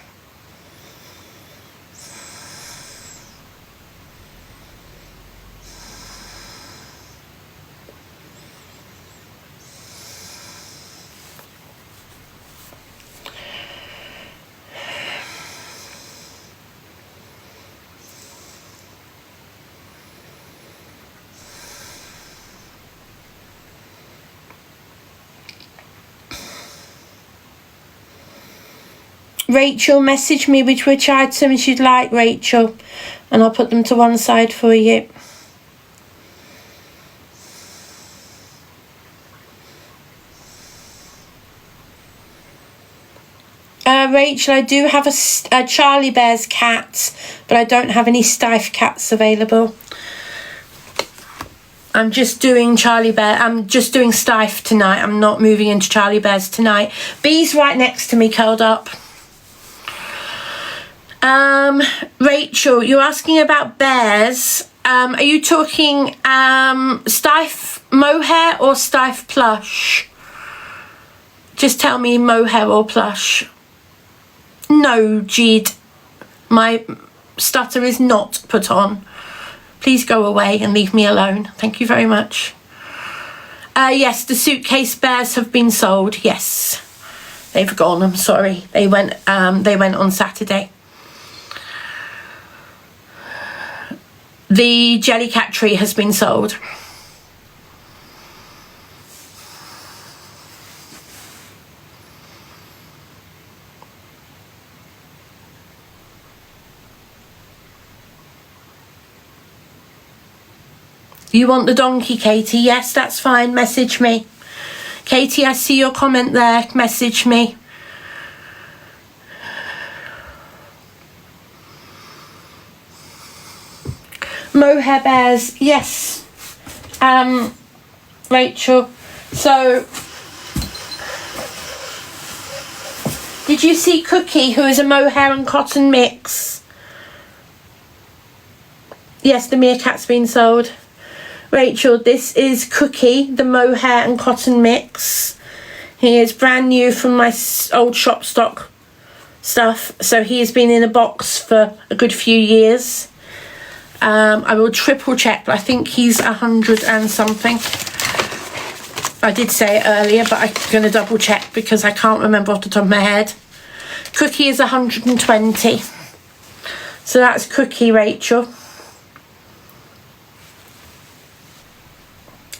Rachel, message me with which items you'd like, Rachel, and I'll put them to one side for you. Rachel, I do have a Charlie Bear's cat, but I don't have any Stife cats available. I'm just doing Charlie Bear. I'm just doing Stife tonight. I'm not moving into Charlie Bears tonight. Bee's right next to me, curled up. Rachel, you're asking about bears. Are you talking Stife mohair or Stife plush? Just tell me mohair or plush. No, Jeed. My stutter is not put on. Please go away and leave me alone. Thank you very much. Yes, the suitcase bears have been sold. Yes, they've gone. I'm sorry. They went on Saturday. The Jellycat tree has been sold. You want the donkey, Katie? Yes, that's fine. Message me. Katie, I see your comment there. Message me. Mohair bears, yes. Rachel. So, did you see Cookie, who is a mohair and cotton mix? Yes, the meerkat's been sold. Rachel, this is Cookie, the mohair and cotton mix. He is brand new from my old shop stock stuff. So he has been in a box for a good few years. I will triple check, but I think he's 100 and something. I did say it earlier, but I'm going to double check because I can't remember off the top of my head. Cookie is 120. So that's Cookie, Rachel.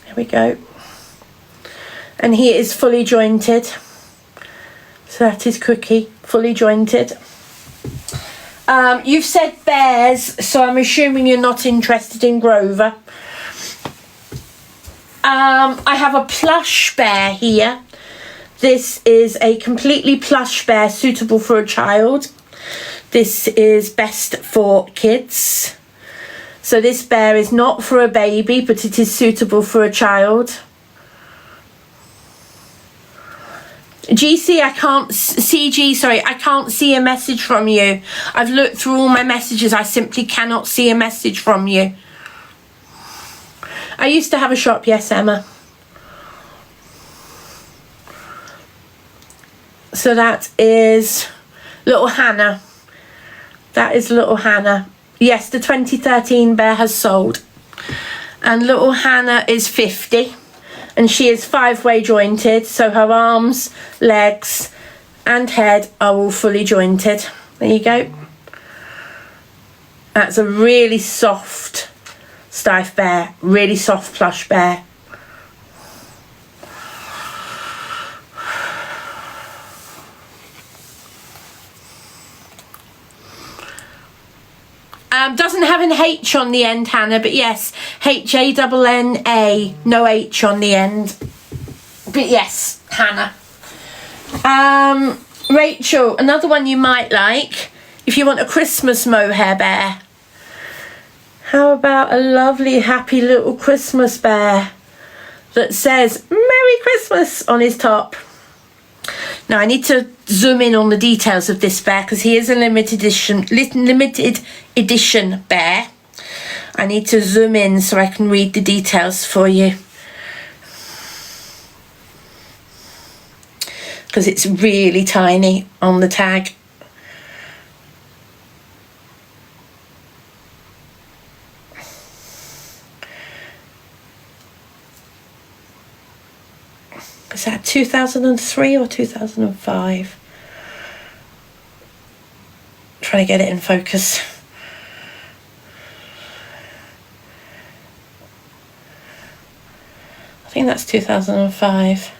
There we go. And he is fully jointed. So that is Cookie, fully jointed. You've said bears, so I'm assuming you're not interested in Grover. I have a plush bear here. This is a completely plush bear suitable for a child. This is best for kids. So this bear is not for a baby, but it is suitable for a child. GC, I can't see a message from you. I've looked through all my messages. I simply cannot see a message from you. I used to have a shop, yes, Emma. So that is little Hannah. That is little Hannah. Yes, the 2013 bear has sold. And little Hannah is 50. And she is 5-way jointed, so her arms, legs and head are all fully jointed. There you go. That's a really soft stiff bear, really soft plush bear. Doesn't have an H on the end, Hannah, but yes, H-A-N-N-A, no H on the end. But yes, Hannah. Rachel, another one you might like, if you want a Christmas mohair bear. How about a lovely, happy little Christmas bear that says Merry Christmas on his top? Now I need to zoom in on the details of this bear because he is a limited edition bear. I need to zoom in so I can read the details for you, because it's really tiny on the tag. Is that 2003 or 2005? Trying to get it in focus. I think that's 2005.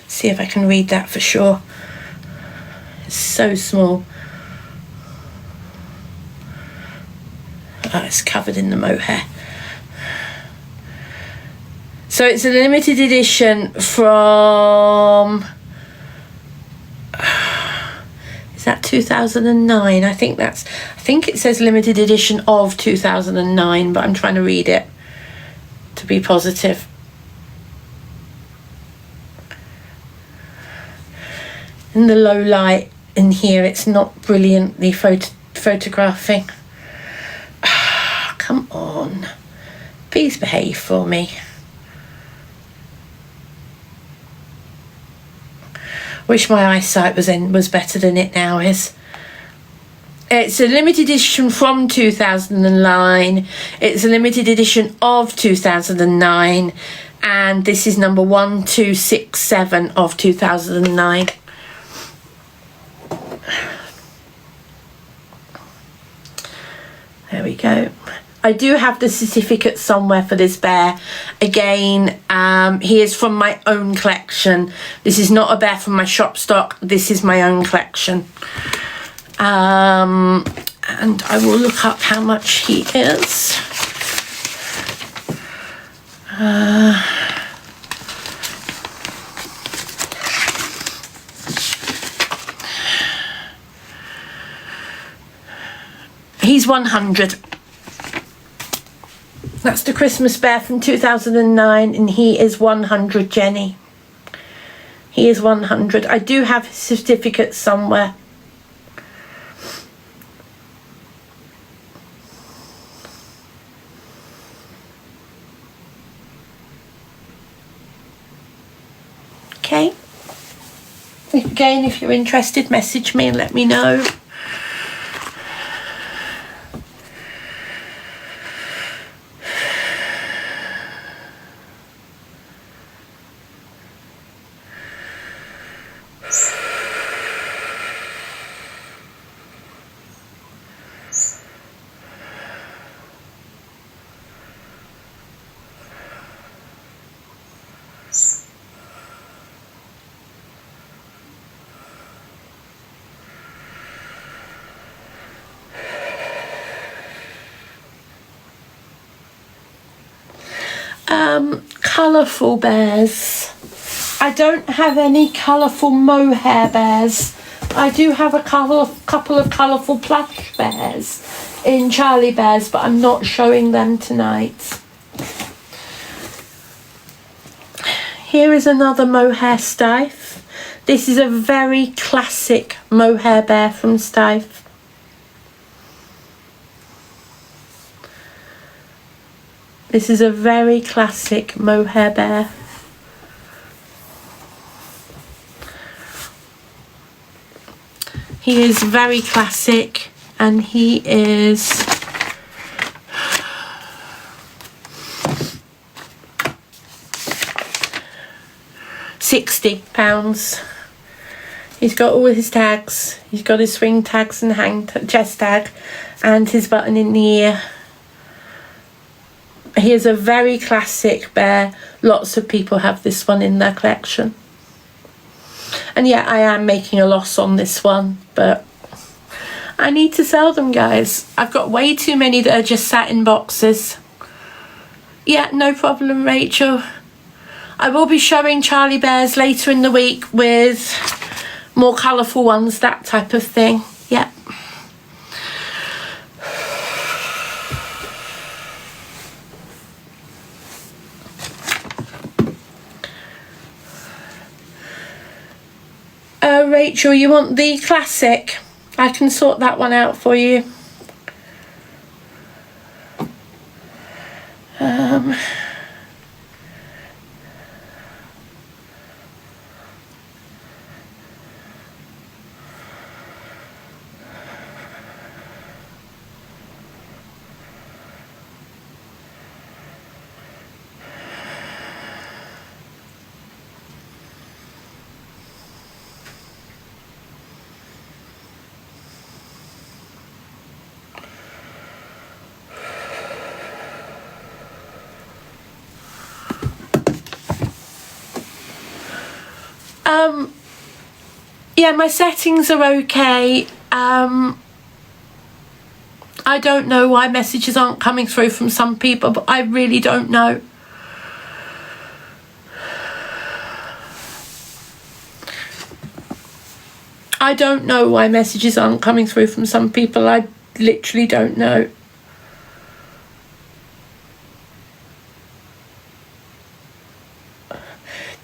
See if I can read that for sure. It's so small. Oh, it's covered in the mohair. So it's a limited edition from... Is that 2009? I think it says limited edition of 2009, but I'm trying to read it to be positive. In the low light in here, it's not brilliantly photographing. Come on, please behave for me. Wish my eyesight was better than it now is. It's a limited edition from 2009. It's a limited edition of 2009, and this is number 1267 of 2009. There we go. I do have the certificate somewhere for this bear. Again, he is from my own collection. This is not a bear from my shop stock. This is my own collection. And I will look up how much he is. He's 100. That's the Christmas bear from 2009, and he is 100, Jenny. He is 100. I do have his certificate somewhere. Okay. Again, if you're interested, message me and let me know. Colourful bears. I don't have any colourful mohair bears. I do have a couple of colourful plush bears in Charlie Bears, but I'm not showing them tonight. Here is another mohair Steiff. This is a very classic mohair bear from Steiff. This is a very classic mohair bear. He is very classic, and he is £60. He's got all his tags. He's got his swing tags and chest tag, and his button in the ear. He is a very classic bear. Lots of people have this one in their collection. And yeah, I am making a loss on this one, but I need to sell them, guys. I've got way too many that are just sat in boxes. Yeah, no problem, Rachel. I will be showing Charlie Bears later in the week with more colourful ones, that type of thing. Yeah. Rachel, you want the classic? I can sort that one out for you. Yeah, my settings are okay. I don't know why messages aren't coming through from some people, but I really don't know. I don't know why messages aren't coming through from some people. I literally don't know.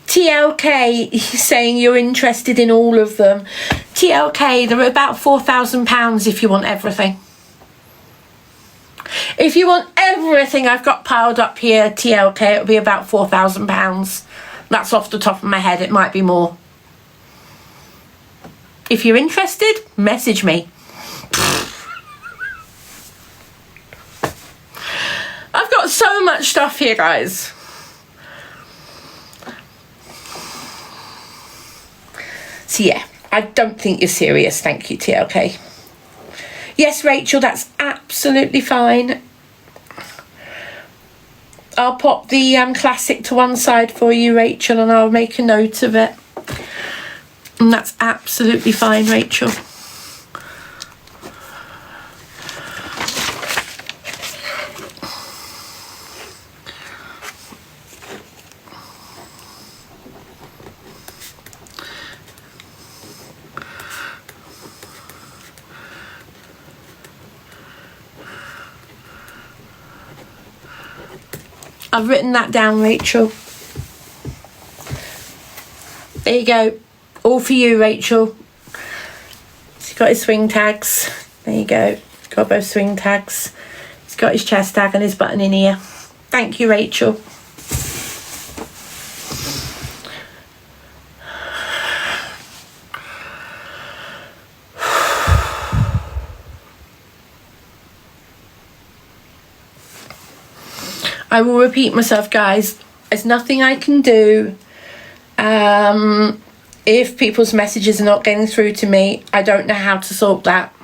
TLK saying you're interested in all of them. TLK, they're about £4,000 if you want everything. If you want everything I've got piled up here, TLK, it'll be about £4,000. That's off the top of my head. It might be more. If you're interested, message me. I've got so much stuff here, guys. So yeah, I don't think you're serious. Thank you, TLK. Yes, Rachel, that's absolutely fine. I'll pop the classic to one side for you, Rachel, and I'll make a note of it. And that's absolutely fine, Rachel. I've written that down, Rachel. There you go. All for you, Rachel. He's got his swing tags. There you go. Got both swing tags. He's got his chest tag and his button in here. Thank you, Rachel. I will repeat myself, guys. There's nothing I can do. If people's messages are not getting through to me, I don't know how to sort that.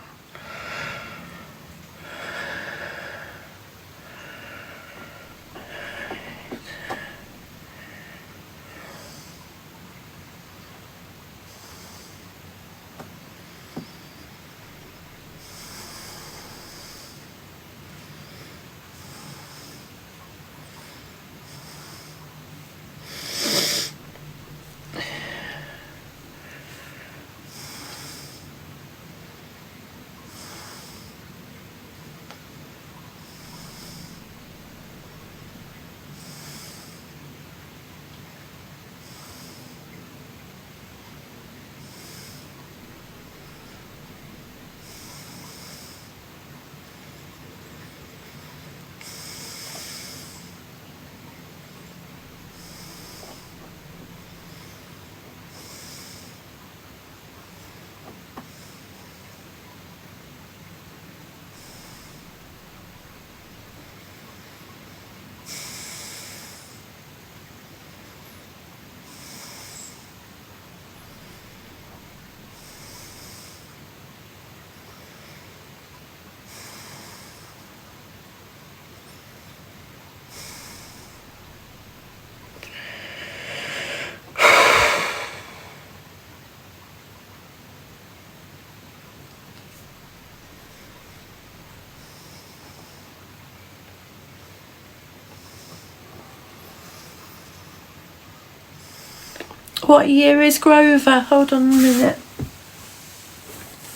What year is Grover? Hold on a minute.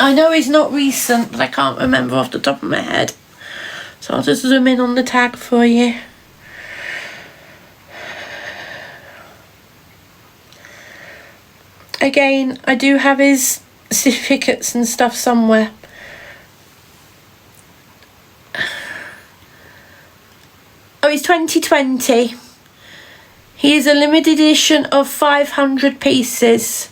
I know he's not recent, but I can't remember off the top of my head. So I'll just zoom in on the tag for you. Again, I do have his certificates and stuff somewhere. Oh, he's 2020. He is a limited edition of 500 pieces.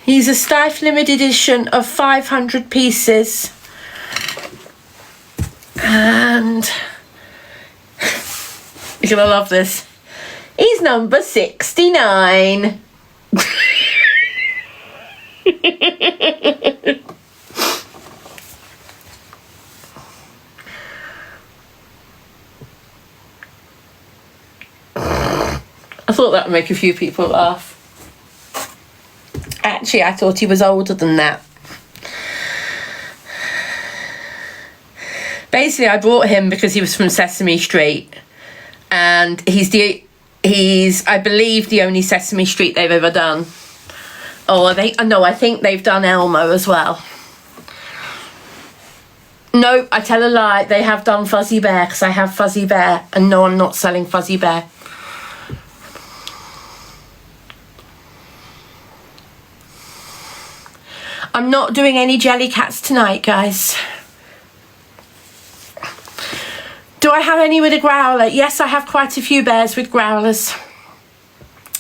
He's a Steiff limited edition of 500 pieces. And you're gonna love this. He's number 69. I thought that would make a few people laugh. Actually, I thought he was older than that. Basically, I brought him because he was from Sesame Street, and he's I believe the only Sesame Street they've ever done. Oh, I think they've done Elmo as well. No, I tell a lie. They have done Fuzzy Bear, because I have Fuzzy Bear, and no, I'm not selling Fuzzy Bear. I'm not doing any jelly cats tonight, guys. Do I have any with a growler? Yes, I have quite a few bears with growlers.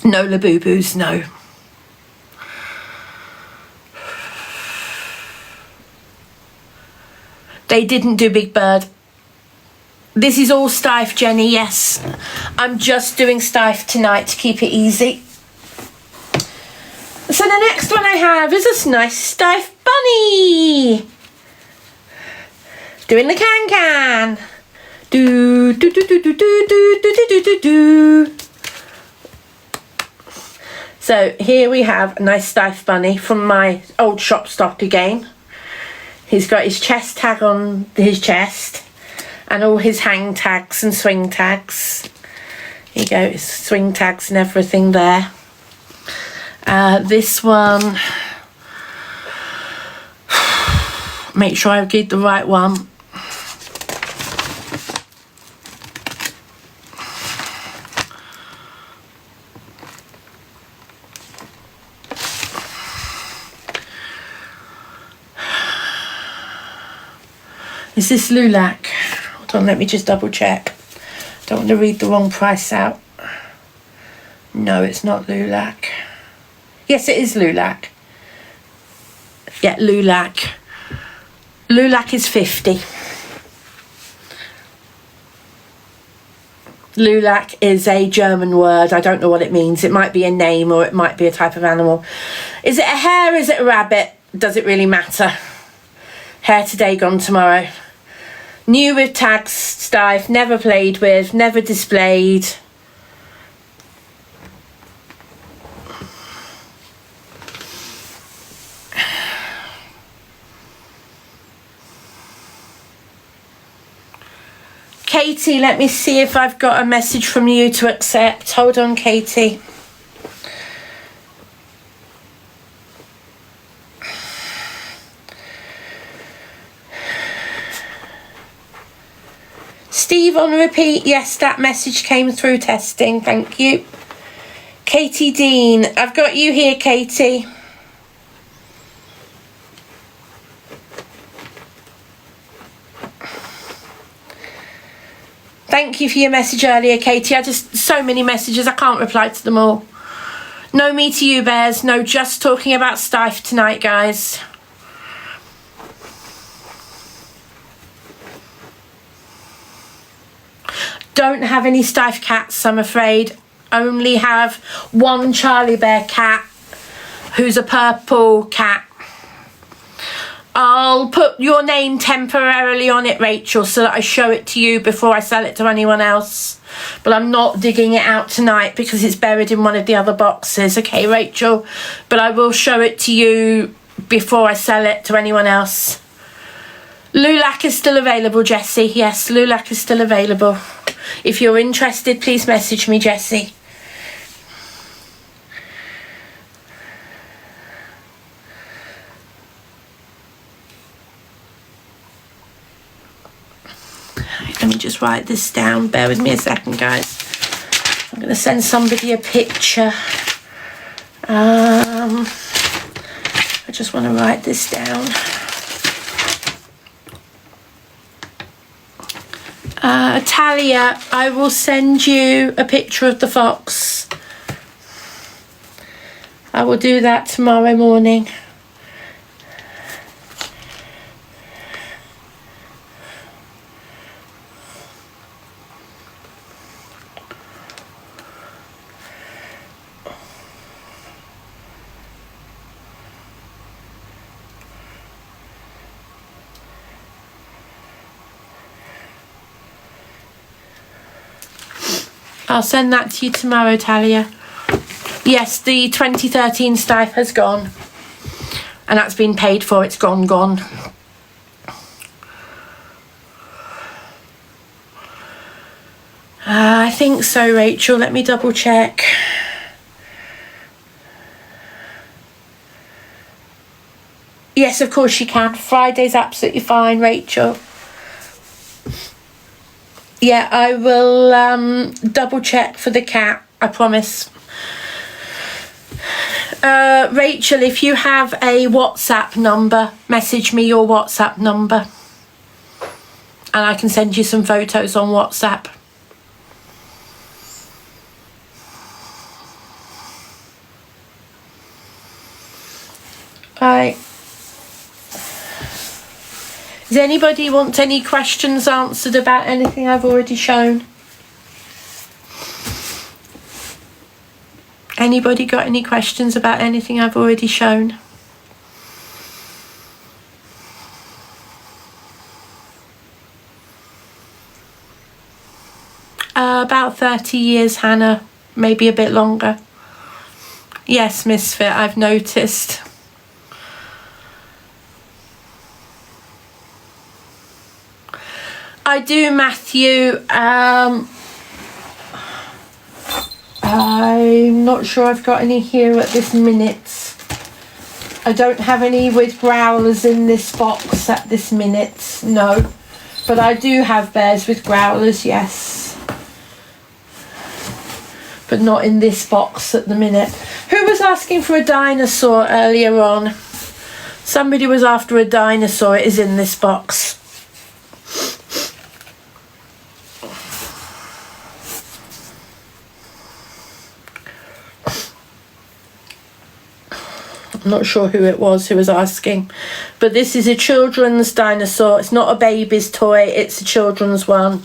No Labubu's, no. They didn't do Big Bird. This is all Steiff, Jenny, yes. I'm just doing Steiff tonight to keep it easy. So the next one I have is this nice Steiff bunny. Doing the can. Do do do do do do do do do do do. So here we have a nice Steiff bunny from my old shop stock again. He's got his chest tag on his chest and all his hang tags and swing tags. Here you go, his swing tags and everything there. This one, make sure I get the right one. Is this Lulac? Hold on, let me just double check. Don't want to read the wrong price out. No, it's not Lulac. Yes, it is Lulac. Yeah, Lulac. Lulac is 50. Lulac is a German word. I don't know what it means. It might be a name or it might be a type of animal. Is it a hare? Is it a rabbit? Does it really matter? Hare today, gone tomorrow. New with tags, Steiff, never played with, never displayed. Katie, let me see if I've got a message from you to accept. Hold on, Katie. Steve on repeat. Yes, that message came through testing. Thank you. Katie Dean. I've got you here, Katie. Thank you for your message earlier, Katie. I just, so many messages, I can't reply to them all. No me to you, bears. No, just talking about Steiff tonight, guys. Don't have any Steiff cats, I'm afraid. Only have one Charlie Bear cat, who's a purple cat. I'll put your name temporarily on it, Rachel, so that I show it to you before I sell it to anyone else. But I'm not digging it out tonight because it's buried in one of the other boxes. Okay, Rachel? But I will show it to you before I sell it to anyone else. Lulac is still available, Jessie. Yes, Lulac is still available. If you're interested, please message me, Jessie. Let me just write this down. Bear with me a second, guys. I'm going to send somebody a picture. I just want to write this down. Talia, I will send you a picture of the fox. I will do that tomorrow morning. I'll send that to you tomorrow, Talia. Yes, the 2013 Steiff has gone. And that's been paid for. It's gone. I think so, Rachel. Let me double check. Yes, of course you can. Friday's absolutely fine, Rachel. Yeah, I will double check for the cat, I promise. Rachel, if you have a WhatsApp number, message me your WhatsApp number. And I can send you some photos on WhatsApp. Right. Does anybody want any questions answered about anything I've already shown? Anybody got any questions about anything I've already shown? About 30 years, Hannah. Maybe a bit longer. Yes, Misfit, I've noticed. I do, Matthew. I'm not sure I've got any here at this minute. I don't have any with growlers in this box at this minute, no. But I do have bears with growlers, yes. But not in this box at the minute. Who was asking for a dinosaur earlier on? Somebody was after a dinosaur. It is in this box. I'm not sure who it was who was asking, but this is a children's dinosaur. It's not a baby's toy, it's a children's one.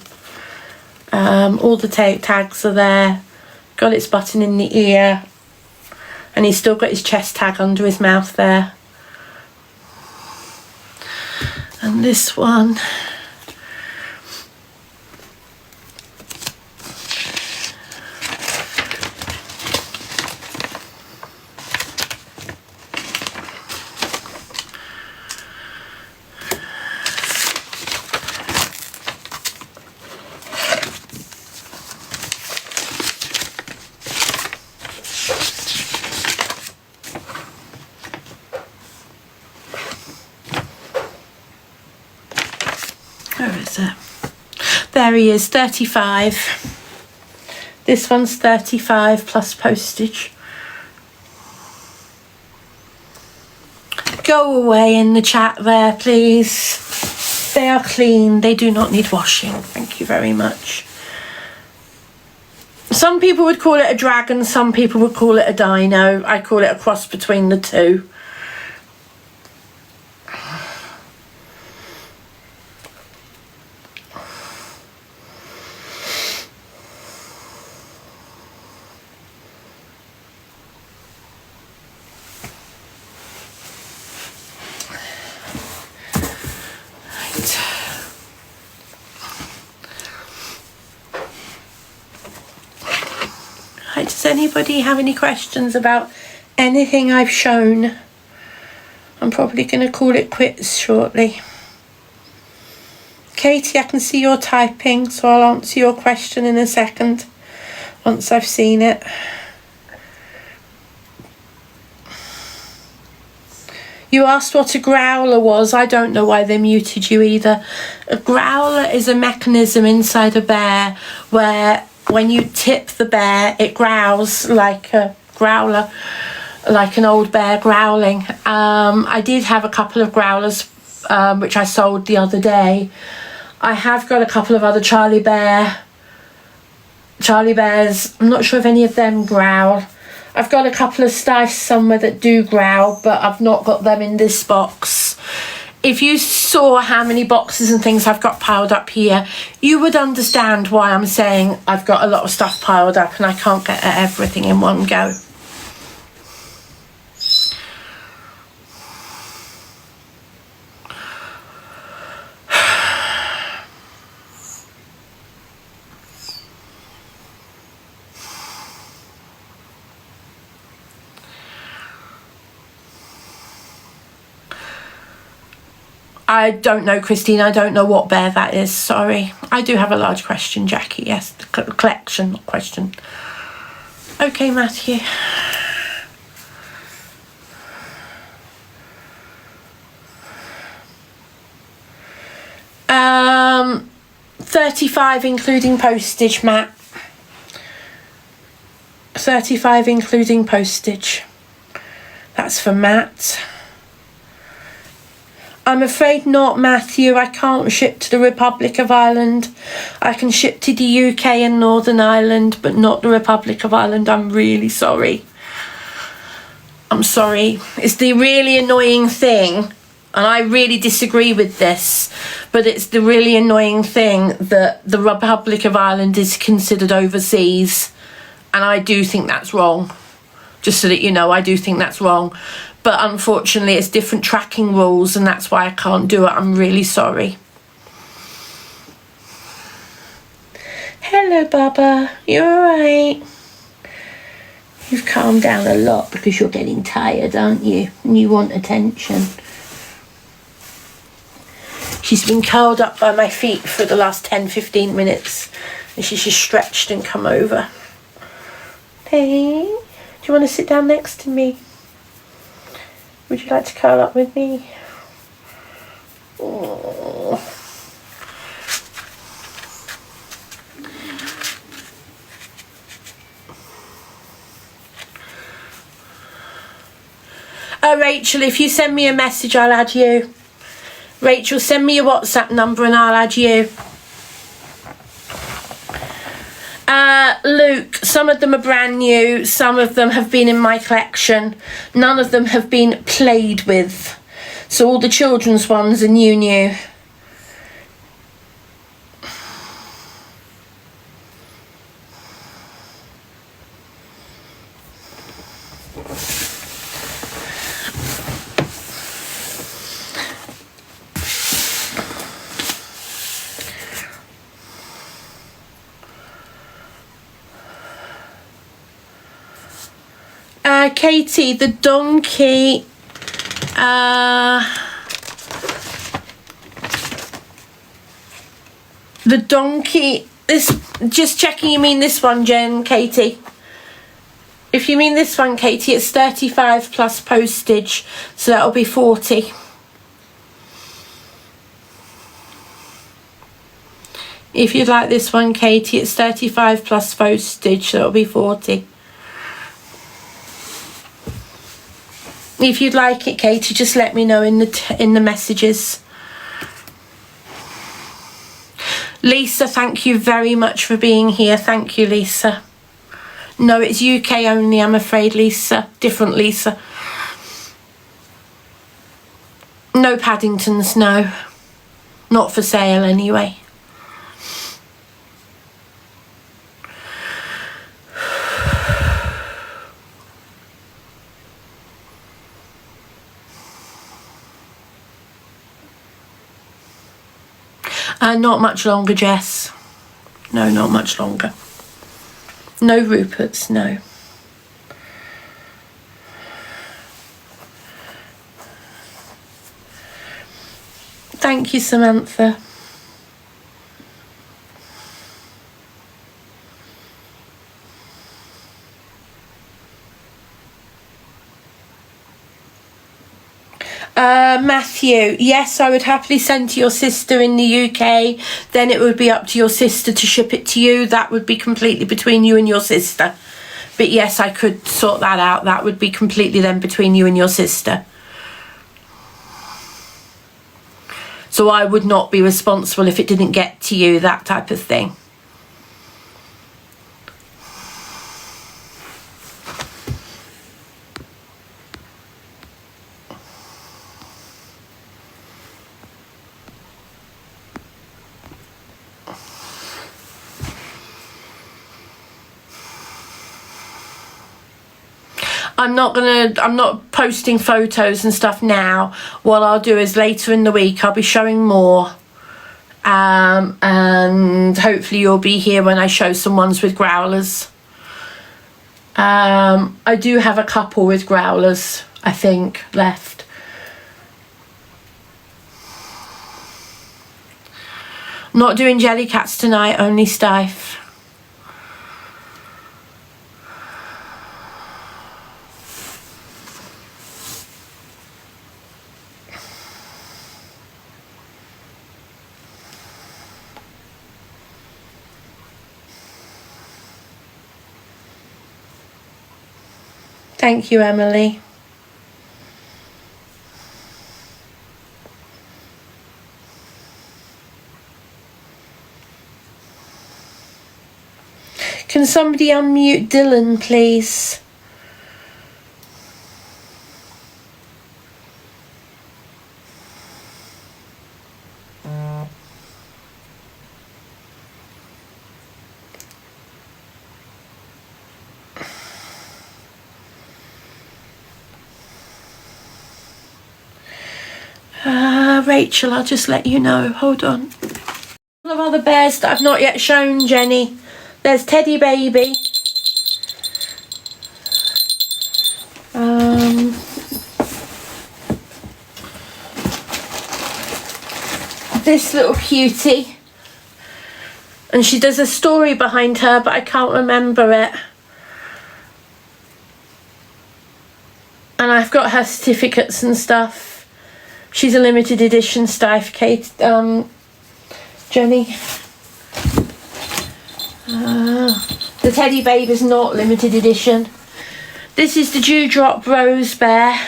All the tags are there. Got its button in the ear, and he's still got his chest tag under his mouth there. And this one, where is it? There he is, 35. This one's 35 plus postage. Go away in the chat there, please. They are clean. They do not need washing. Thank you very much. Some people would call it a dragon. Some people would call it a dino. I call it a cross between the two. Does anybody have any questions about anything I've shown? I'm probably going to call it quits shortly. Katie, I can see you're typing, so I'll answer your question in a second once I've seen it. You asked what a growler was. I don't know why they muted you either. A growler is a mechanism inside a bear where when you tip the bear, it growls like a growler, like an old bear growling. I did have a couple of growlers which I sold the other day. I have got a couple of other Charlie Bears. I'm not sure if any of them growl. I've got a couple of Stice somewhere that do growl, but I've not got them in this box. If you saw how many boxes and things I've got piled up here, you would understand why I'm saying I've got a lot of stuff piled up and I can't get at everything in one go. I don't know, Christine. I don't know what bear that is. Sorry. I do have a large question, Jackie. Yes, the collection, not question. Okay, Matthew. Um, 35 including postage, Matt. 35 including postage. That's for Matt. I'm afraid not, Matthew. I can't ship to the Republic of Ireland. I can ship to the UK and Northern Ireland, but not the Republic of Ireland. I'm really sorry. I'm sorry. It's the really annoying thing, and I really disagree with this, but it's the really annoying thing that the Republic of Ireland is considered overseas, and I do think that's wrong. Just so that you know, I do think that's wrong. But unfortunately, it's different tracking rules, and that's why I can't do it. I'm really sorry. Hello. Hello, Bubba. You alright? You've calmed down a lot because you're getting tired, aren't you? And you want attention. She's been curled up by my feet for the last 10-15 minutes. And she's just stretched and come over. Hey, do you want to sit down next to me? Would you like to curl up with me? Oh. Rachel, if you send me a message, I'll add you. Rachel, send me your WhatsApp number and I'll add you. Luke, some of them are brand new. Some of them have been in my collection. None of them have been played with. So all the children's ones are new. Katie, the donkey, this, just checking you mean this one, Katie. If you mean this one, Katie, it's 35 plus postage, so that'll be 40. If you'd like this one, Katie, it's 35 plus postage, so it'll be 40. If you'd like it, Katie, just let me know in the messages. Lisa, thank you very much for being here. Thank you, Lisa. No, it's UK only, I'm afraid, Lisa. Different Lisa. No Paddingtons, no. Not for sale, anyway. Not much longer, Jess. No, not much longer. No Ruperts, no. Thank you, Samantha. Matthew, yes, I would happily send to your sister in the UK. Then it would be up to your sister to ship it to you. That would be completely between you and your sister. But yes, I could sort that out. That would be completely then between you and your sister. So I would not be responsible if it didn't get to you, that type of thing. I'm not posting photos and stuff now. What I'll do is later in the week I'll be showing more, and hopefully you'll be here when I show some ones with growlers. I do have a couple with growlers, I think, left. Not doing Jellycats tonight, only Stife. Thank you, Emily. Can somebody unmute Dylan, please? Rachel, I'll just let you know. Hold on. A lot of other bears that I've not yet shown, Jenny. There's Teddy Baby. This little cutie. And she does a story behind her, but I can't remember it. And I've got her certificates and stuff. She's a limited edition Steiff, Kate, Jenny. The Teddy Babe is not limited edition. This is the Dewdrop Rose Bear.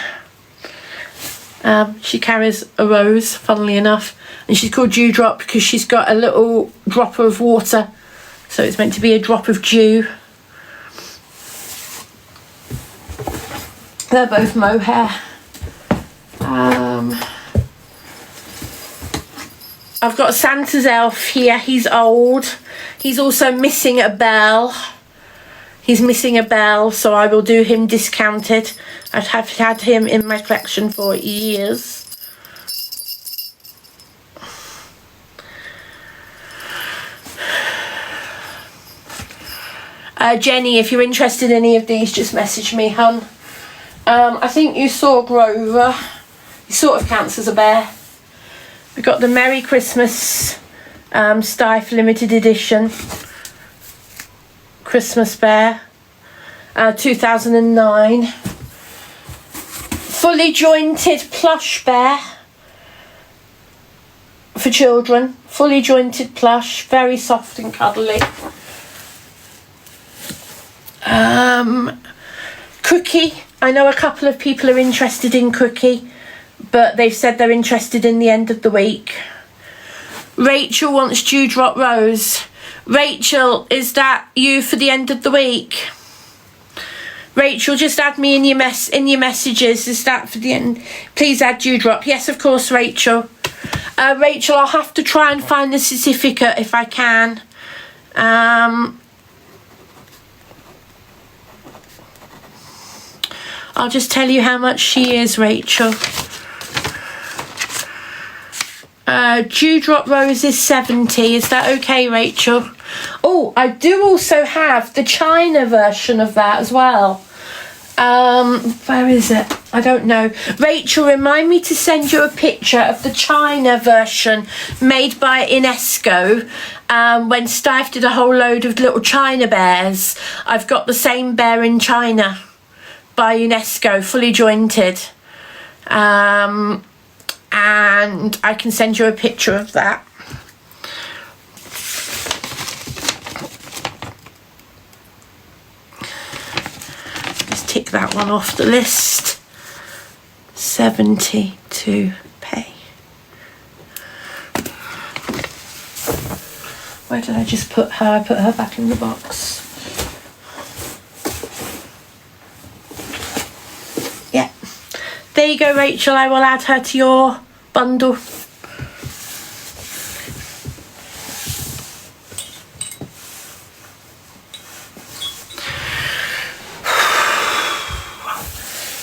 She carries a rose, funnily enough, and she's called Dewdrop because she's got a little dropper of water, so it's meant to be a drop of dew. They're both mohair. I've got Santa's elf here. He's old. He's also missing a bell. He's missing a bell, so I will do him discounted. I've had him in my collection for years. Jenny, if you're interested in any of these, just message me, hun. I think you saw Grover. He sort of counts as a bear. We've got the Merry Christmas Steiff limited edition Christmas bear, 2009. Fully jointed plush bear for children. Fully jointed plush, very soft and cuddly. Cookie. I know a couple of people are interested in Cookie, but they've said they're interested in the end of the week. Rachel wants Dewdrop Rose. Rachel, is that you for the end of the week? Rachel, just add me in your messages. Is that for the end? Please add Dewdrop. Yes, of course, Rachel. Rachel, I'll have to try and find the certificate if I can. I'll just tell you how much she is, Rachel. Dewdrop Rose is 70. Is that okay, Rachel? Oh, I do also have the China version of that as well. Where is it? I don't know. Rachel, remind me to send you a picture of the China version made by Inesco. When Steiff did a whole load of little China bears. I've got the same bear in China by UNESCO, fully jointed. And I can send you a picture of that. Let's tick that one off the list. 70 to pay. Where did I just put her? I put her back in the box. Yeah. There you go, Rachel. I will add her to your bundle.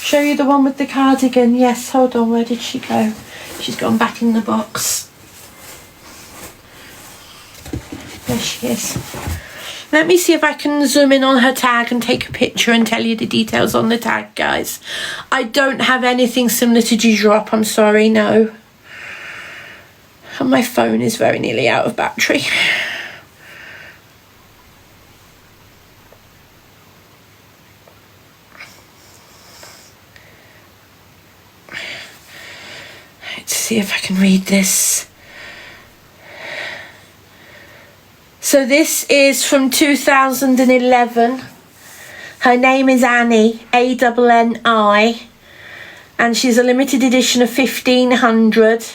Show you the one with the cardigan. Yes, hold on. Where did she go? She's gone back in the box. There she is. Let me see if I can zoom in on her tag and take a picture and tell you the details on the tag, guys. I don't have anything similar to Dewdrop, I'm sorry, no. And my phone is very nearly out of battery. Let's see if I can read this. So this is from 2011. Her name is Annie, A-N-N-I, and she's a limited edition of 1500.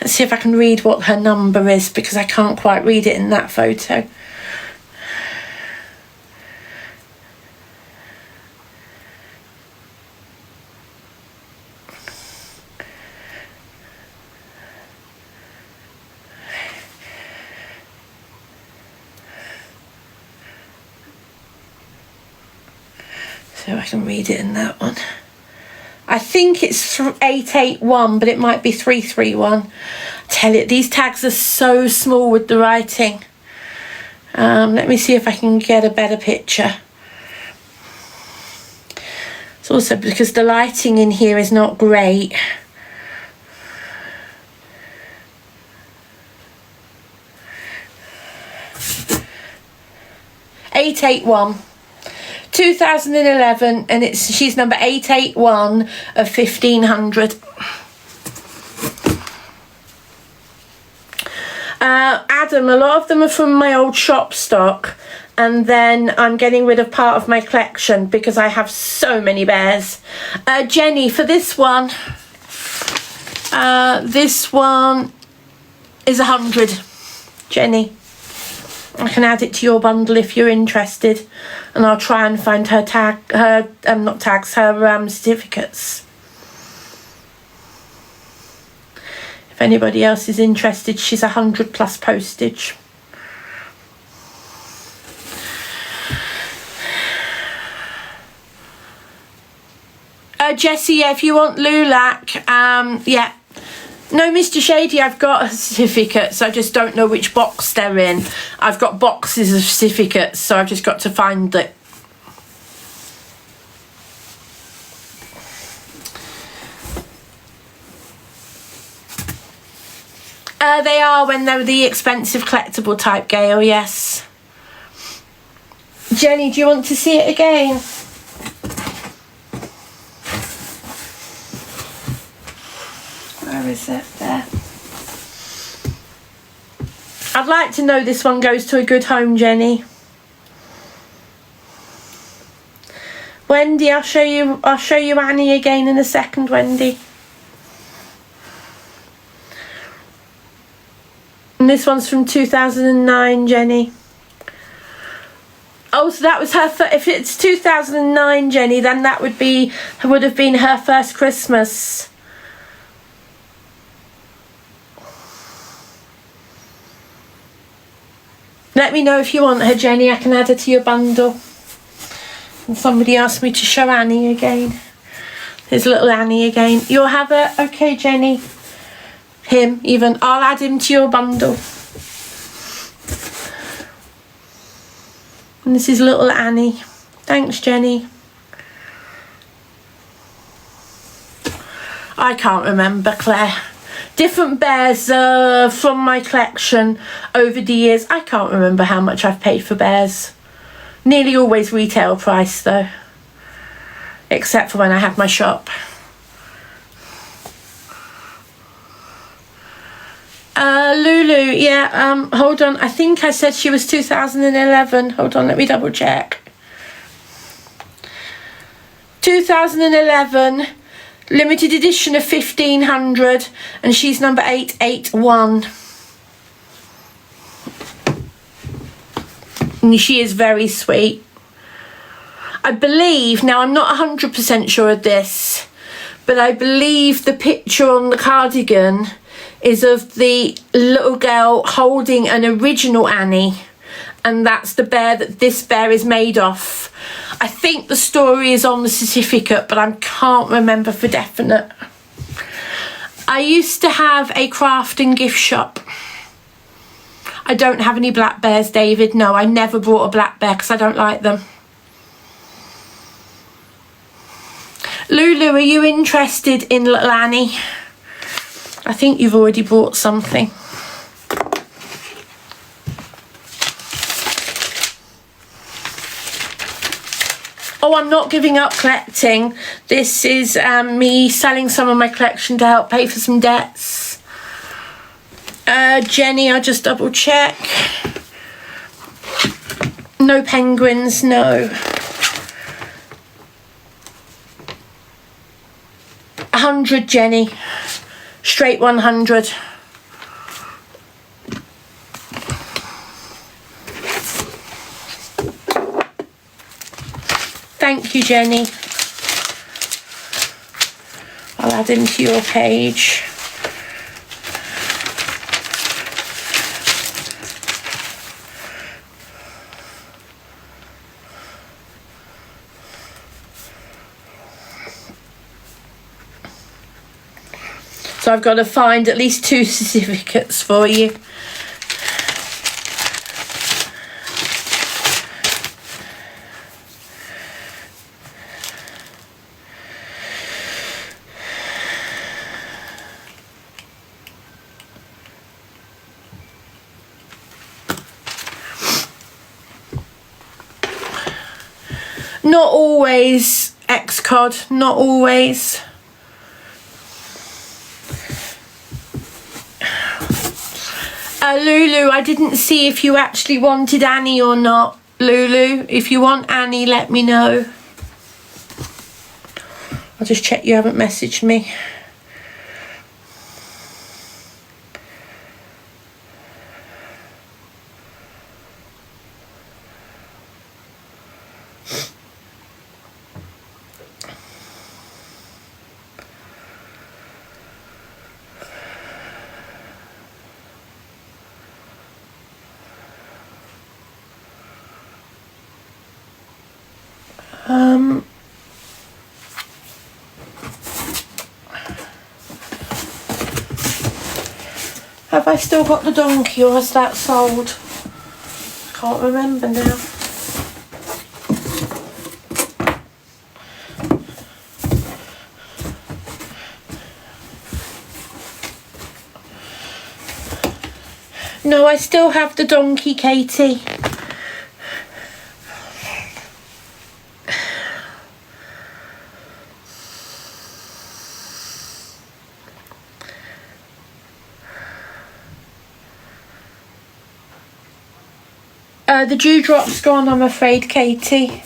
Let's see if I can read what her number is, because I can't quite read it in that photo. So I can read it in that one. I think it's 881, but it might be 331. I tell you, these tags are so small with the writing. Let me see if I can get a better picture. It's also because the lighting in here is not great. (881) 2011, and she's number 881 of 1500. Adam, a lot of them are from my old shop stock, and then I'm getting rid of part of my collection because I have so many bears. Jenny, for this one is 100. Jenny, I can add it to your bundle if you're interested, and I'll try and find her certificates. If anybody else is interested, she's 100 plus postage. Jessie, yeah, if you want Lulac, yeah. No, Mr. Shady, I've got certificates. I just don't know which box they're in. I've got boxes of certificates, so I've just got to find it. They are when they're the expensive collectible type, Gail, yes. Jenny, do you want to see it again? Where is it? There. I'd like to know this one goes to a good home, Jenny. Wendy, I'll show you Annie again in a second, Wendy. And this one's from 2009, Jenny. Oh, so that was her if it's 2009, Jenny, then that would have been her first Christmas. Let me know if you want her, Jenny. I can add her to your bundle. And somebody asked me to show Annie again. There's little Annie again. You'll have her? Okay, Jenny. Him, even. I'll add him to your bundle. And this is little Annie. Thanks, Jenny. I can't remember, Claire. Different bears from my collection over the years. I can't remember how much I've paid for bears. Nearly always retail price, though. Except for when I have my shop. Lulu, yeah, hold on. I think I said she was 2011. Hold on, let me double check. 2011, limited edition of 1500, and she's number 881. And she is very sweet. I believe, now I'm not 100% sure of this, but I believe the picture on the cardigan is of the little girl holding an original Annie, and that's the bear that this bear is made of. I think the story is on the certificate, but I can't remember for definite. I used to have a craft and gift shop. I don't have any black bears, David. No, I never brought a black bear because I don't like them. Lulu, are you interested in little Annie? I think you've already bought something. Oh, I'm not giving up collecting. This is me selling some of my collection to help pay for some debts. Jenny, I'll just double check. No penguins, no. 100, Jenny. Straight 100. Thank you, Jenny. I'll add him to your page. So I've got to find at least 2 certificates for you. Not always, X-Cod, not always. Lulu, I didn't see if you actually wanted Annie or not. Lulu, if you want Annie, let me know. I'll just check you haven't messaged me. Have I still got the donkey or has that sold? Can't remember now. No, I still have the donkey, Katie. The dewdrop's gone, I'm afraid, Katie.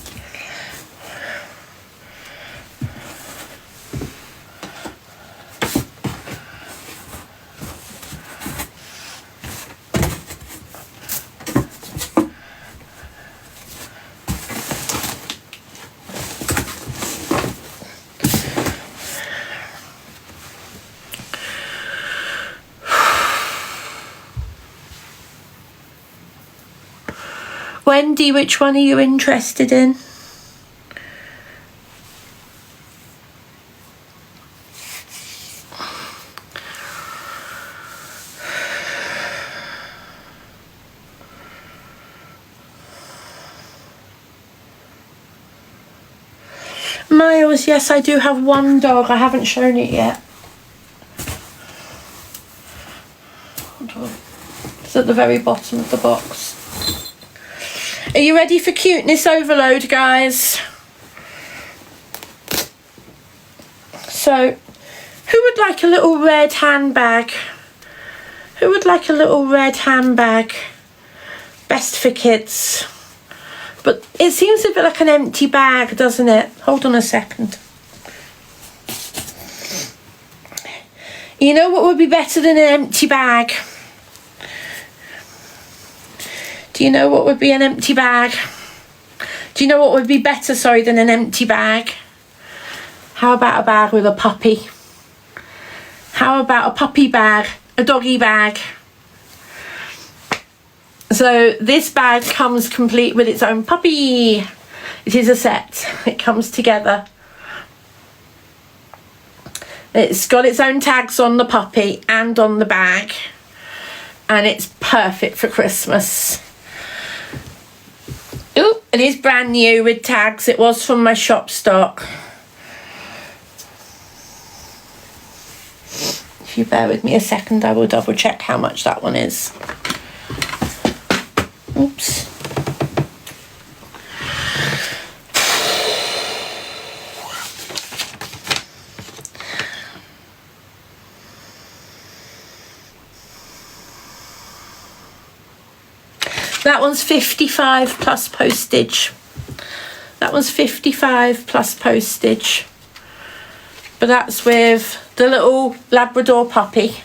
Wendy, which one are you interested in? Miles, yes, I do have one dog. I haven't shown it yet. Hold on. It's at the very bottom of the box. Are you ready for cuteness overload, guys? So, who would like a little red handbag? Who would like a little red handbag? Best for kids. But it seems a bit like an empty bag, doesn't it? Hold on a second. You know what would be better than an empty bag? Do you know what would be an empty bag? Do you know what would be better, sorry, than an empty bag? How about a bag with a puppy? How about a puppy bag? A doggy bag? So this bag comes complete with its own puppy. It is a set. It comes together. It's got its own tags on the puppy and on the bag. And it's perfect for Christmas. Oh, it is brand new with tags. It was from my shop stock. If you bear with me a second, I will double check how much that one is. Oops. That one's 55 plus postage. That one's 55 plus postage. But that's with the little Labrador puppy.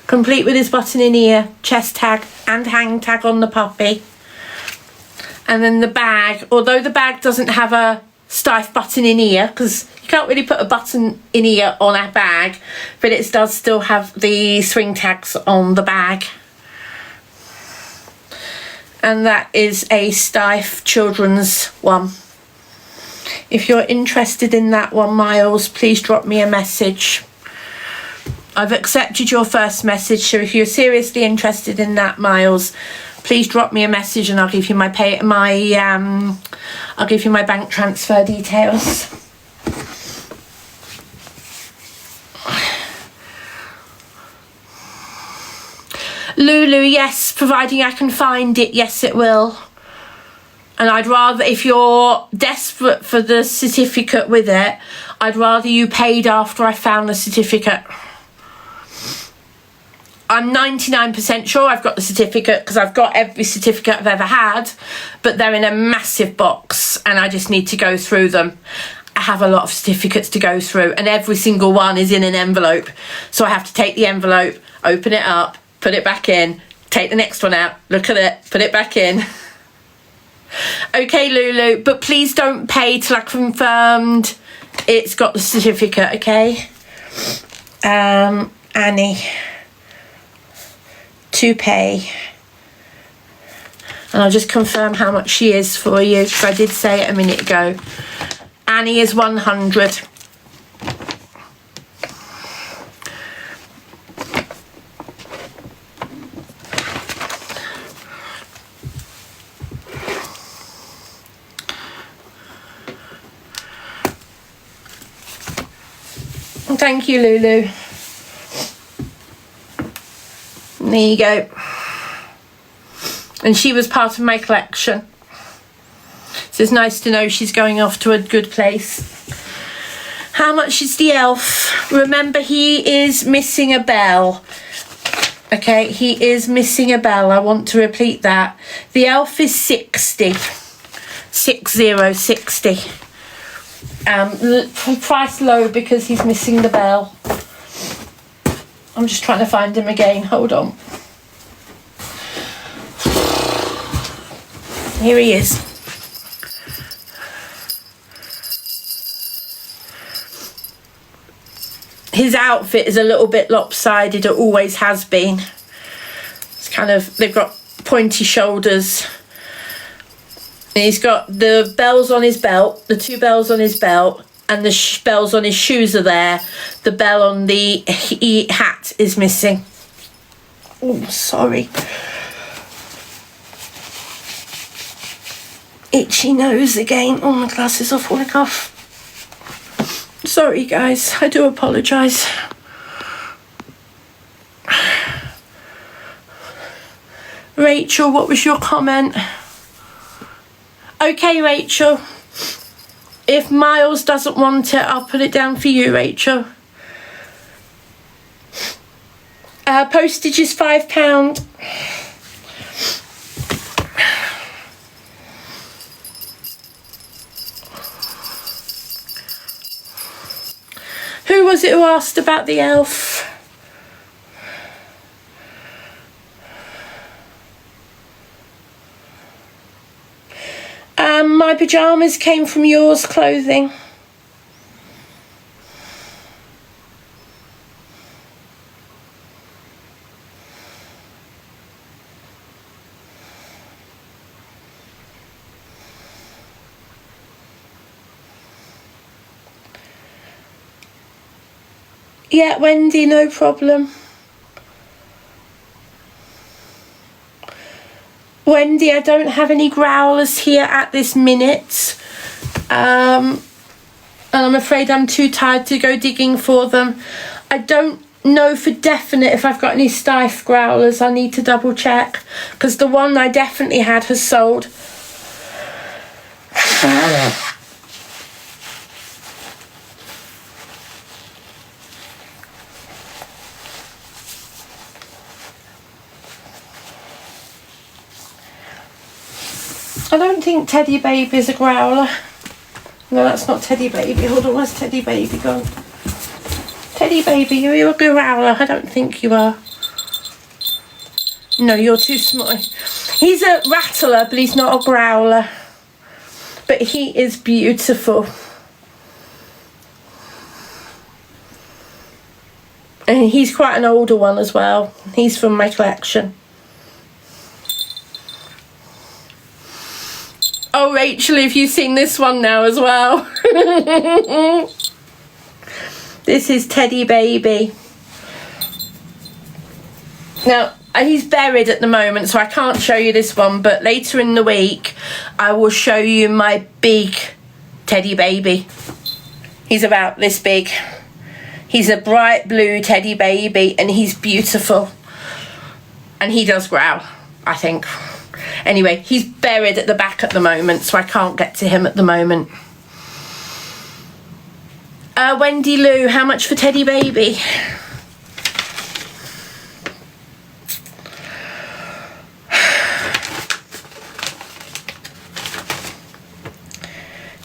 Complete with his button in ear, chest tag and hang tag on the puppy. And then the bag, although the bag doesn't have a stiff button in ear, because you can't really put a button in ear on a bag, but it does still have the swing tags on the bag. And that is a stiff children's one. If you're interested in that one, Miles, please drop me a message. I've accepted your first message, so if you're seriously interested in that, Miles, please drop me a message and I'll give you my I'll give you my bank transfer details. Lulu, yes, providing I can find it, yes it will. And I'd rather, if you're desperate for the certificate with it, I'd rather you paid after I found the certificate. I'm 99% sure I've got the certificate because I've got every certificate I've ever had, but they're in a massive box and I just need to go through them. I have a lot of certificates to go through and every single one is in an envelope. So I have to take the envelope, open it up, put it back in, take the next one out, look at it, put it back in. Okay, Lulu, but please don't pay till I confirmed it's got the certificate, okay? Annie, to pay. And I'll just confirm how much she is for you, because I did say it a minute ago. Annie is 100. Thank you, Lulu. There you go. And she was part of my collection. So it's nice to know she's going off to a good place. How much is the elf? Remember, he is missing a bell. Okay, he is missing a bell. I want to repeat that. The elf is 60. 60. Price low because he's missing the bell. I'm just trying to find him again. Hold on. Here he is. His outfit is a little bit lopsided. It always has been. It's kind of, they've got pointy shoulders. And he's got the bells on his belt, the 2 bells on his belt, and the bells on his shoes are there. The bell on the hat is missing. Oh, sorry. Itchy nose again. Oh, my glasses are falling off. Sorry, guys. I do apologise. Rachel, what was your comment? Okay, Rachel. If Miles doesn't want it, I'll put it down for you, Rachel. Postage is £5. Who was it who asked about the elf? My pyjamas came from yours clothing. Yeah, Wendy, no problem. Wendy, I don't have any growlers here at this minute. And I'm afraid I'm too tired to go digging for them. I don't know for definite if I've got any Stife growlers. I need to double check. Because the one I definitely had has sold. I don't think Teddy Baby's a growler. No, that's not Teddy Baby. Hold on, where's Teddy Baby gone? Teddy Baby, are you a growler? I don't think you are. No, you're too small. He's a rattler, but he's not a growler. But he is beautiful. And he's quite an older one as well. He's from my collection. Oh, Rachel, have you seen this one now as well? This is Teddy Baby. Now, he's buried at the moment, so I can't show you this one, but later in the week, I will show you my big Teddy Baby. He's about this big. He's a bright blue Teddy Baby, and he's beautiful. And he does growl, I think. Anyway, he's buried at the back at the moment, so I can't get to him at the moment. Wendy Lou, how much for Teddy Baby?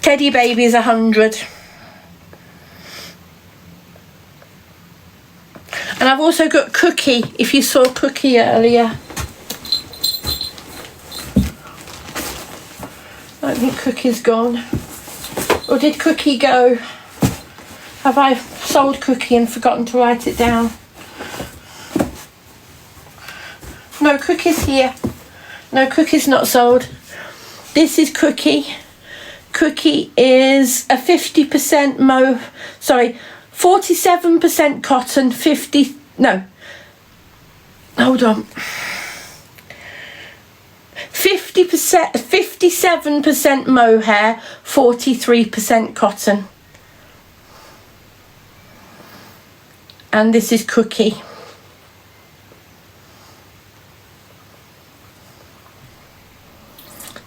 Teddy Baby is 100. And I've also got Cookie, if you saw Cookie earlier. I don't think Cookie's gone. Or did Cookie go? Have I sold Cookie and forgotten to write it down? No, Cookie's here. No, Cookie's not sold. This is Cookie. Cookie is a 50% 47% cotton, 57% mohair, 43% cotton. And this is Cookie.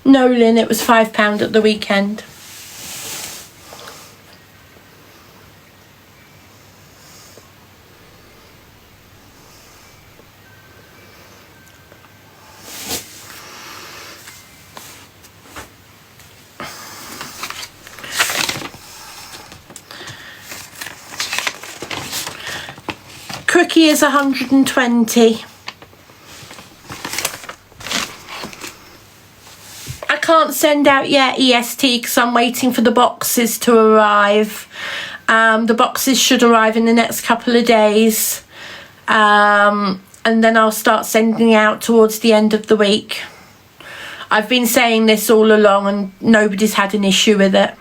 No, Lynn, it was £5 at the weekend. Cookie is 120. I can't send out yet EST because I'm waiting for the boxes to arrive. The boxes should arrive in the next couple of days. And then I'll start sending out towards the end of the week. I've been saying this all along and nobody's had an issue with it.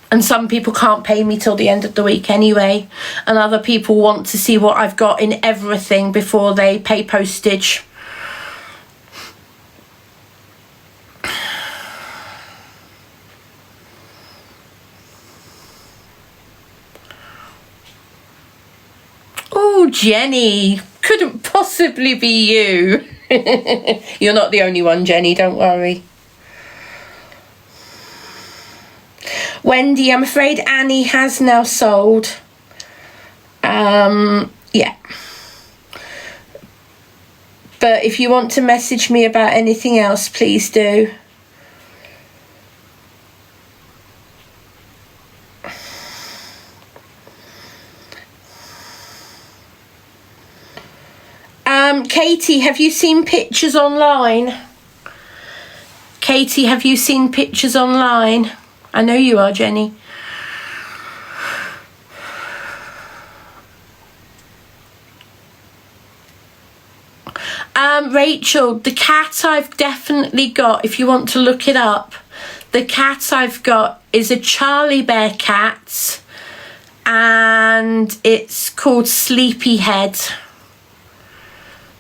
And some people can't pay me till the end of the week anyway. And other people want to see what I've got in everything before they pay postage. Oh, Jenny, couldn't possibly be you. You're not the only one, Jenny, don't worry. Wendy, I'm afraid Annie has now sold. Yeah. But if you want to message me about anything else, please do. Katie, have you seen pictures online? Katie, have you seen pictures online? I know you are, Jenny. Rachel, the cat I've definitely got, if you want to look it up, the cat I've got is a Charlie Bear cat and it's called Sleepyhead.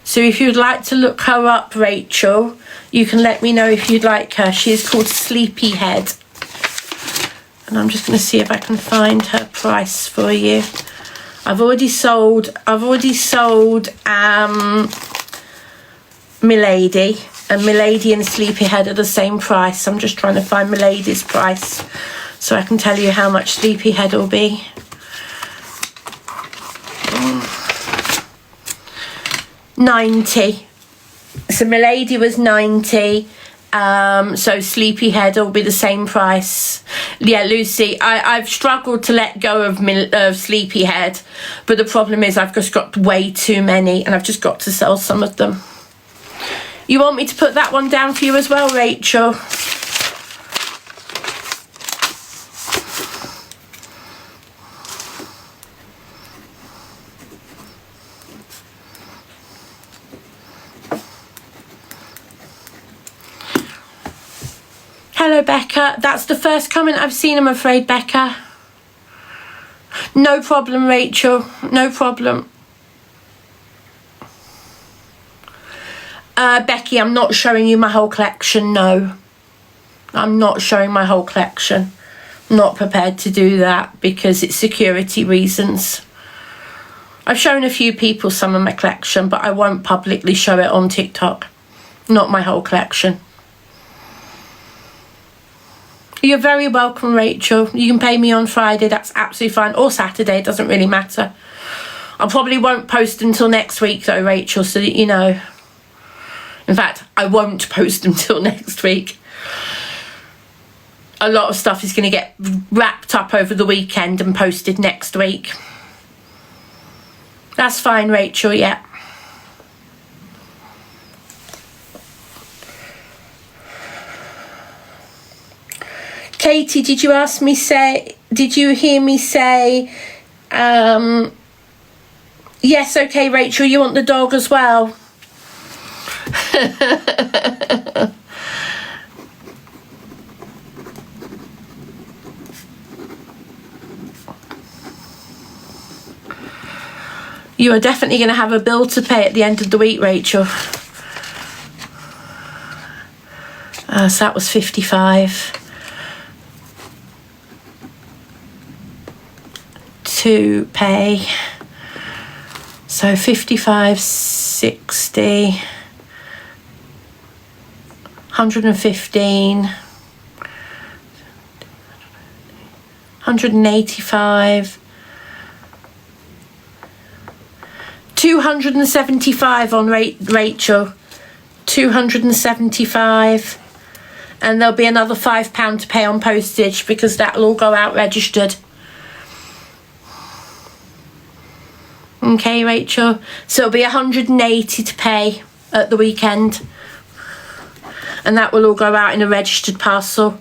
So if you'd like to look her up, Rachel, you can let me know if you'd like her. She is called Sleepyhead. And I'm just going to see if I can find her price for you. I've already sold Milady, and Milady and Sleepyhead are the same price. I'm just trying to find Milady's price so I can tell you how much Sleepyhead will be. £90. So Milady was £90. So Sleepyhead will be the same price. Yeah, Lucy, I've struggled to let go of Sleepyhead, but the problem is I've just got way too many and I've just got to sell some of them. You want me to put that one down for you as well, Rachel? Hello, Becca. That's the first comment I've seen, I'm afraid, Becca. No problem, Rachel. No problem. Becky, I'm not showing you my whole collection, no. I'm not showing my whole collection. not prepared to do that because it's security reasons. I've shown a few people some of my collection, but I won't publicly show it on TikTok. Not my whole collection. You're very welcome, Rachel. You can pay me on Friday, that's absolutely fine. Or Saturday, it doesn't really matter. I probably won't post until next week though, Rachel, so that you know. In fact, I won't post until next week. A lot of stuff is going to get wrapped up over the weekend and posted next week. That's fine, Rachel, yeah. Katie, did you hear me say, yes, okay, Rachel, you want the dog as well? You are definitely going to have a bill to pay at the end of the week, Rachel. So that was 55. To pay. So 55, 60, 115, 185, 275 on Rachel, 275, and there'll be another £5 to pay on postage because that'll all go out registered. Okay, Rachel, so it'll be 180 to pay at the weekend, and that will all go out in a registered parcel.